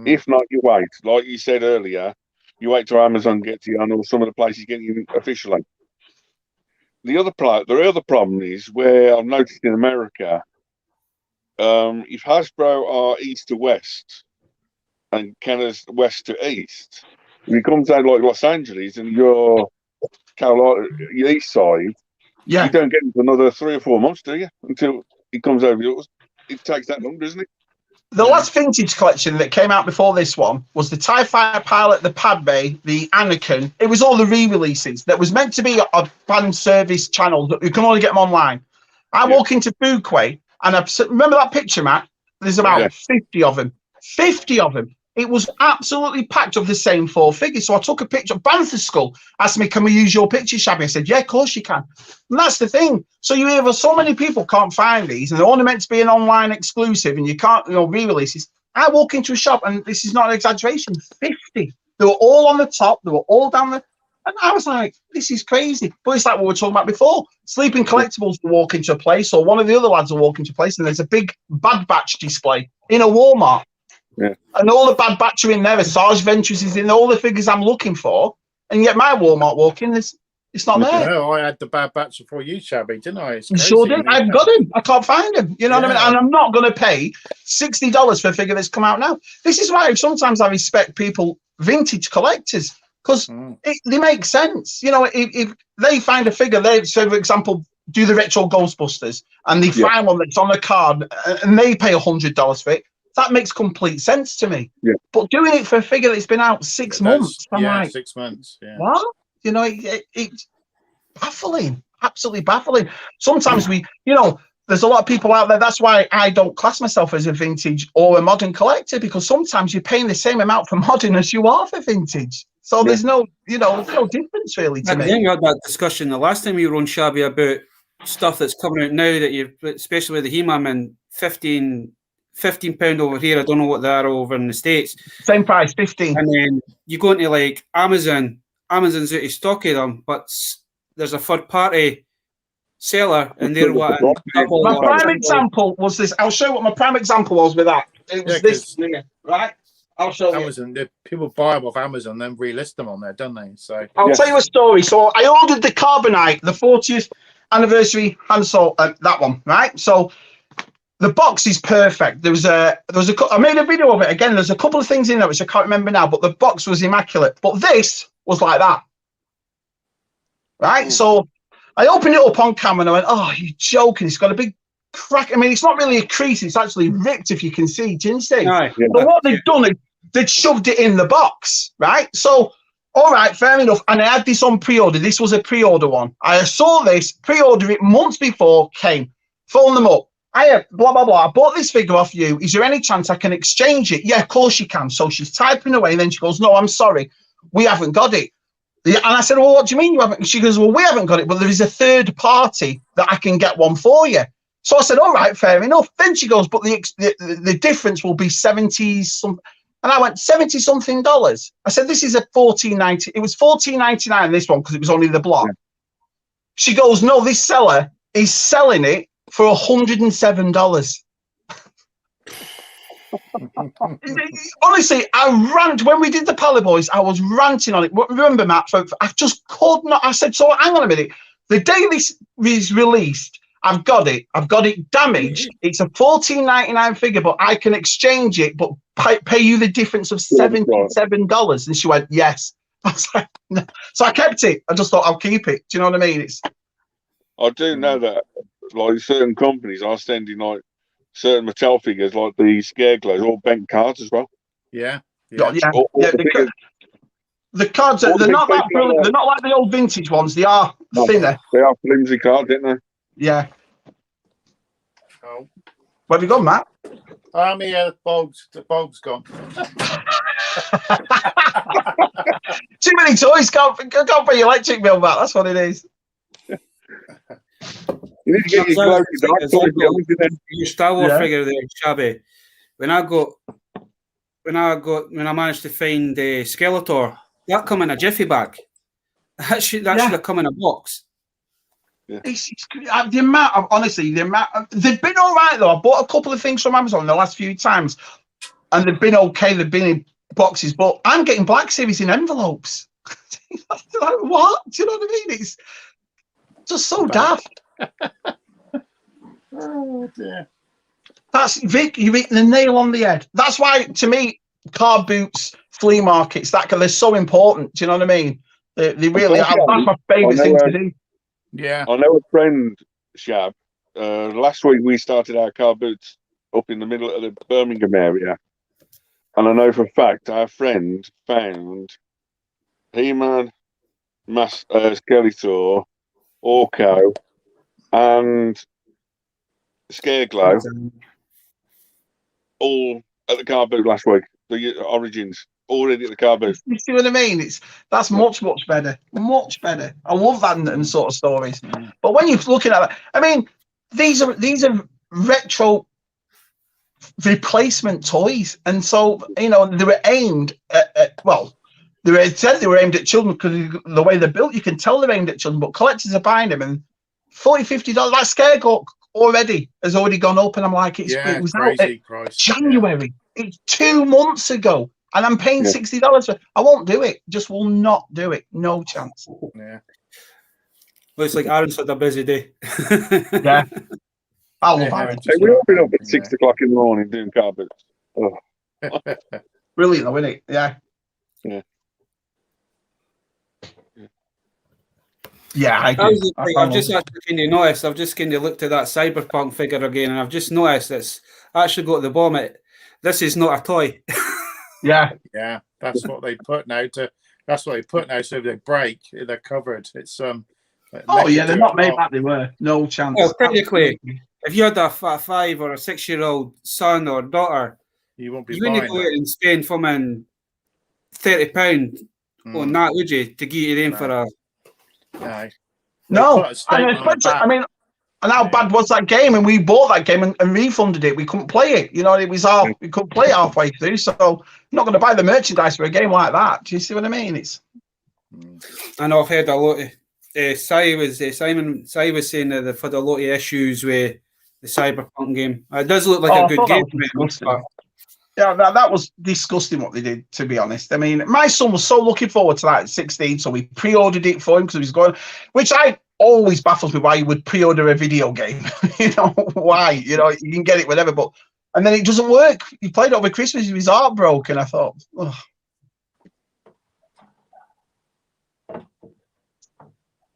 If not, you wait. Like you said earlier, you wait till Amazon gets you on, or some of the places get you officially. The other problem is where I've noticed in America, if Hasbro are east to west and Kenner's west to east, if it comes down like Los Angeles and you're Carolina, your east side, you don't get into another 3 or 4 months, do you? Until it comes over yours. It takes that long, doesn't it? The last vintage collection that came out before this one was the TIE Fighter Pilot, the Padme, the Anakin. It was all the re-releases that was meant to be a fan service channel that you can only get them online. I walk into Foodquay and remember that picture, Matt? There's about 50 of them. 50 of them. It was absolutely packed of the same 4 figures. So I took a picture. Bantha Skull asked me, can we use your picture, Shabby? I said, yeah, of course you can. And that's the thing. So you hear so many people can't find these, and they're only meant to be an online exclusive, and you can't, re-releases. I walk into a shop, and this is not an exaggeration, 50. They were all on the top. They were all down there. And I was like, this is crazy. But it's like what we were talking about before. Sleeping Collectibles will walk into a place, or one of the other lads will walk into a place, and there's a big Bad Batch display in a Walmart. Yeah. And all the Bad Batch are in there. Sarge Ventures is in all the figures I'm looking for. And yet my Walmart walk-in, it's not there. No, I had the Bad Batch before you, Shabby, didn't I? You sure did. I've got him. I can't find him. You know what I mean? And I'm not going to pay $60 for a figure that's come out now. This is why sometimes I respect people, vintage collectors, because they make sense. If they find a figure, so for example, do the retro Ghostbusters, and they find one that's on a card, and they pay $100 for it. That makes complete sense to me. Yeah. But doing it for a figure that's been out 6 months, I'm like, 6 months. Yeah. What? It's baffling. Absolutely baffling. Sometimes there's a lot of people out there. That's why I don't class myself as a vintage or a modern collector, because sometimes you're paying the same amount for modern as you are for vintage. So there's no difference really to me. I think we had that discussion the last time you were on, Shabby, about stuff that's coming out now that especially with the He-Man and £15 over here. I don't know what they are over in the States. Same price, 15. And then you go into like Amazon. Amazon's out of stock of them, but there's a third party seller, and they're what? My prime example was this. I'll show you what my prime example was with that. It was this here, right? I'll show Amazon. People buy them off Amazon, then relist them on there, don't they? So I'll tell you a story. So I ordered the Carbonite, the 40th anniversary Han Solo, that one, right? So the box is perfect. I made a video of it again. There's a couple of things in there which I can't remember now, but the box was immaculate. But this was like that, right? So I opened it up on camera and I went, "Oh, you're joking! It's got a big crack. I mean, it's not really a crease; it's actually ripped, if you can see. Do you see? Right. But what they've done is they've shoved it in the box, right? So all right, fair enough. And I had this on pre-order. This was a pre-order one. I saw this, pre-order it months before, came. Phone them up. I have blah, blah, blah. I bought this figure off you. Is there any chance I can exchange it? Yeah, of course you can. So she's typing away. And then she goes, no, I'm sorry. We haven't got it. And I said, well, what do you mean you haven't? She goes, well, we haven't got it, but there is a third party that I can get one for you. So I said, all right, fair enough. Then she goes, but the difference will be 70 something. And I went, $70-something. I said, this is a $14.90. It was $14.99 this one because it was only the block. Yeah. She goes, no, this seller is selling it for $107. Honestly, I ranted when we did the Pally Boys. I was ranting on it. Remember, Matt? I just could not. I said, so hang on a minute. The day this is released, I've got it. I've got it damaged. It's a $14.99 figure, but I can exchange it, but pay you the difference of $77. And she went, yes. I was like, no. So I kept it. I just thought I'll keep it. Do you know what I mean? I do know that, like certain companies are sending like certain Mattel figures, like the Scare Glows, or bent cards as well. Yeah. The cards, they're not that brilliant. They're not like the old vintage ones. They are thinner. They are flimsy cards, aren't they? Yeah. Oh. Where have you gone, Matt? Yeah, the bulb's gone. Too many toys. Can't pay your electric bill, Matt. That's what it is. You need to get your Star Wars figure there, Shabby. When I managed to find the Skeletor, that come in a jiffy bag. That should have come in a box. Yeah. The amount of they've been all right though. I bought a couple of things from Amazon the last few times, and they've been okay. They've been in boxes, but I'm getting Black Series in envelopes. Like, what? Do you know what I mean? It's just so daft. Oh dear. That's Vic. You hit the nail on the head. That's why, to me, car boots, flea markets, they're so important. Do you know what I mean? They really are. That's my favourite thing to do. Yeah. I know a friend, Shab. Last week we started our car boots up in the middle of the Birmingham area, and I know for a fact our friend found He-Man, Skeletor, Orko, and Scareglow all at the car boot last week. The Origins already at the car boot. You see what I mean? That's much better. Much better. I love that sort of stories. But when you're looking at that, I mean, these are retro replacement toys, and so they were aimed at they were aimed at children because the way they're built, you can tell they're aimed at children. But collectors are buying them, and $40-50. That Scarecrow has already gone up, and I'm like, it was out at January. Yeah. It's 2 months ago, and I'm paying $60 for it. I won't do it. Just will not do it. No chance. Yeah. Looks like Aaron's had a busy day. Yeah. I love Aaron. We've been up at 6 o'clock in the morning doing car boots. Oh. Brilliant, though, isn't it? Yeah. Yeah. Yeah, I do. I've just actually kind of noticed. I've just kind of looked at that Cyberpunk figure again, and I've just noticed it's actually got the bomb. This is not a toy. Yeah, that's what they put now. So they break. They're covered. It's they're not made back. They were no chance. Well, technically, if you had a 5 or a 6-year-old son or daughter, you wouldn't go out and spend £30 on that, would you, to get it in for a? No, I mean, and how bad was that game? And we bought that game and refunded it. We couldn't play it. It was we couldn't play it halfway through. So I'm not going to buy the merchandise for a game like that. Do you see what I mean? I know I've heard a lot. Simon was saying that they've had a lot of issues with the Cyberpunk game. It does look like a good game. Yeah, that was disgusting what they did, to be honest. I mean, my son was so looking forward to that at 16, so we pre-ordered it for him because he was going, which always baffles me why you would pre-order a video game. Why? You can get it whenever, and then it doesn't work. He played it over Christmas, he was heartbroken. I thought, oh.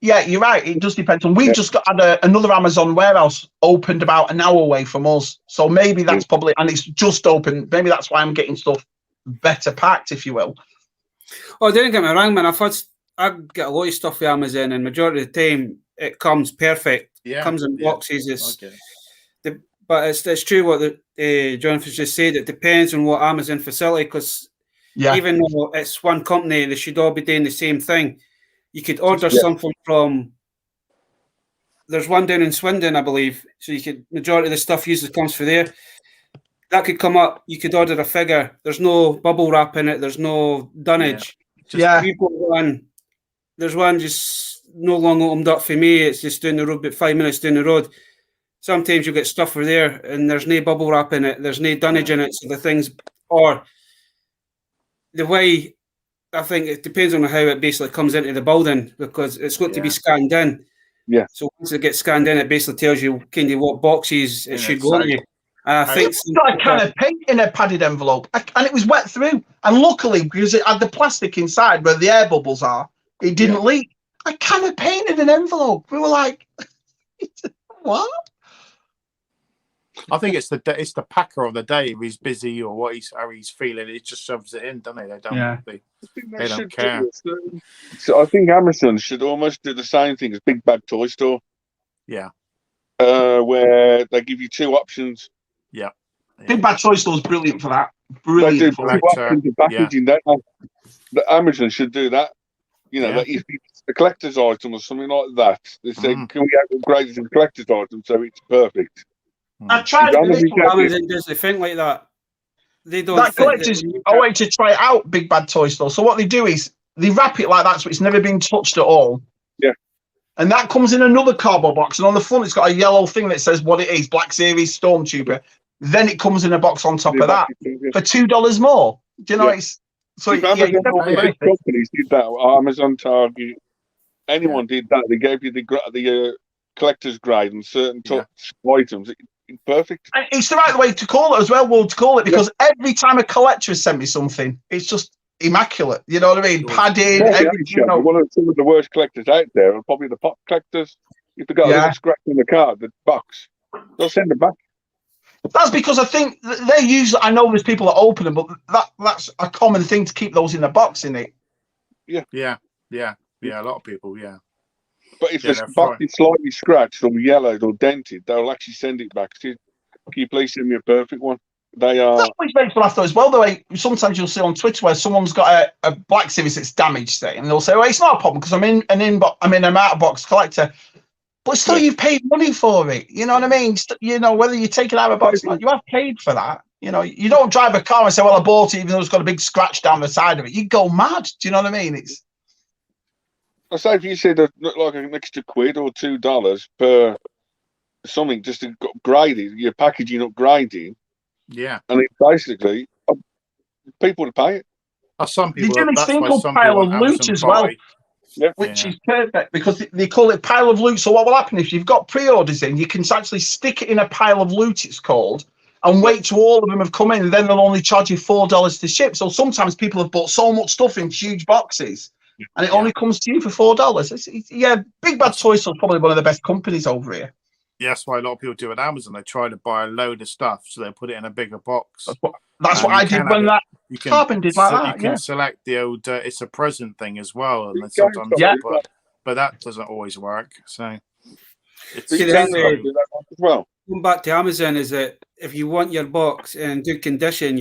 Yeah, you're right. It does depend on. We've just had another Amazon warehouse opened about an hour away from us, so maybe that's probably, and it's just open. Maybe that's why I'm getting stuff better packed, if you will. Oh, don't get me wrong, man. I get a lot of stuff from Amazon, and majority of the time it comes perfect. Yeah, It comes in yeah. boxes. Okay. But it's true what Jonathan's just said. It depends on what Amazon facility, because even though it's one company, they should all be doing the same thing. You could order something from. There's one down in Swindon, I believe. So you could majority of the stuff usually comes from there. That could come up. You could order a figure. There's no bubble wrap in it. There's no dunnage. We've got one. There's one just no long opened up for me. It's just down the road, about 5 minutes down the road. Sometimes you get stuff for there, and there's no bubble wrap in it. There's no dunnage in it. So the things, or the way, I think it depends on how it basically comes into the building, because it's got to be scanned in. Yeah. So once it gets scanned in, it basically tells you kind of what boxes it should go into. I think it's like a can of paint in a padded envelope, and it was wet through. And luckily, because it had the plastic inside where the air bubbles are, it didn't leak. A can of paint in an envelope. We were like, what? I think it's the packer on the day. If he's busy or how he's feeling, it just shoves it in, doesn't it? They don't. They don't care. So I think Amazon should almost do the same thing as Big Bad Toy Store. Yeah. Where they give you two options. Yeah. Big Bad Toy Store is brilliant for that. Brilliant. They do two options of packaging. The Amazon should do that. You know, that if it's a collector's item or something like that, they say, can we upgrade it to a collector's item so it's perfect? I tried Amazon does the thing like that. They don't. That collectors a way to try it out. Big Bad Toy Store. So what they do is they wrap it like that, so it's never been touched at all. Yeah. And that comes in another cardboard box, and on the front it's got a yellow thing that says what it is: Black Series Stormtrooper. Then it comes in a box on top of that for $2 more. Do you know it's so? Companies did that. Amazon, Target, anyone did that. They gave you the collector's grade and certain items. Perfect. And it's the right way to call it as well. To call it because every time a collector has sent me something, it's just immaculate. You know what I mean? Padded. One of some of the worst collectors out there are probably the pop collectors. If they got a little scratch in the card, the box, they'll send it back. That's because I think they usually. I know there's people that open them, but that's a common thing to keep those in the box, isn't it? Yeah. A lot of people, But if the box is slightly scratched or yellowed or dented, they'll actually send it back. Can you please send me a perfect one? They are. That's what makes me laugh though as well. Though sometimes you'll see on Twitter where someone's got a Black Series that's damaged, say, and they'll say, "Well, it's not a problem because I'm an out of box collector." But still, you've paid money for it. You know what I mean? You know, whether you take it out of a box, you have paid for that. You know, you don't drive a car and say, "Well, I bought it," even though it's got a big scratch down the side of it. You go mad. Do you know what I mean? I say if you said like an extra £1 or $2 per something just to upgrade it, your packaging upgrading. Yeah. And it basically people to pay it. Some people. They do this thing called pile of loot as well. Which is perfect because they call it pile of loot. So what will happen if you've got pre-orders in, you can actually stick it in a pile of loot, it's called, and wait till all of them have come in, and then they'll only charge you $4 to ship. So sometimes people have bought so much stuff in huge boxes, and it only comes to you for $4. Big Bad Toy Store is probably one of the best companies over here. Yeah, that's why a lot of people do at Amazon. They try to buy a load of stuff, so they put it in a bigger box. That's what I did when that Carbon did like that. You can select the old it's a present thing as well, and sometimes but that doesn't always work. So it's well. Going back to Amazon is that if you want your box in good condition,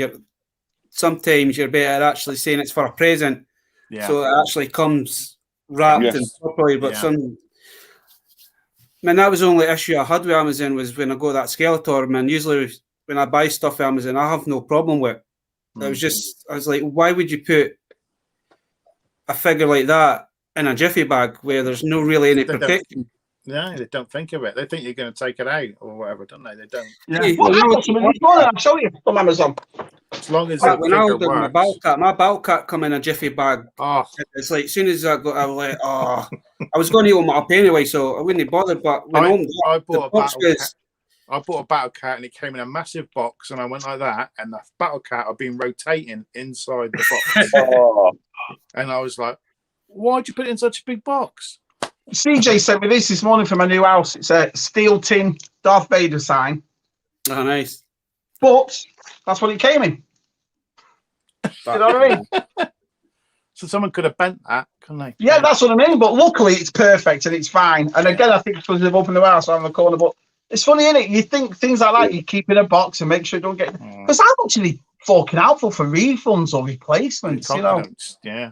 sometimes you're better actually saying it's for a present. Yeah. So it actually comes wrapped and properly, but that was the only issue I had with Amazon was when I go to that Skeletor, man. Usually when I buy stuff from Amazon, I have no problem with it. I was like, why would you put a figure like that in a jiffy bag where there's no really any protection? Yeah, they don't think of it. They think you're going to take it out or whatever, don't they? They don't. I'll show you from Amazon. As long as when I ordered my battle cat come in a jiffy bag. Oh, it's like as soon as I was like, I was going to open it up anyway, so I wouldn't bother. But when I bought a battle cat and it came in a massive box, and I went like that, and the battle cat had been rotating inside the box. And I was like, why'd you put it in such a big box? CJ sent me this morning from my new house. It's a steel tin Darth Vader sign. Oh, nice. But that's what it came in. You know what I mean? So someone could have bent that, couldn't they? Yeah, that's what I mean. But luckily, it's perfect and it's fine. And again, I think it's because they've opened the house around the corner. But it's funny, isn't it? You think things like that, you keep in a box and make sure you don't get. Because I'm actually forking out for refunds or replacements. You know. Yeah.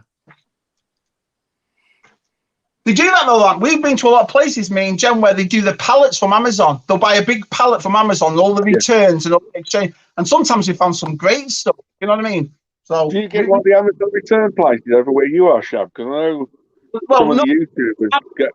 They do that though. Like, we've been to a lot of places, me and Jen, where they do the pallets from Amazon. They'll buy a big pallet from Amazon, all the returns and all the exchange. And sometimes we found some great stuff. You know what I mean? So do you get one of the Amazon return places over where you are, Shab? Because I know some of the YouTubers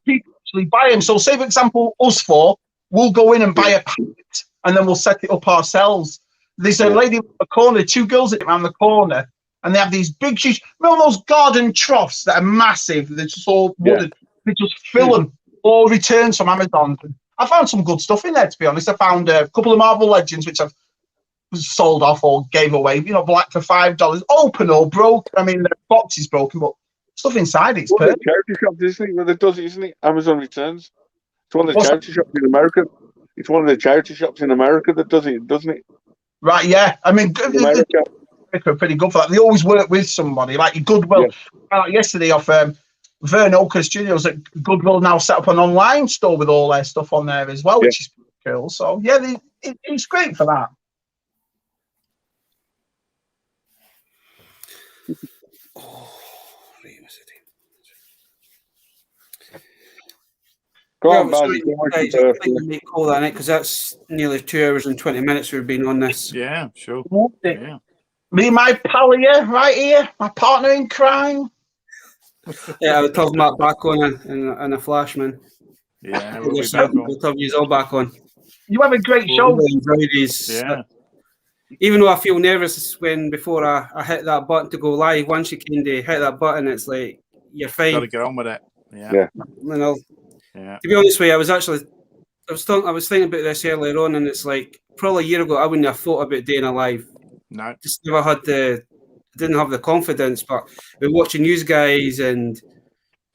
people actually buy them. So, say for example, us four, we'll go in and buy a pallet, and then we'll set it up ourselves. There's a lady in the corner, two girls around the corner, and they have these big shoes. Remember those garden troughs that are massive? They're just all wooden. They just fill them. All returns from Amazon. I found some good stuff in there, to be honest. I found a couple of Marvel Legends, which I've sold off or gave away, you know, black for $5, open or broke. I mean, the box is broken, but stuff inside it's perfect. Charity shops, isn't it? Where it does it, isn't it? Amazon Returns. It's one of the charity shops in America. It's one of the charity shops in America that does it, doesn't it? Right, yeah. I mean, America are pretty good for that. They always work with somebody, like Goodwill. Like yesterday off Vern Oaker Studios at Goodwill now set up an online store with all their stuff on there as well, which is cool. So yeah, it's great for that. Go on, Bazzy. Call that night because that's nearly 2 hours and 20 minutes we've been on this. Yeah, sure. Yeah. Me, my pal here, right here, my partner in crime. Yeah, we'll talk about back on and a flashman. Yeah, we'll talk you all back on. You have a great show. Yeah. Even though I feel nervous before I hit that button to go live, once you can hit that button, it's like you're fine. Got to get on with it. Yeah. You know, to be honest with you, I was thinking about this earlier on, and it's like probably a year ago I wouldn't have thought about doing a live. No, just never had didn't have the confidence. But we're watching you guys and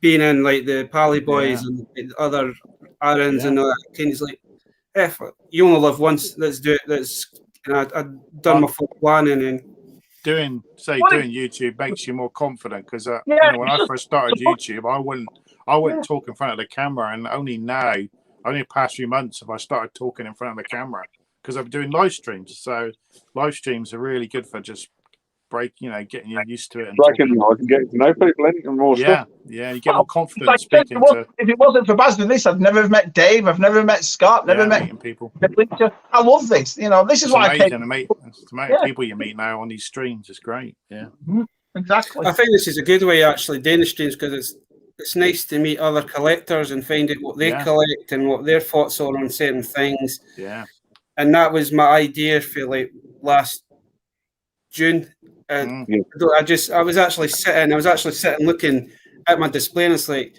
being in like the Pally Boys and other Aarons and all that kind of like, if you only live once, let's do it. I'd done my full planning and doing YouTube makes you more confident because you know, when I first started YouTube, I wouldn't talk in front of the camera, and only the past few months have I started talking in front of the camera because I'm doing live streams. So live streams are really good for just getting you used to it and breaking the ice and getting to know people and more stuff. Yeah, you get more confident speaking to. If it wasn't for Baz doing this, I've never met Dave. I've never met Scott. Never met people. I love this. You know, this is why I came. The amount of people you meet now on these streams is great. Yeah, exactly. I think this is a good way actually doing the streams because it's nice to meet other collectors and find out what they collect and what their thoughts are on certain things. Yeah, and that was my idea for like last June. I was actually sitting looking at my display, and it's like,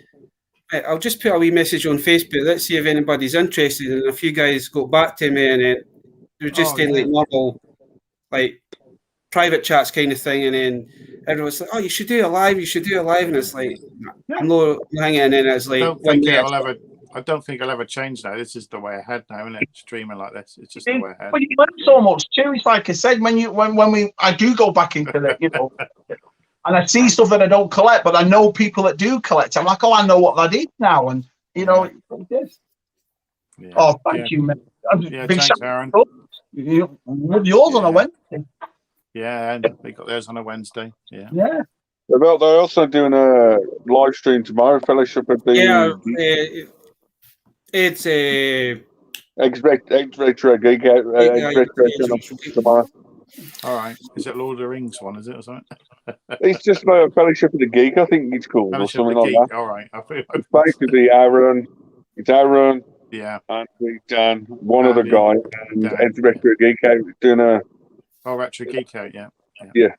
I'll just put a wee message on Facebook. Let's see if anybody's interested. And a few guys got back to me, and they were just in like normal, like private chats kind of thing. And then everyone's like, "Oh, you should do a live. You should do a live." And it's like, I'm not hanging. And then it's like, I don't think I'll ever change now. This is the way ahead now, isn't it? Streaming like this, it's just the way ahead. But you learn so much too. It's like I said, I do go back into it, you know, and I see stuff that I don't collect, but I know people that do collect. I'm like, oh, I know what that is now, and you know, it's like this. Yeah. Oh, thank you, man. Yeah, thanks, Aaron. Yours on a Wednesday. Yeah, and they got theirs on a Wednesday. Yeah. Yeah. They're also doing a live stream tomorrow, Fellowship at the. It's a Retro Geek Out tomorrow. All right. Is it Lord of the Rings one? Is it or something? It's just a Fellowship of the Geek. I think it's called or something like that. All right. It's basically Aaron. It's Aaron. Yeah. And Dan, one other guy, and Ed's Retro Geek Out doing a. Oh, Retro Geek Out. Yeah.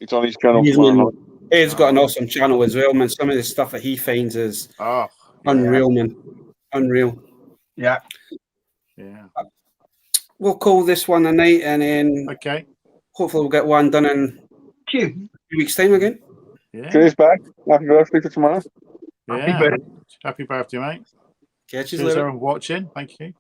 It's on his channel. Ed's got an awesome channel as well, man. Some of the stuff that he finds is unreal, man. Unreal. Yeah. We'll call this one a night, and then hopefully we'll get one done in a few weeks' time again. Yeah. Cheers, back. Happy birthday for tomorrow. Yeah. Happy birthday, mate. Catch you later. later. Everyone watching. Thank you.